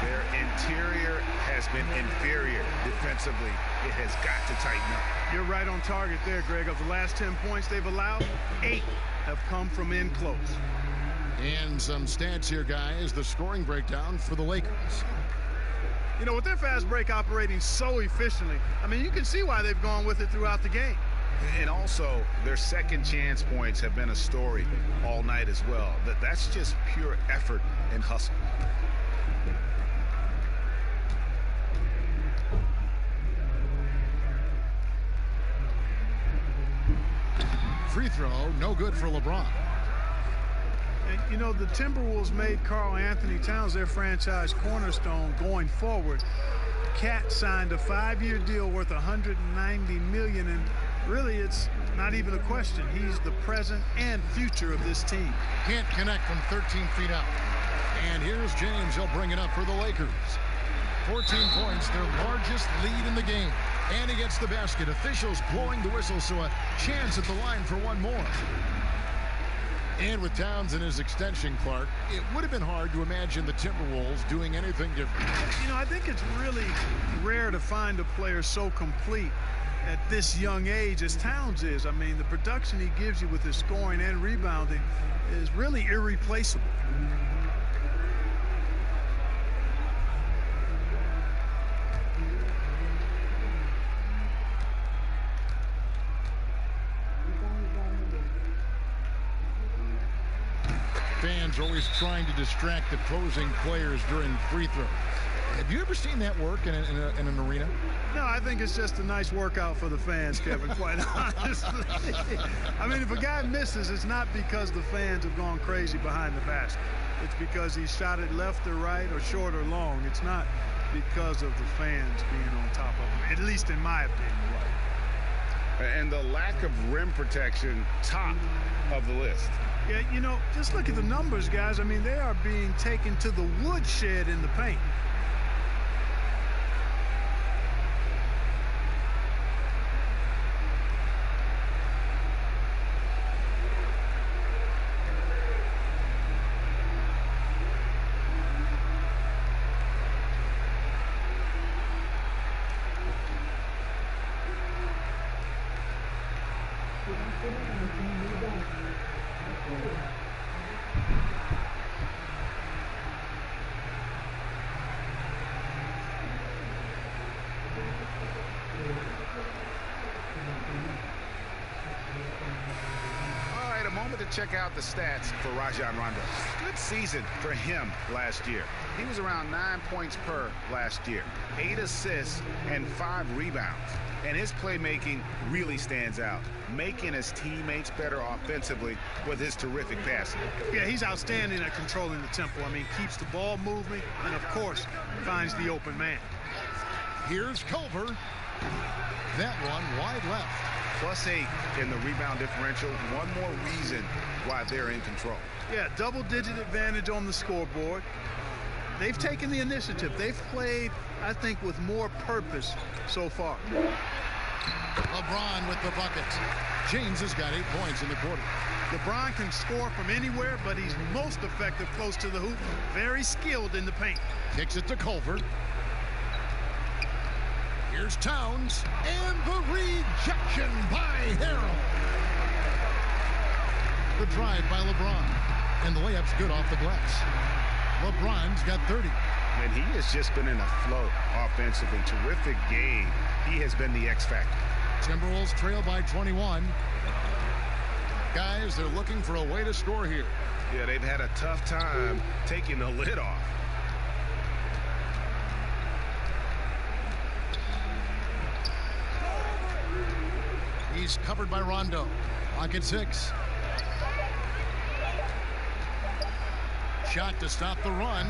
Their interior has been inferior defensively. It has got to tighten up. You're right on target there, Greg. Of the last 10 points they've allowed, 8 have come from in close. And some stats here, guys. The scoring breakdown for the Lakers. You know, with their fast break operating so efficiently, I mean, you can see why they've gone with it throughout the game. And also, their second chance points have been a story all night as well. That's just pure effort and hustle. Free throw, no good for LeBron. And, you know, the Timberwolves made Karl Anthony Towns their franchise cornerstone going forward. Cat signed a 5-year deal worth $190 million, and really it's not even a question. He's the present and future of this team. Can't connect from 13 feet out. And here's James. He'll bring it up for the Lakers. 14 points, their largest lead in the game. And he gets the basket. Officials blowing the whistle, so a chance at the line for one more. And with Towns in his extension, Clark, it would have been hard to imagine the Timberwolves doing anything different. You know, I think it's really rare to find a player so complete at this young age as Towns is. I mean, the production he gives you with his scoring and rebounding is really irreplaceable. Fans are always trying to distract opposing players during free throws. Have you ever seen that work in an arena? No, I think it's just a nice workout for the fans, Kevin, quite honestly. I mean, if a guy misses, it's not because the fans have gone crazy behind the basket. It's because he shot it left or right or short or long. It's not because of the fans being on top of him, at least in my opinion. And the lack of rim protection, top of the list. Yeah, you know, just look at the numbers, guys. I mean, they are being taken to the woodshed in the paint. Check out the stats for Rajon Rondo. Good season for him last year. He was around 9 points per last year, 8 assists and 5 rebounds. And his playmaking really stands out, making his teammates better offensively with his terrific passing. Yeah, he's outstanding at controlling the tempo. I mean, keeps the ball moving and, of course, finds the open man. Here's Culver. That one wide left. +8 in the rebound differential. One more reason why they're in control. Yeah, double-digit advantage on the scoreboard. They've taken the initiative. They've played, I think, with more purpose so far. LeBron with the bucket. James has got 8 points in the quarter. LeBron can score from anywhere, but he's most effective close to the hoop. Very skilled in the paint. Kicks it to Culver. Here's Towns, and the rejection by Harrell. The drive by LeBron, and the layup's good off the glass. LeBron's got 30. And he has just been in a flow offensively. Terrific game. He has been the X factor. Timberwolves trail by 21. Guys, they're looking for a way to score here. Yeah, they've had a tough time taking the lid off. He's covered by Rondo. Clock at 6. Shot to stop the run,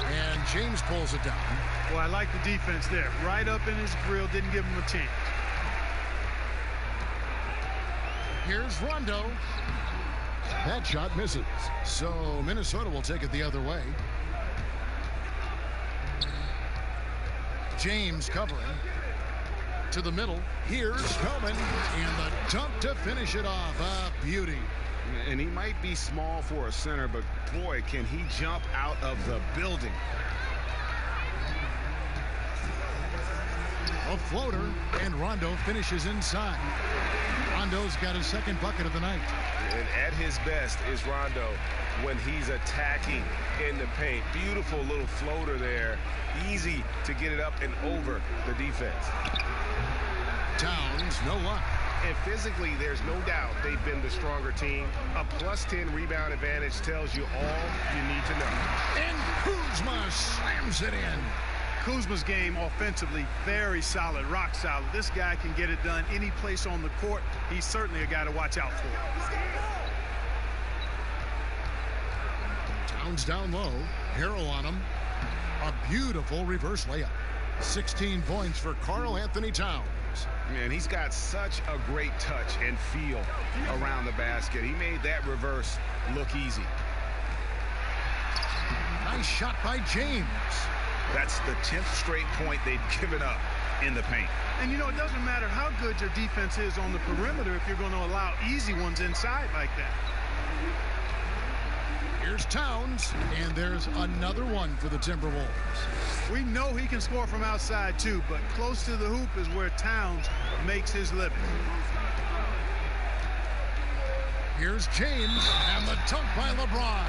and James pulls it down. Well, I like the defense there. Right up in his grill, didn't give him a chance. Here's Rondo. That shot misses. So Minnesota will take it the other way. James covering. To the middle. Here's Spellman. And the dunk to finish it off. A beauty. And he might be small for a center, but boy, can he jump out of the building. A floater, and Rondo finishes inside. Rondo's got his second bucket of the night. And at his best is Rondo when he's attacking in the paint. Beautiful little floater there. Easy to get it up and over the defense. Towns, no luck. And physically, there's no doubt they've been the stronger team. A +10 rebound advantage tells you all you need to know. And Kuzma slams it in. Kuzma's game offensively, very solid, rock solid. This guy can get it done any place on the court. He's certainly a guy to watch out for. Towns down low. Harrell on him. A beautiful reverse layup. 16 points for Karl Anthony Towns. Man, he's got such a great touch and feel around the basket. He made that reverse look easy. Nice shot by James. That's the 10th straight point they've given up in the paint. And, you know, it doesn't matter how good your defense is on the perimeter if you're going to allow easy ones inside like that. Here's Towns, and there's another one for the Timberwolves. We know he can score from outside, too, but close to the hoop is where Towns makes his living. Here's James, and the dunk by LeBron.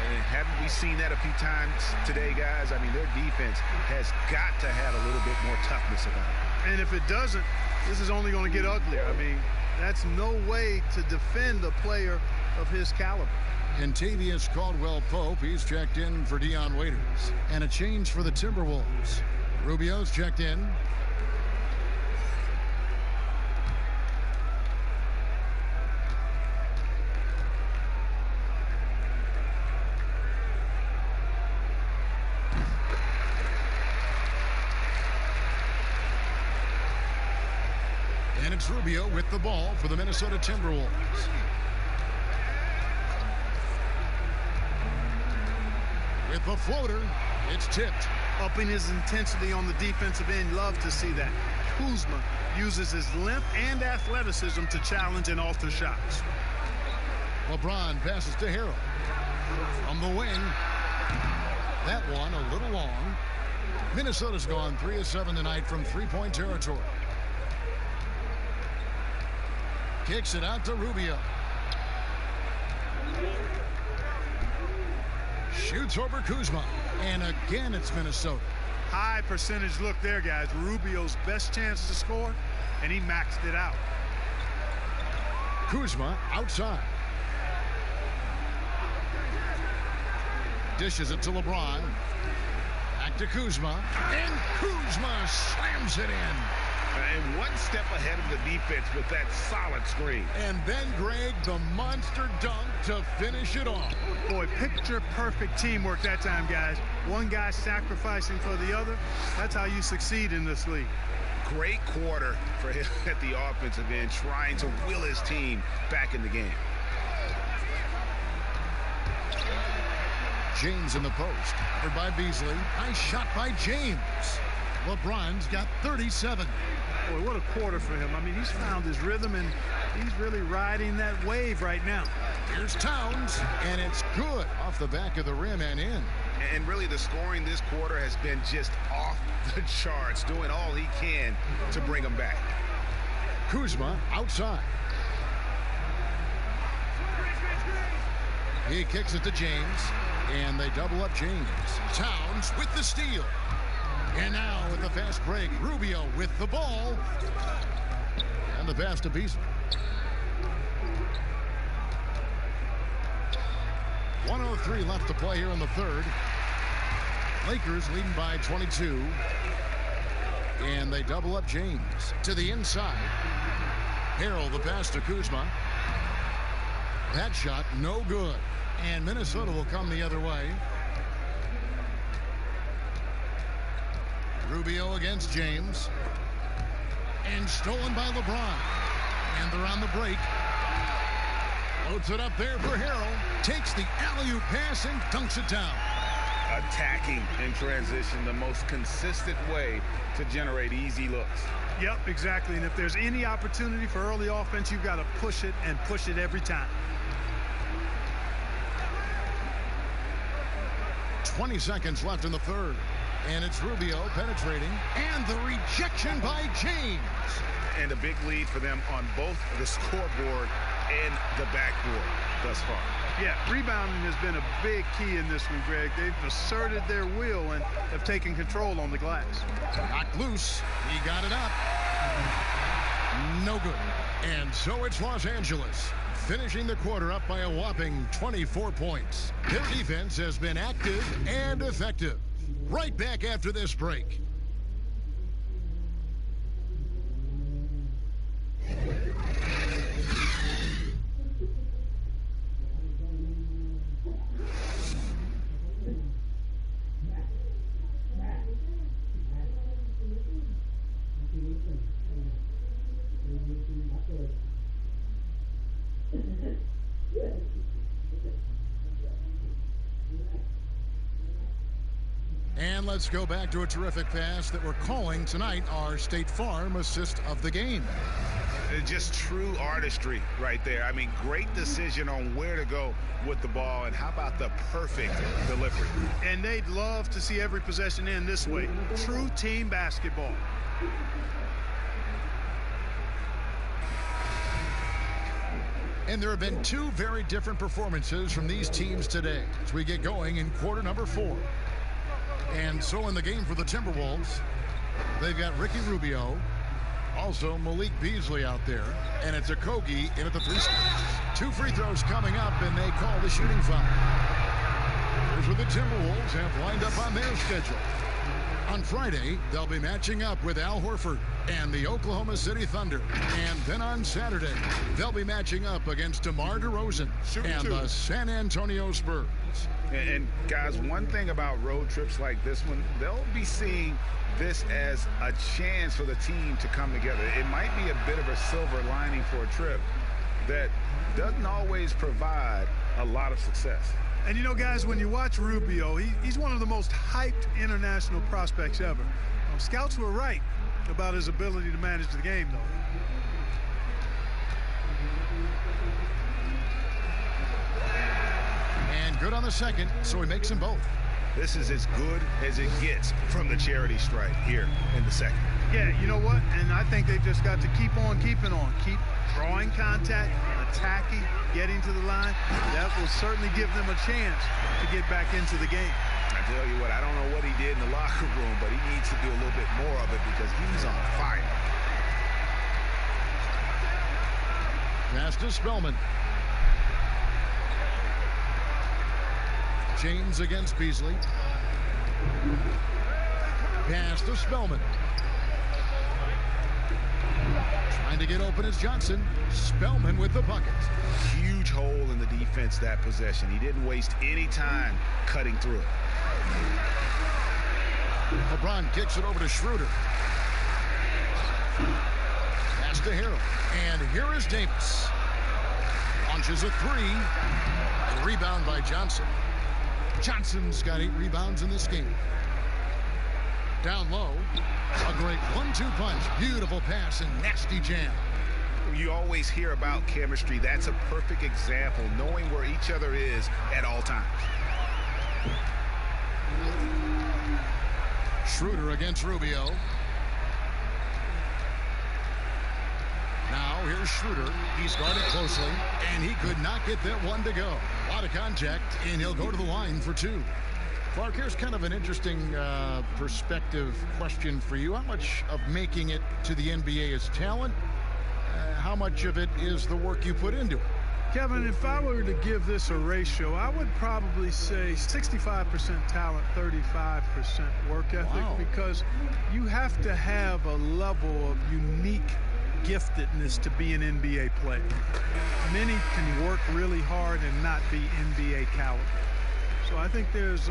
And haven't we seen that a few times today, guys? I mean, their defense has got to have a little bit more toughness about it. And if it doesn't, this is only going to get uglier. I mean, that's no way to defend a player of his caliber. And Tavius Caldwell-Pope, he's checked in for Dion Waiters. And a change for the Timberwolves. Rubio's checked in. And it's Rubio with the ball for the Minnesota Timberwolves. With the floater, it's tipped. Upping his intensity on the defensive end. Love to see that. Kuzma uses his length and athleticism to challenge and alter shots. LeBron passes to Harrell. From the wing. That one a little long. Minnesota's gone 3 of 7 tonight from three-point territory. Kicks it out to Rubio. Shoots over Kuzma. And again, it's Minnesota. High percentage look there, guys. Rubio's best chance to score, and he maxed it out. Kuzma outside. Dishes it to LeBron. Back to Kuzma. And Kuzma slams it in. And one step ahead of the defense with that solid screen. And then, Greg, the monster dunk to finish it off. Boy, picture-perfect teamwork that time, guys. One guy sacrificing for the other. That's how you succeed in this league. Great quarter for him at the offensive end, trying to will his team back in the game. James in the post. Covered by Beasley. Nice shot by James. LeBron's got 37. Boy, what a quarter for him. I mean, he's found his rhythm, and he's really riding that wave right now. Here's Towns, and it's good off the back of the rim and in. And really, the scoring this quarter has been just off the charts, doing all he can to bring them back. Kuzma outside. He kicks it to James, and they double up James. Towns with the steal. And now with the fast break, Rubio with the ball. And the pass to Beasley. 1:03 left to play here in the third. Lakers leading by 22. And they double up James to the inside. Harrell the pass to Kuzma. That shot no good. And Minnesota will come the other way. Rubio against James. And stolen by LeBron. And they're on the break. Loads it up there for Harrell. Takes the alley-oop pass and dunks it down. Attacking in transition, the most consistent way to generate easy looks. Yep, exactly. And if there's any opportunity for early offense, you've got to push it and push it every time. 20 seconds left in the third. And it's Rubio penetrating. And the rejection by James. And a big lead for them on both the scoreboard and the backboard thus far. Yeah, rebounding has been a big key in this one, Greg. They've asserted their will and have taken control on the glass. Knocked loose. He got it up. No good. And so it's Los Angeles, finishing the quarter up by a whopping 24 points. Their defense has been active and effective. Right back after this break. And let's go back to a terrific pass that we're calling tonight our State Farm assist of the game. Just true artistry right there. I mean, great decision on where to go with the ball, and how about the perfect delivery. And they'd love to see every possession end this way. True team basketball. And there have been two very different performances from these teams today as we get going in quarter number 4. And so in the game for the Timberwolves, they've got Ricky Rubio, also Malik Beasley out there, and it's Okogie in at the 3 spots. 2 free throws coming up, and they call the shooting foul. Here's what the Timberwolves have lined up on their schedule. On Friday, they'll be matching up with Al Horford and the Oklahoma City Thunder. And then on Saturday, they'll be matching up against DeMar DeRozan and the San Antonio Spurs. And guys, one thing about road trips like this one, they'll be seeing this as a chance for the team to come together. It might be a bit of a silver lining for a trip that doesn't always provide a lot of success. And you know, guys, when you watch Rubio, he's one of the most hyped international prospects ever. Scouts were right about his ability to manage the game, though. And good on the second, so he makes them both. This is as good as it gets from the charity stripe here in the second. Yeah, you know what? And I think they've just got to keep on keeping on. Keep drawing contact, attacking, getting to the line. That will certainly give them a chance to get back into the game. I tell you what, I don't know what he did in the locker room, but he needs to do a little bit more of it because he's on fire. Pass to Spellman. James against Beasley. Pass to Spellman. Trying to get open is Johnson. Spellman with the bucket. Huge hole in the defense that possession. He didn't waste any time cutting through it. LeBron kicks it over to Schroeder. Pass to Harrell. And here is Davis. Launches a 3. And rebound by Johnson. Johnson's got 8 rebounds in this game. Down low. A great 1-2 punch. Beautiful pass and nasty jam. You always hear about chemistry. That's a perfect example, knowing where each other is at all times. Schroeder against Rubio. Now here's Schroeder. He's guarded closely, and he could not get that one to go. A lot of contact, and he'll go to the line for 2. Clark, here's kind of an interesting perspective question for you. How much of making it to the NBA is talent? How much of it is the work you put into it? Kevin, if I were to give this a ratio, I would probably say 65% talent, 35% work ethic. Wow. Because you have to have a level of unique giftedness to be an NBA player. Many can work really hard and not be NBA caliber. So I think there's,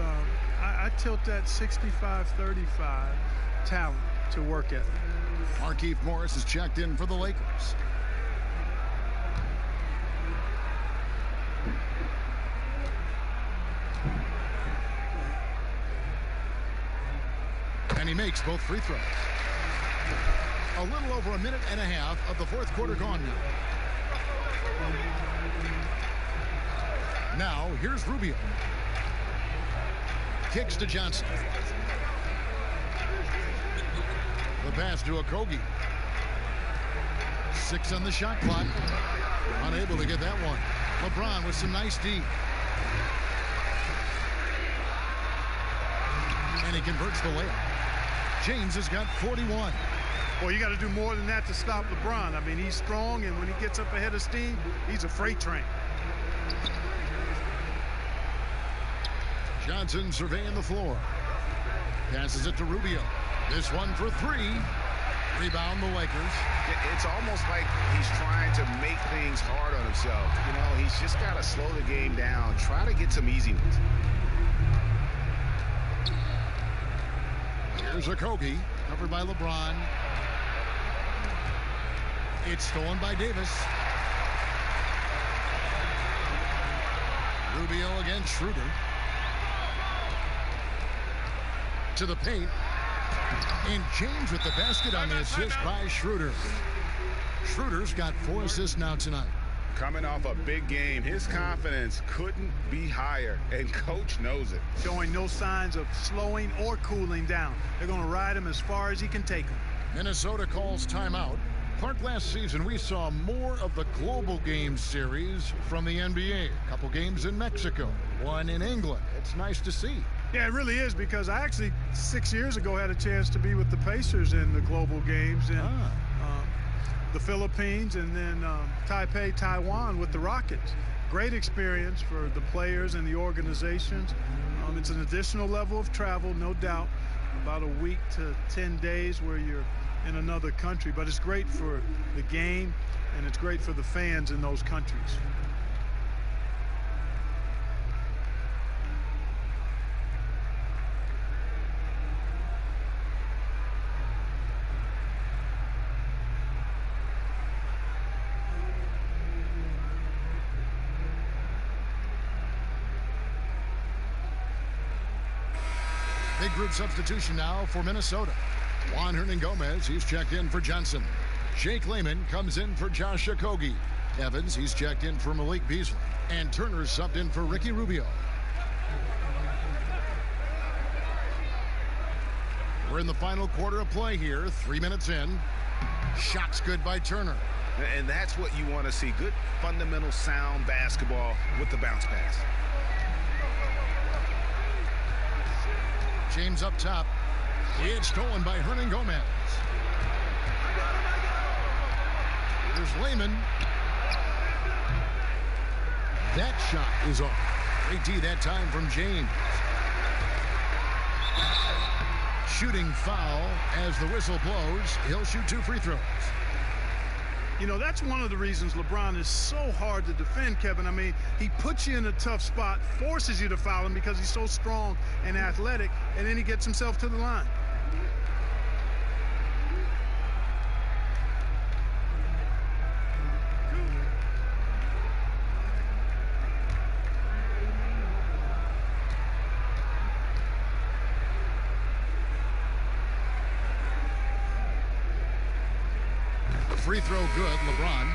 I tilt that 65-35 talent to work ethic. Markieff Morris is checked in for the Lakers. And he makes both free throws. A little over a minute and a half of the fourth quarter gone now. Now, here's Rubio. Kicks to Johnson. The pass to Okogie. 6 on the shot clock. Unable to get that one. LeBron with some nice D. And he converts the layup. James has got 41. Well, you got to do more than that to stop LeBron. I mean, he's strong, and when he gets up ahead of steam, he's a freight train. Johnson surveying the floor. Passes it to Rubio. This one for 3. Rebound the Lakers. It's almost like he's trying to make things hard on himself. You know, he's just got to slow the game down. Try to get some easy ones. Here's Okogie, covered by LeBron. It's stolen by Davis. Rubio against Schroeder. To the paint. And James with the basket on the assist by Schroeder. Schroeder's got 4 assists now tonight. Coming off a big game, his confidence couldn't be higher, and coach knows it. Showing no signs of slowing or cooling down. They're going to ride him as far as he can take him. Minnesota calls timeout. Clark, last season we saw more of the global game series from the NBA. A couple games in Mexico, one in England. It's nice to see. Yeah, it really is, because I actually 6 years ago had a chance to be with the Pacers in the global games in the Philippines, and then Taipei, Taiwan with the Rockets. Great experience for the players and the organizations. It's an additional level of travel, no doubt, about a week to 10 days where you're in another country, but it's great for the game, and it's great for the fans in those countries. Big group substitution now for Minnesota. Juan Hernan-Gomez, he's checked in for Johnson. Jake Layman comes in for Josh Okogie. Evans, he's checked in for Malik Beasley. And Turner's subbed in for Ricky Rubio. We're in the final quarter of play here. 3 minutes in. Shots good by Turner. And that's what you want to see. Good, fundamental, sound basketball with the bounce pass. James up top. It's stolen by Hernan-Gomez. Here's Layman. That shot is off. Great D that time from James. Shooting foul as the whistle blows. He'll shoot 2 free throws. You know, that's one of the reasons LeBron is so hard to defend, Kevin. I mean, he puts you in a tough spot, forces you to foul him because he's so strong and athletic, and then he gets himself to the line. Free throw good, LeBron.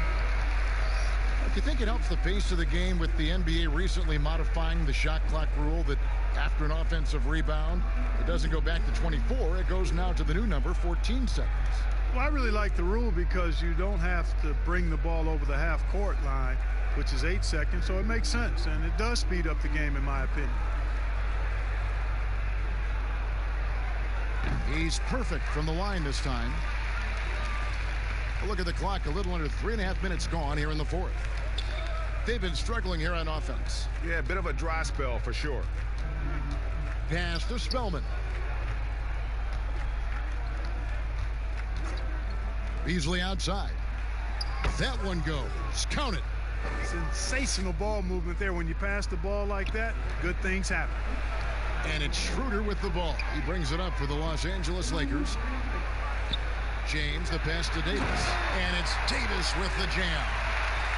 Do you think it helps the pace of the game with the NBA recently modifying the shot clock rule that after an offensive rebound, it doesn't go back to 24, it goes now to the new number, 14 seconds? Well, I really like the rule because you don't have to bring the ball over the half-court line, which is 8 seconds, so it makes sense, and it does speed up the game, in my opinion. He's perfect from the line this time. A look at the clock, a little under 3.5 minutes gone here in the fourth. They've been struggling here on offense. Yeah, a bit of a dry spell for sure. Pass to Spellman. Beasley outside. That one goes. Count it. Sensational ball movement there. When you pass the ball like that, good things happen. And it's Schroeder with the ball. He brings it up for the Los Angeles Lakers. James, the pass to Davis. And it's Davis with the jam.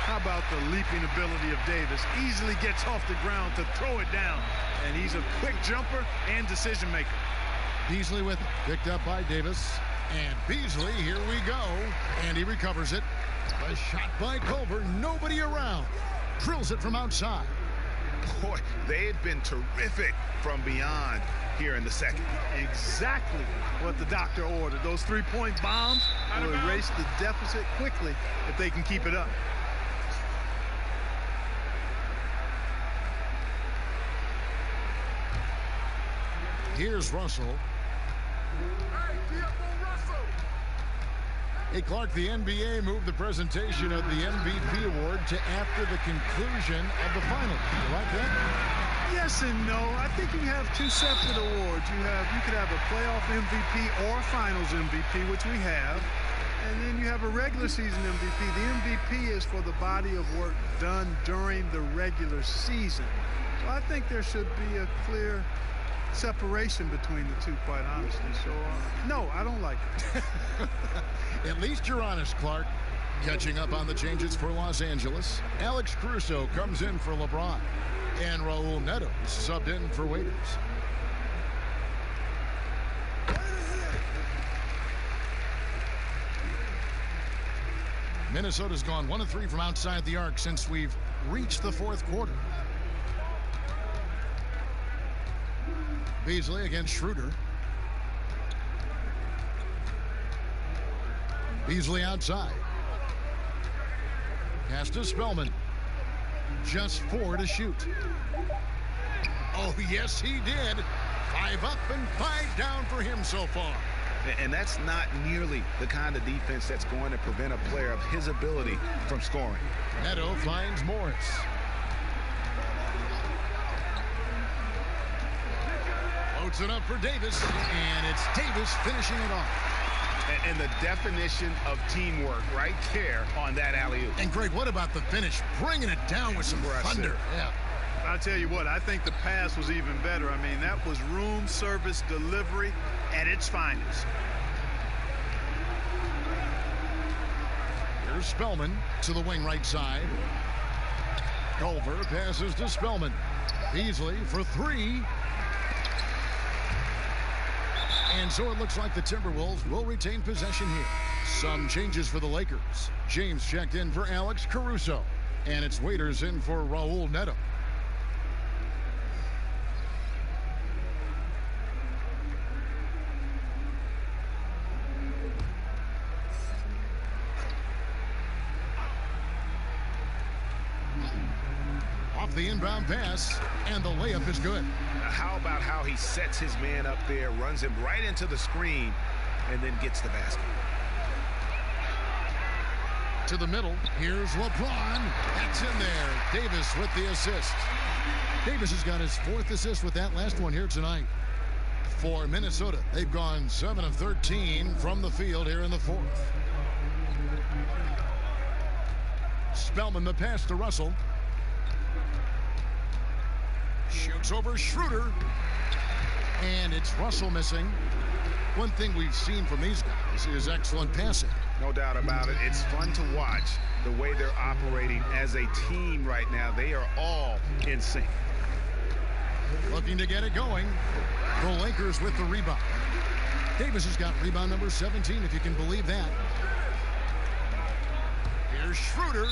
How about the leaping ability of Davis? Easily gets off the ground to throw it down. And he's a quick jumper and decision maker. Beasley with it. Picked up by Davis. And Beasley, here we go. And he recovers it. A shot by Culver. Nobody around. Drills it from outside. Boy, they've been terrific from beyond here in the second. Exactly what the doctor ordered. Those three-point bombs will erase the deficit quickly if they can keep it up. Here's Russell. Hey, Clark, the NBA moved the presentation of the MVP award to after the conclusion of the finals. You like that? Yes and no. I think you have two separate awards. You could have a playoff MVP or a finals MVP, which we have. And then you have a regular season MVP. The MVP is for the body of work done during the regular season. So I think there should be a clear separation between the two, quite honestly. So, no, I don't like it. At least you're honest, Clark. Catching up on the changes for Los Angeles. Alex Caruso comes in for LeBron. And Raul Neto is subbed in for Waiters. Minnesota's gone 1 of 3 from outside the arc since we've reached the fourth quarter. Beasley against Schroeder. Beasley outside. Pass to Spellman. Just 4 to shoot. Oh, yes, he did. 5 up and 5 down for him so far. And that's not nearly the kind of defense that's going to prevent a player of his ability from scoring. Neto finds Morris. Loads it up for Davis, and it's Davis finishing it off. And the definition of teamwork right there on that alley-oop. And, Greg, what about the finish? Bringing it down with some thunder. Yeah. I'll tell you what, I think the pass was even better. I mean, that was room service delivery at its finest. Here's Spellman to the wing right side. Culver passes to Spellman. Beasley for 3. And so it looks like the Timberwolves will retain possession here. Some changes for the Lakers. James checked in for Alex Caruso. And it's Waiters in for Raul Neto. Off the inbound pass, and the layup is good. How about how he sets his man up there, runs him right into the screen, and then gets the basket. To the middle, here's LeBron. That's in there. Davis with the assist. Davis has got his 4th assist with that last one here tonight. For Minnesota, they've gone 7 of 13 from the field here in the 4th. Spellman the pass to Russell. Shoots over Schroeder. And it's Russell missing. One thing we've seen from these guys is excellent passing. No doubt about it. It's fun to watch the way they're operating as a team right now. They are all in sync. Looking to get it going. The Lakers with the rebound. Davis has got rebound number 17, if you can believe that. Here's Schroeder.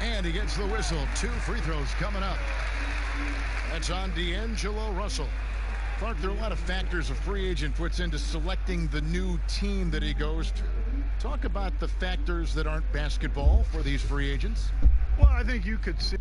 And he gets the whistle. 2 free throws coming up. That's on D'Angelo Russell. Clark, there are a lot of factors a free agent puts into selecting the new team that he goes to. Talk about the factors that aren't basketball for these free agents. Well, I think you could see.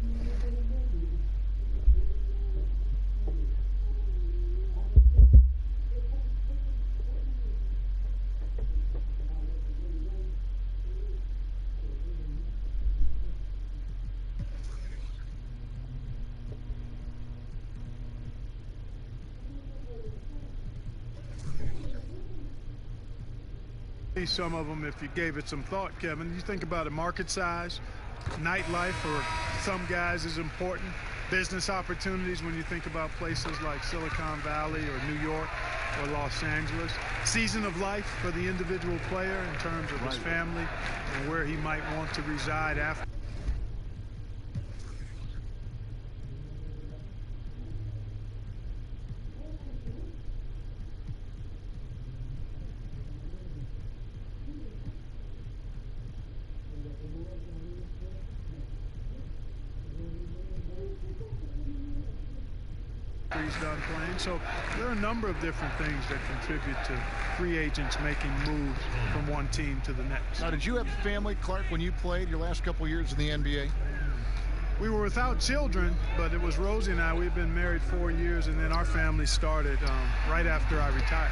Some of them, if you gave it some thought, Kevin. You think about a market size, nightlife for some guys is important. Business opportunities when you think about places like Silicon Valley or New York or Los Angeles. Season of life for the individual player in terms of his family and where he might want to reside after. He's done playing. So there are a number of different things that contribute to free agents making moves from one team to the next. Now, did you have family, Clark, when you played your last couple years in the NBA? We were without children, but it was Rosie and I. We've been married 4 years, and then our family started right after I retired.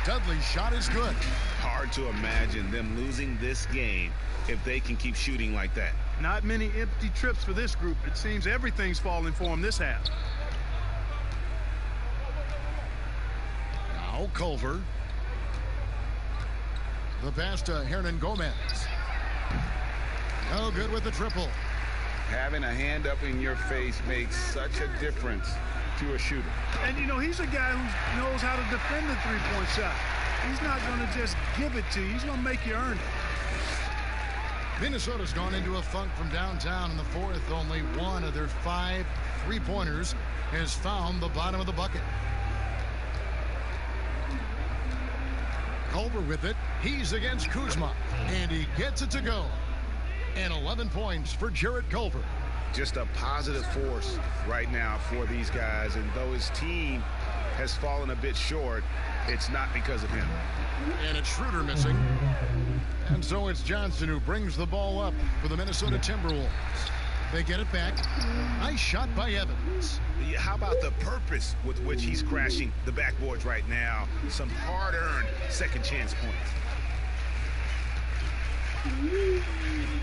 Dudley's shot is good. Hard to imagine them losing this game if they can keep shooting like that. Not many empty trips for this group. It seems everything's falling for them this half. Now Culver. The pass to Hernan Gomez. No good with the triple. Having a hand up in your face makes such a difference to a shooter. And, you know, he's a guy who knows how to defend the three-point shot. He's not going to just give it to you. He's going to make you earn it. Minnesota's gone into a funk from downtown in the fourth. Only one of their 5 three-pointers has found the bottom of the bucket. Culver with it. He's against Kuzma. And he gets it to go. And 11 points for Jarrett Culver. Just a positive force right now for these guys. And though his team has fallen a bit short, it's not because of him. And it's Schroeder missing. And so it's Johnson who brings the ball up for the Minnesota Timberwolves. They get it back. Nice shot by Evans. How about the purpose with which he's crashing the backboards right now? Some hard-earned second chance points.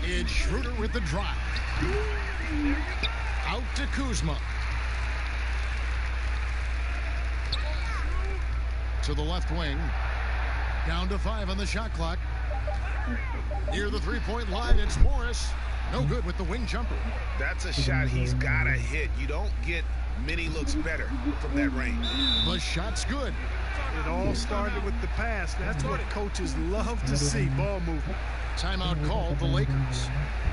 It's Schroeder with the drive. Out to Kuzma. To the left wing. Down to 5 on the shot clock. Near the three-point line, it's Morris. No good with the wing jumper. That's a shot he's got to hit. You don't get many looks better from that range. The shot's good. It all started with the pass. That's what coaches love to see, ball movement. Timeout called the Lakers.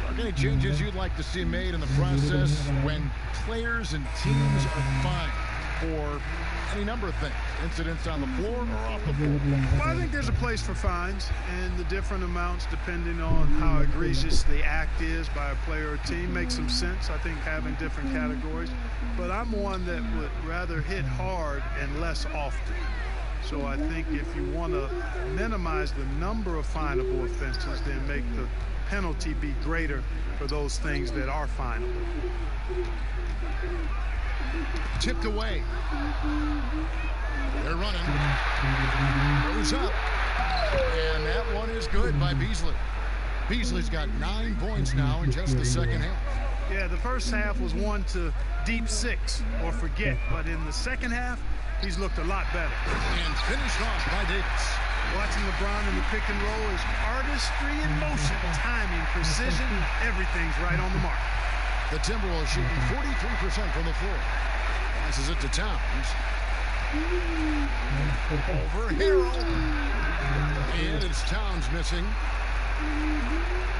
Are any changes you'd like to see made in the process when players and teams are fined for any number of things? Incidents on the floor or off the floor? Well, I think there's a place for fines and the different amounts depending on how egregious the act is by a player or team makes some sense. I think having different categories. But I'm one that would rather hit hard and less often. So I think if you want to minimize the number of finable offenses, then make the penalty be greater for those things that are finable. Tipped away. They're running. Goes up. And that one is good by Beasley. Beasley's got 9 points now in just the second half. Yeah, the first half was one to deep 6 or forget. But in the second half, he's looked a lot better. And finished off by Davis. Watching LeBron in the pick and roll is artistry in motion, timing, precision, everything's right on the mark. The Timberwolves shooting 43% from the floor. Passes it to Towns. Over Harrell. And it's Towns missing.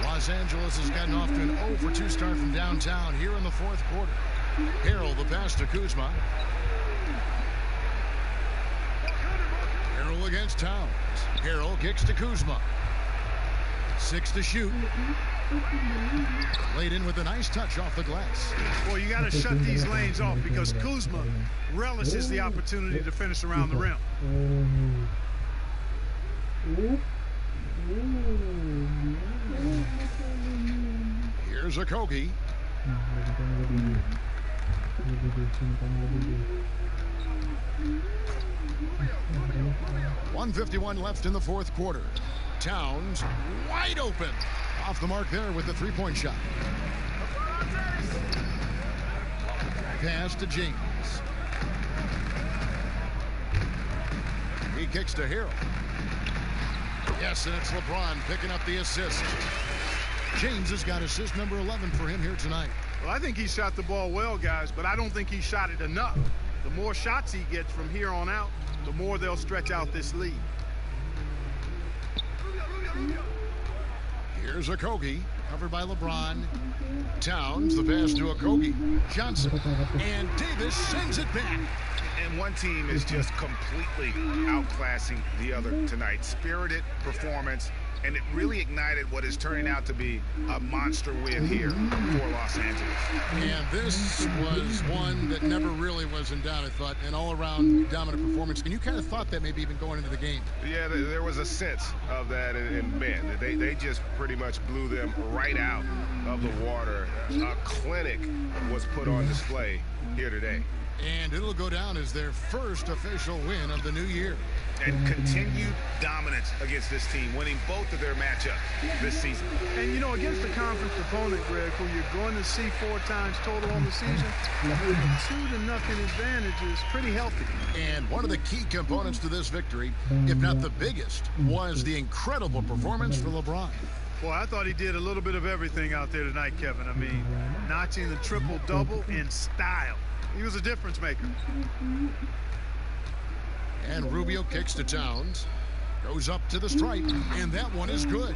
Los Angeles has gotten off to an 0-for-2 start from downtown here in the fourth quarter. Harrell the pass to Kuzma. Harrell against Towns. Harrell kicks to Kuzma. 6 to shoot. Laid in with a nice touch off the glass. Well, you got to shut these lanes off because Kuzma relishes the opportunity to finish around the rim. Here's a Kogi. 1:51 left in the fourth quarter. Towns wide open. Off the mark there with the three-point shot. Pass to James. He kicks to Harrell. Yes, and it's LeBron picking up the assist. James has got assist number 11 for him here tonight. Well, I think he shot the ball well, guys, but I don't think he shot it enough. The more shots he gets from here on out, the more they'll stretch out this lead. Here's a Kogi, covered by LeBron. Towns, the pass to a Kogi. Johnson, and Davis sends it back. And one team is just completely outclassing the other tonight. Spirited performance, and it really ignited what is turning out to be a monster win here for Los Angeles. And this was one that never really was in doubt, I thought, an all-around dominant performance. And you kind of thought that maybe even going into the game. Yeah, there was a sense of that, and man, they just pretty much blew them right out of the water. A clinic was put on display here today. And it'll go down as their first official win of the new year. And continued dominance against this team, winning both of their matchups this season. And, you know, against the conference opponent, Greg, who you're going to see 4 times total on the season, with a 2-0 advantage is pretty healthy. And one of the key components to this victory, if not the biggest, was the incredible performance for LeBron. Well, I thought he did a little bit of everything out there tonight, Kevin. I mean, notching the triple-double in style. He was a difference maker. And Rubio kicks to Towns. Goes up to the stripe, and that one is good.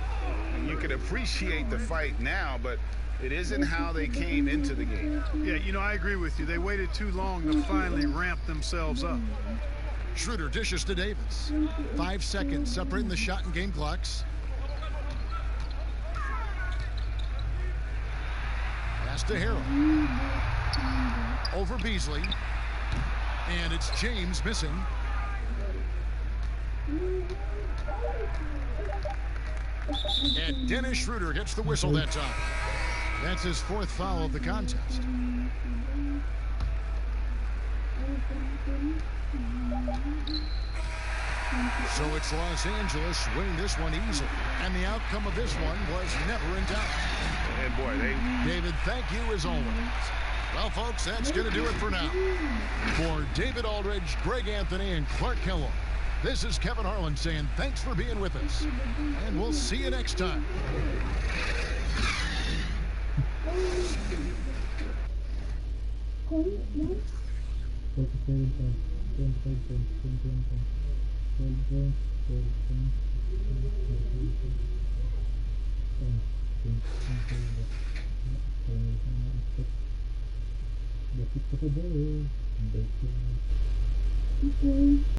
You can appreciate the fight now, but it isn't how they came into the game. Yeah, you know, I agree with you. They waited too long to finally ramp themselves up. Schroeder dishes to Davis. 5 seconds separating the shot and game clocks. Pass to Harrell. Over Beasley. And it's James missing. And Dennis Schroeder gets the whistle that time. That's his 4th foul of the contest. So it's Los Angeles winning this one easily. And the outcome of this one was never in doubt. And boy, David, thank you as always. Well, folks, that's going to do it for now. For David Aldridge, Greg Anthony, and Clark Kellogg, this is Kevin Harlan saying thanks for being with us. And we'll see you next time.